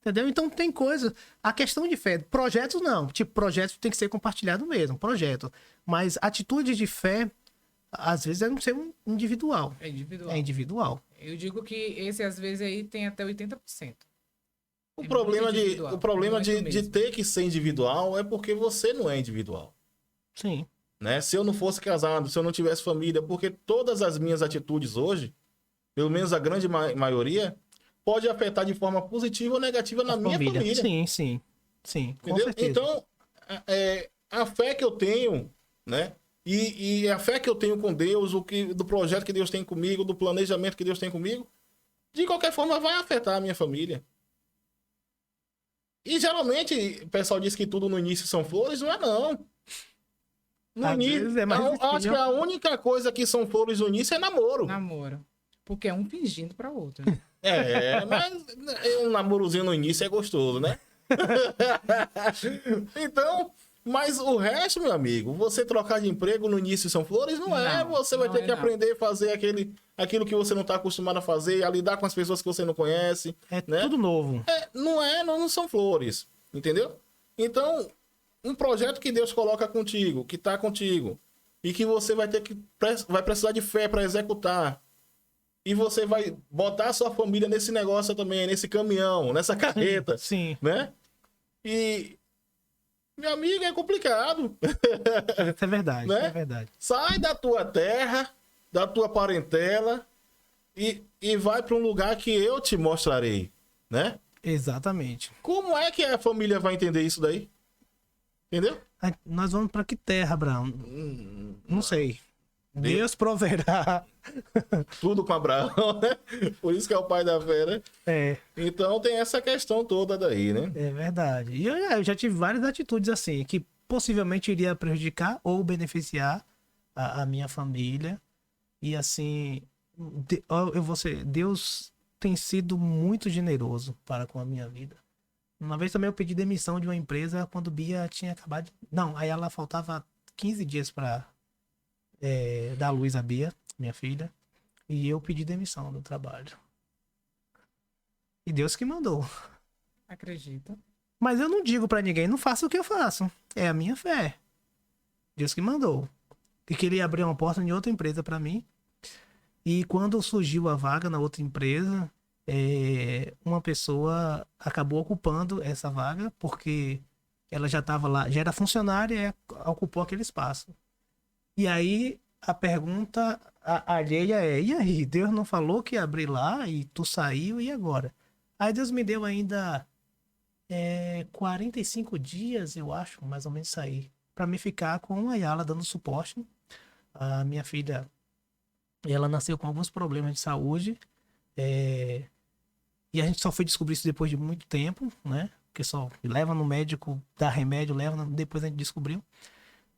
Entendeu? Então tem coisa. A questão de fé, projetos não. Tipo, projetos tem que ser compartilhado mesmo, projeto. Mas atitude de fé, às vezes é não ser um individual. É individual. É individual. Eu digo que esse, às vezes, aí tem até 80%. O É problema, muito individual, o problema muito de mesmo. ter que ser individual é porque você não é individual. Sim. Né? Se eu não fosse casado, se eu não tivesse família, porque todas as minhas atitudes hoje, pelo menos a grande maioria, pode afetar de forma positiva ou negativa na minha família. Sim, sim. Sim, com Entendeu? certeza. Então, a fé que eu tenho, né? E a fé que eu tenho com Deus, do projeto que Deus tem comigo, do planejamento que Deus tem comigo, de qualquer forma vai afetar a minha família. E geralmente o pessoal diz que tudo no início são flores, não é não. No Às início, vezes é mais acho difícil. que a única coisa que são flores no início é namoro. Namoro. Porque é um fingindo para o outro. Mas um namorozinho no início é gostoso, né? Então, mas o resto, meu amigo, você trocar de emprego no início são flores, não é. Não, Você vai não ter é que não. aprender a fazer aquilo que você não está acostumado a fazer, a lidar com as pessoas que você não conhece. É né? tudo novo. Não são flores, entendeu? Então, um projeto que Deus coloca contigo, que está contigo, e que você vai precisar de fé para executar. E você vai botar a sua família nesse negócio também, nesse caminhão, nessa carreta, Sim. né? E, meu amigo, é complicado. Isso é verdade. Né? Isso é verdade. Sai da tua terra, da tua parentela e vai para um lugar que eu te mostrarei, né? Exatamente. Como é que a família vai entender isso daí? Entendeu? Nós vamos pra que terra, Abraão? Não sei. Deus proverá. Tudo com Abraão, né? Por isso que é o pai da fé, né? É, Então tem essa questão toda daí, né? é verdade. E eu já tive várias atitudes assim, que possivelmente iria prejudicar ou beneficiar a minha família. E assim, Deus tem sido muito generoso para com a minha vida. Uma vez também eu pedi demissão de uma empresa quando Bia tinha acabado. Não, aí ela faltava 15 dias para dar luz à Bia, minha filha. E eu pedi demissão do trabalho. E Deus que mandou. Acredita? Mas eu não digo pra ninguém, não faça o que eu faço. É a minha fé. Deus que mandou. E que ele abriu uma porta em outra empresa pra mim. E quando surgiu a vaga na outra empresa, uma pessoa acabou ocupando essa vaga porque ela já estava lá, já era funcionária e ocupou aquele espaço. E aí a pergunta alheia é: e aí? Deus não falou que ia abrir lá e tu saiu, e agora? Aí Deus me deu ainda 45 dias, eu acho, mais ou menos sair, para me ficar com a Yala dando suporte. A minha filha, ela nasceu com alguns problemas de saúde, e a gente só foi descobrir isso depois de muito tempo, né? Porque só leva no médico, dá remédio, depois a gente descobriu.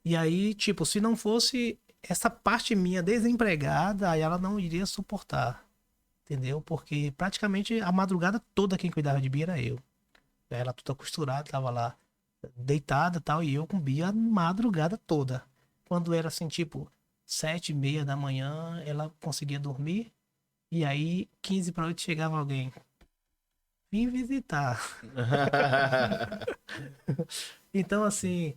E aí, tipo, se não fosse essa parte minha desempregada, aí ela não iria suportar, entendeu? Porque praticamente a madrugada toda quem cuidava de Bia era eu. Ela toda costurada, tava lá deitada e tal, e eu com Bia a madrugada toda. Quando era assim, tipo, 7h30 da manhã, ela conseguia dormir, e aí 7:45 chegava alguém. Vim visitar. Então, assim,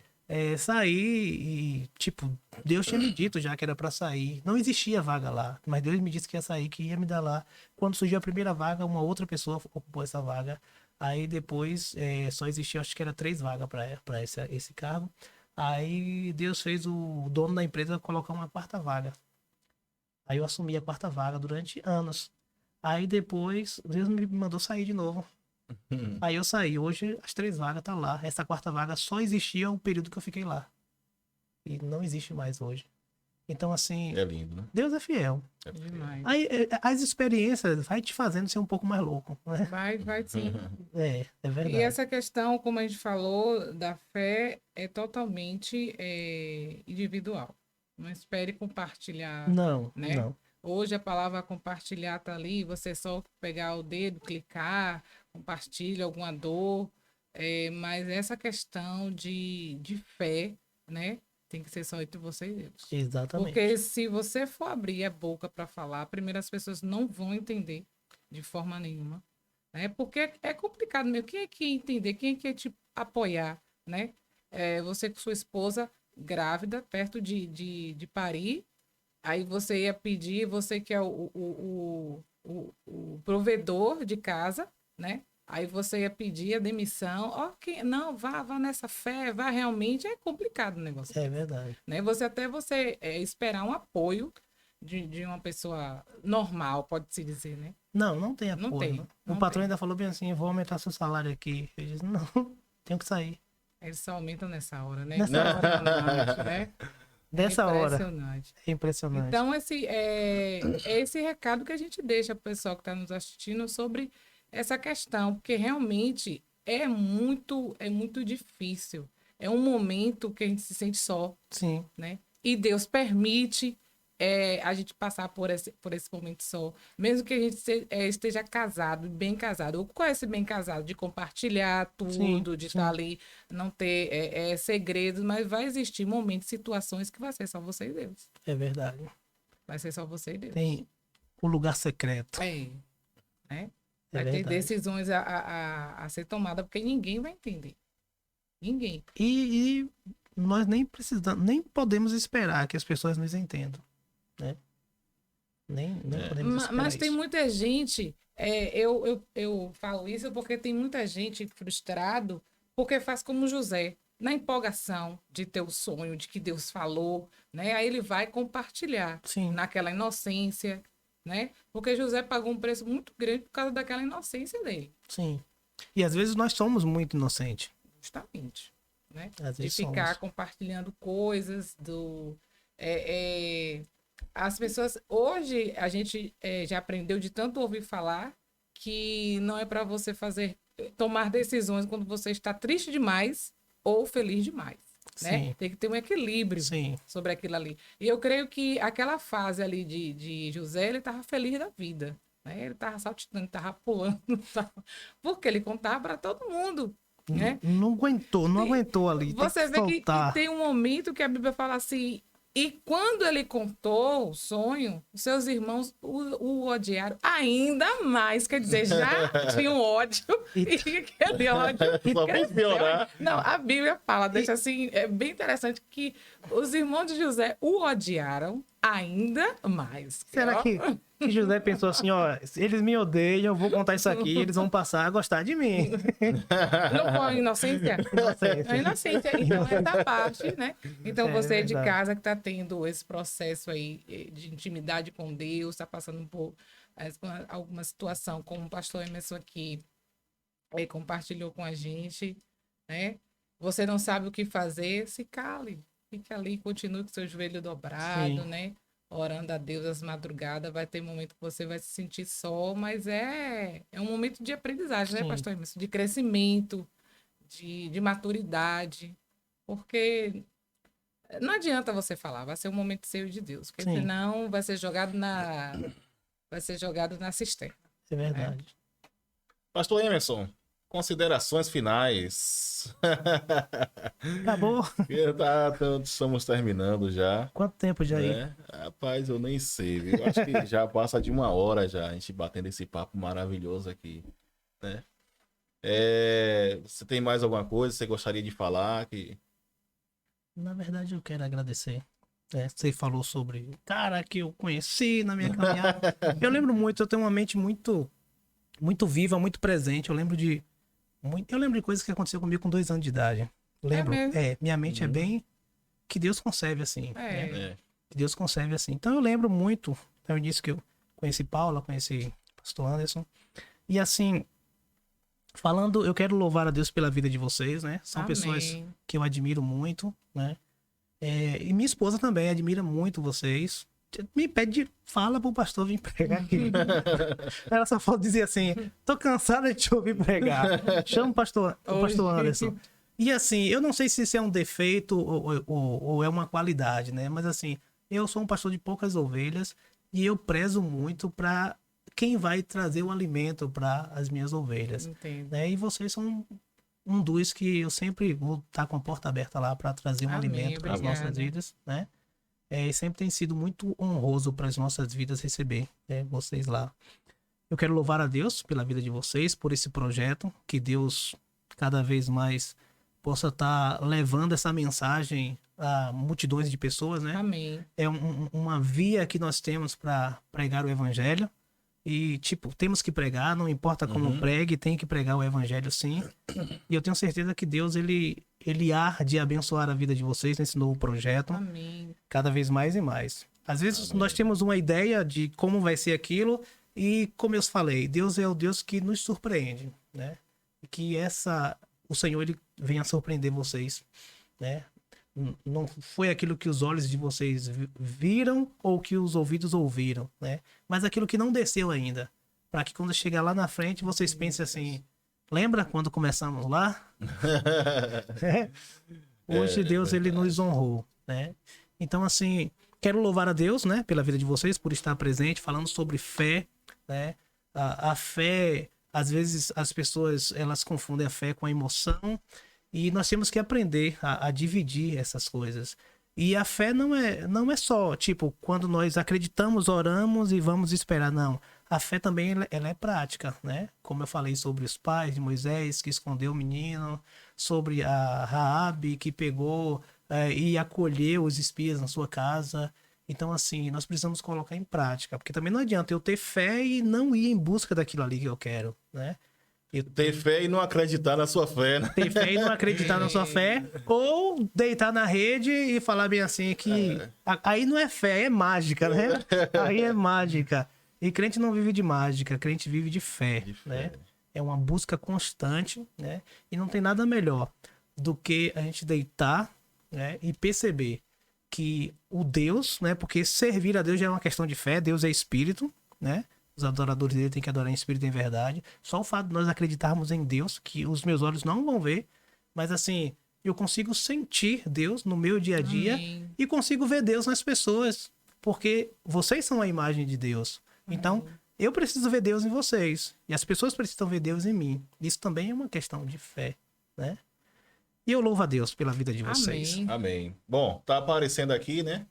saí e, tipo, Deus tinha me dito já que era pra sair. Não existia vaga lá, mas Deus me disse que ia sair, que ia me dar lá. Quando surgiu a primeira vaga, uma outra pessoa ocupou essa vaga. Aí depois só existia, acho que era 3 vagas pra esse cargo. Aí Deus fez o dono da empresa colocar uma 4ª vaga. Aí eu assumi a 4ª vaga durante anos. Aí depois Deus me mandou sair de novo. Aí eu saí. Hoje as 3 vagas tá lá. Essa 4ª vaga só existia o período que eu fiquei lá. E não existe mais hoje. Então, assim, É lindo, né? Deus é fiel. Demais. Aí as experiências vai te fazendo ser um pouco mais louco, né? Vai sim. É verdade. E essa questão, como a gente falou, da fé é totalmente individual. Não espere compartilhar, Não, né? não. Hoje a palavra compartilhar tá ali, você só pegar o dedo, clicar, compartilha alguma dor, mas essa questão de fé, né? Tem que ser só entre você e Deus. Exatamente. Porque se você for abrir a boca para falar, primeiro as pessoas não vão entender de forma nenhuma. Né? Porque é complicado mesmo. Quem é que ia entender? Quem é que ia te apoiar? Né? Você com sua esposa grávida, perto de parir, aí você ia pedir, você que é o provedor de casa, né? Aí você ia pedir a demissão. Não, vá nessa fé, vá realmente. É complicado o negócio. É verdade. Né? Você esperar um apoio de uma pessoa normal, pode-se dizer, né? Não tem apoio. Não tem, Né? não O patrão tem. ainda falou bem assim: vou aumentar seu salário aqui. Eu disse: não, tenho que sair. Eles só aumentam nessa hora, né? Nessa hora. Impressionante, né? Dessa hora. Impressionante. É impressionante. Então, é esse recado que a gente deixa para o pessoal que está nos assistindo sobre essa questão, porque realmente é muito difícil. É um momento que a gente se sente só, Sim. né? E Deus permite a gente passar por esse momento só. Mesmo que a gente esteja casado, bem casado. Ou qual é esse bem casado? De compartilhar tudo, Sim, de sim. estar ali, não ter segredos, mas vai existir momentos, situações que vai ser só você e Deus. É verdade. Vai ser só você e Deus. Tem o lugar secreto. Né? É Vai ter verdade. decisões a ser tomada, porque ninguém vai entender. Ninguém. E nós nem precisamos, nem podemos esperar que as pessoas nos entendam, né? Nem podemos esperar Mas tem isso. muita gente, eu falo isso porque tem muita gente frustrado porque faz como José, na empolgação de ter o sonho, de que Deus falou, né? Aí ele vai compartilhar Sim. naquela inocência, né? Porque José pagou um preço muito grande por causa daquela inocência dele, Sim. E às vezes nós somos muito inocentes. justamente, né? Às De vezes ficar somos. compartilhando coisas as pessoas hoje a gente já aprendeu de tanto ouvir falar que não é para você tomar decisões quando você está triste demais ou feliz demais, né? Sim. Tem que ter um equilíbrio Sim. sobre aquilo ali. E eu creio que aquela fase ali de José, ele estava feliz da vida, né? Ele estava saltitando, estava pulando, porque ele contava para todo mundo, né? Não aguentou ali. Você tem que vê que soltar. tem um momento que a Bíblia fala assim, E quando ele contou o sonho, os seus irmãos o odiaram ainda mais. Quer dizer, já tinham ódio. E aquele ódio. Só fez piorar. Não, a Bíblia fala, deixa assim, é bem interessante que os irmãos de José o odiaram ainda mais. Será que José pensou assim, ó, eles me odeiam, eu vou contar isso aqui, eles vão passar a gostar de mim. Não foi a inocência? Inocência. A inocência. Então, essa parte, né? Então, É você de verdade. casa que está tendo esse processo aí de intimidade com Deus, está passando por alguma situação, como o pastor Emerson aqui compartilhou com a gente, né? Você não sabe o que fazer, se cale. Fique ali, continue com seu joelho dobrado, Sim. né? Orando a Deus às madrugadas. Vai ter momento que você vai se sentir só, mas é um momento de aprendizagem, né, Sim. pastor Emerson? De crescimento, de maturidade. Porque não adianta você falar, vai ser um momento seu de Deus, porque Sim. senão vai ser jogado na cisterna. É verdade. Pastor Emerson, considerações finais. Acabou? Estamos terminando já. Quanto tempo já aí? Né? Rapaz, eu nem sei, viu? Acho que já passa de 1 hora já, a gente batendo esse papo maravilhoso aqui, né? Você tem mais alguma coisa que você gostaria de falar? Na verdade, eu quero agradecer. Você falou sobre o cara que eu conheci na minha caminhada. Eu lembro muito, eu tenho uma mente muito, muito viva, muito presente. Eu lembro de coisas que aconteceram comigo com 2 anos de idade. Lembro. mesmo? Minha mente é bem que Deus conserve assim. Né? É. Que Deus conserve assim. Então eu lembro muito, eu disse que eu conheci Paula, conheci Pastor Anderson. E assim, falando, eu quero louvar a Deus pela vida de vocês, né? São Amém. pessoas que eu admiro muito, né? E minha esposa também admira muito vocês. Me pede, fala pro pastor vir pregar aqui. Ela só dizia assim, tô cansada de te ouvir pregar. Chama o pastor Anderson. E assim, eu não sei se isso é um defeito ou é uma qualidade, né? Mas assim, eu sou um pastor de poucas ovelhas e eu prezo muito para quem vai trazer o alimento para as minhas ovelhas. Entendo. Né? E vocês são um dos que eu sempre vou estar com a porta aberta lá para trazer um Amém, alimento para as obrigada. nossas vidas, né? E sempre tem sido muito honroso para as nossas vidas receber vocês lá. Eu quero louvar a Deus pela vida de vocês, por esse projeto, que Deus cada vez mais possa estar levando essa mensagem a multidões de pessoas, né? Amém. É uma via que nós temos para pregar o evangelho. E, tipo, temos que pregar, não importa como pregue, tem que pregar o evangelho sim. E eu tenho certeza que Deus, ele há de abençoar a vida de vocês nesse novo projeto, Amém. cada vez mais e mais. Às vezes nós temos uma ideia de como vai ser aquilo e, como eu falei, Deus é o Deus que nos surpreende, né? E que o Senhor, ele venha surpreender vocês, né? Não foi aquilo que os olhos de vocês viram ou que os ouvidos ouviram, né? Mas aquilo que não desceu ainda. Para que quando chegar lá na frente, vocês pensem assim, lembra quando começamos lá? Hoje Deus, ele nos honrou, né? Então, assim, quero louvar a Deus, né? Pela vida de vocês, por estar presente, falando sobre fé, né? A fé, às vezes as pessoas, elas confundem a fé com a emoção. E nós temos que aprender a dividir essas coisas. E a fé não é só, tipo, quando nós acreditamos, oramos e vamos esperar. Não. A fé também ela é prática, né? Como eu falei sobre os pais de Moisés, que escondeu o menino. Sobre a Raabe, que pegou e acolheu os espias na sua casa. Então, assim, nós precisamos colocar em prática. Porque também não adianta eu ter fé e não ir em busca daquilo ali que eu quero, né? Ter fé e não acreditar na sua fé, né? Ter fé e não acreditar na sua fé, ou deitar na rede e falar bem assim que aí não é fé, é mágica, né? Aí é mágica. E crente não vive de mágica, crente vive de fé, né? É uma busca constante, né? E não tem nada melhor do que a gente deitar, né? E perceber que o Deus, né? Porque servir a Deus já é uma questão de fé, Deus é espírito, né? Os adoradores dele têm que adorar em espírito e em verdade. Só o fato de nós acreditarmos em Deus, que os meus olhos não vão ver, mas assim, eu consigo sentir Deus no meu dia a dia. Amém. E consigo ver Deus nas pessoas, porque vocês são a imagem de Deus. Então, eu preciso ver Deus em vocês, e as pessoas precisam ver Deus em mim. Isso também é uma questão de fé, né? E eu louvo a Deus pela vida de vocês. Amém. Amém. Bom, tá aparecendo aqui, né?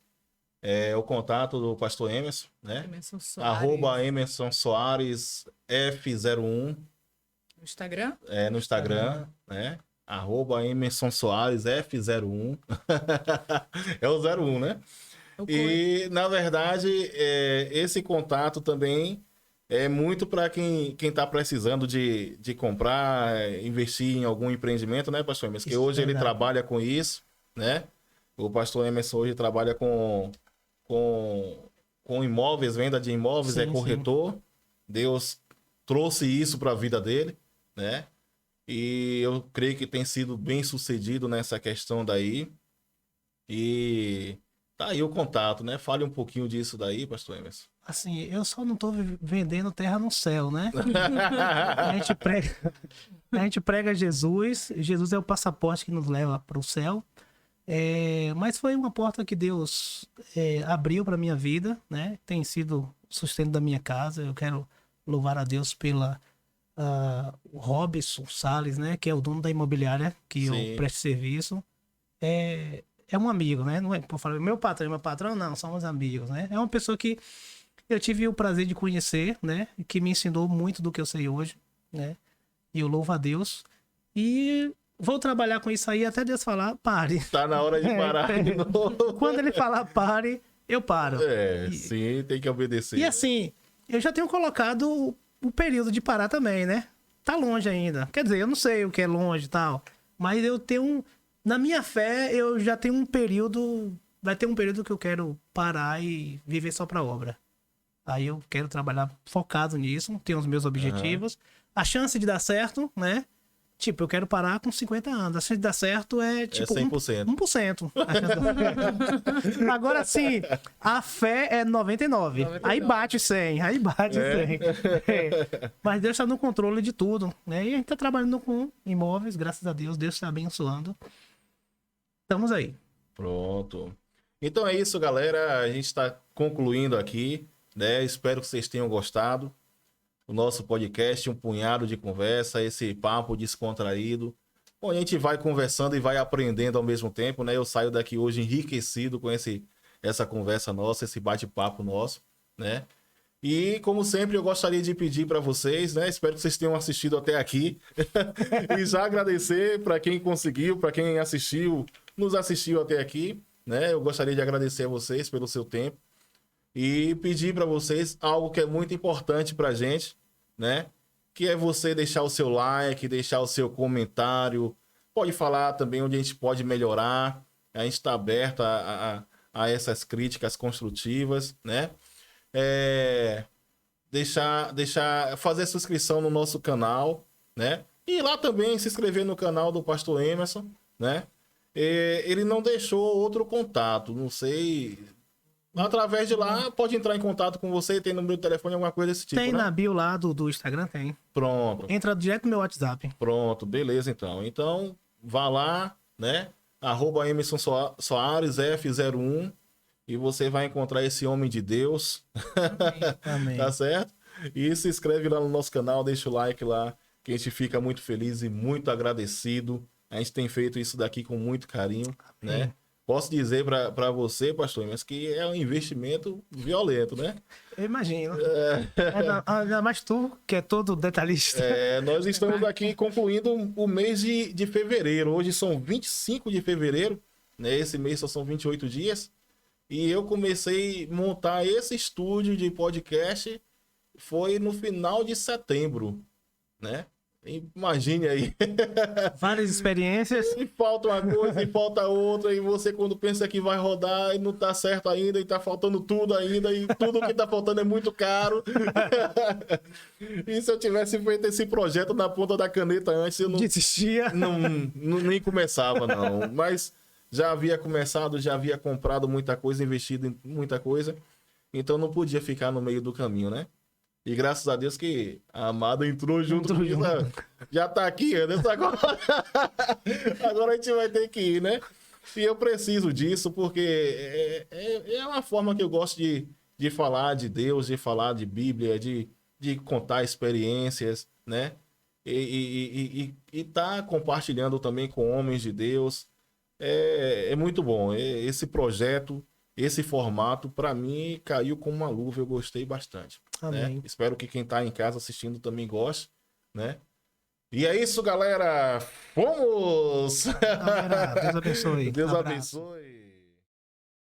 é o contato do pastor Emerson, né? Emerson Soares. Arroba Emerson Soares F01 No Instagram? no Instagram, né? Arroba Emerson Soares F01. É o 01, né? E, na verdade, esse contato também é muito para quem está precisando de comprar, investir em algum empreendimento, né, pastor Emerson? Que Isso, hoje ele verdade. trabalha com isso, né? O pastor Emerson hoje trabalha com imóveis, venda de imóveis, é Sim, corretor. Deus trouxe isso para a vida dele, né? E eu creio que tem sido bem sucedido nessa questão daí. E tá aí o contato, né? Fale um pouquinho disso daí, pastor Emerson. Assim, eu só não tô vendendo terra no céu, né? A gente prega Jesus. Jesus é o passaporte que nos leva para o céu. Mas foi uma porta que Deus abriu para minha vida, né? Tem sido o sustento da minha casa. Eu quero louvar a Deus pela o Robson Salles, né? Que é o dono da imobiliária que Sim. eu presto serviço. É um amigo, né? Não é, por falar, meu patrão, não, somos amigos, né? É uma pessoa que eu tive o prazer de conhecer, né? Que me ensinou muito do que eu sei hoje, né? E eu louvo a Deus. E vou trabalhar com isso aí até Deus falar, pare. Tá na hora de parar de novo. Quando ele falar pare, eu paro. Sim, tem que obedecer. E assim, eu já tenho colocado o período de parar também, né? Tá longe ainda. Quer dizer, eu não sei o que é longe e tal, mas eu tenho... Na minha fé, eu já tenho um período... Vai ter um período que eu quero parar e viver só pra obra. Aí eu quero trabalhar focado nisso, tenho os meus objetivos. A chance de dar certo, né? Tipo, eu quero parar com 50 anos. A chance de dar certo é tipo 100%. 1%. Agora sim, a fé é 99. Aí bate 100. Aí bate 100. Mas Deus está no controle de tudo, né? E a gente tá trabalhando com imóveis, graças a Deus. Deus está abençoando. Estamos aí. Pronto. Então é isso, galera. A gente está concluindo aqui, né? Espero que vocês tenham gostado. O nosso podcast, um punhado de conversa, esse papo descontraído. Bom, a gente vai conversando e vai aprendendo ao mesmo tempo, né? Eu saio daqui hoje enriquecido com essa conversa nossa, esse bate-papo nosso, né? E, como sempre, eu gostaria de pedir para vocês, né? Espero que vocês tenham assistido até aqui. E já agradecer para quem conseguiu, para quem assistiu, nos assistiu até aqui, né? Eu gostaria de agradecer a vocês pelo seu tempo. E pedir para vocês algo que é muito importante para a gente, né? Que é você deixar o seu like, deixar o seu comentário. Pode falar também onde a gente pode melhorar. A gente está aberto a essas críticas construtivas, né? Fazer a inscrição no nosso canal, né? E lá também se inscrever no canal do Pastor Emerson, né? Ele não deixou outro contato, não sei... Através de lá, pode entrar em contato com você, tem número de telefone, alguma coisa desse tipo, Tem né? na bio lá do Instagram, tem. Pronto. Entra direto no meu WhatsApp. Pronto, beleza então. Então, vá lá, né? Arroba Emerson Soares F01 e você vai encontrar esse homem de Deus. Amém. Tá certo? E se inscreve lá no nosso canal, deixa o like lá, que a gente fica muito feliz e muito agradecido. A gente tem feito isso daqui com muito carinho, né? Posso dizer para você, pastor, mas que é um investimento violento, né? Eu imagino. Ainda mais tu, que é todo detalhista. Nós estamos aqui concluindo o mês de fevereiro. Hoje são 25 de fevereiro, né? Esse mês só são 28 dias. E eu comecei a montar esse estúdio de podcast foi no final de setembro, né? Imagine aí. Várias experiências. E falta uma coisa e falta outra, e você quando pensa que vai rodar e não tá certo ainda, e tá faltando tudo ainda, e tudo que tá faltando é muito caro. E se eu tivesse feito esse projeto na ponta da caneta antes, eu não Desistia. nem começava, não. Mas já havia começado, já havia comprado muita coisa, investido em muita coisa, então não podia ficar no meio do caminho, né? E graças a Deus que a amada entrou junto com isso. Já tá aqui, Anderson. Agora a gente vai ter que ir, né? E eu preciso disso porque é uma forma que eu gosto de falar de Deus, de falar de Bíblia, de contar experiências, né? E tá compartilhando também com homens de Deus. É muito bom. Esse projeto esse formato, para mim, caiu como uma luva. Eu gostei bastante. Né? Amém. Espero que quem tá em casa assistindo também goste, né? E é isso, galera. Fomos! Galera, Deus abençoe. Deus Abraço. abençoe.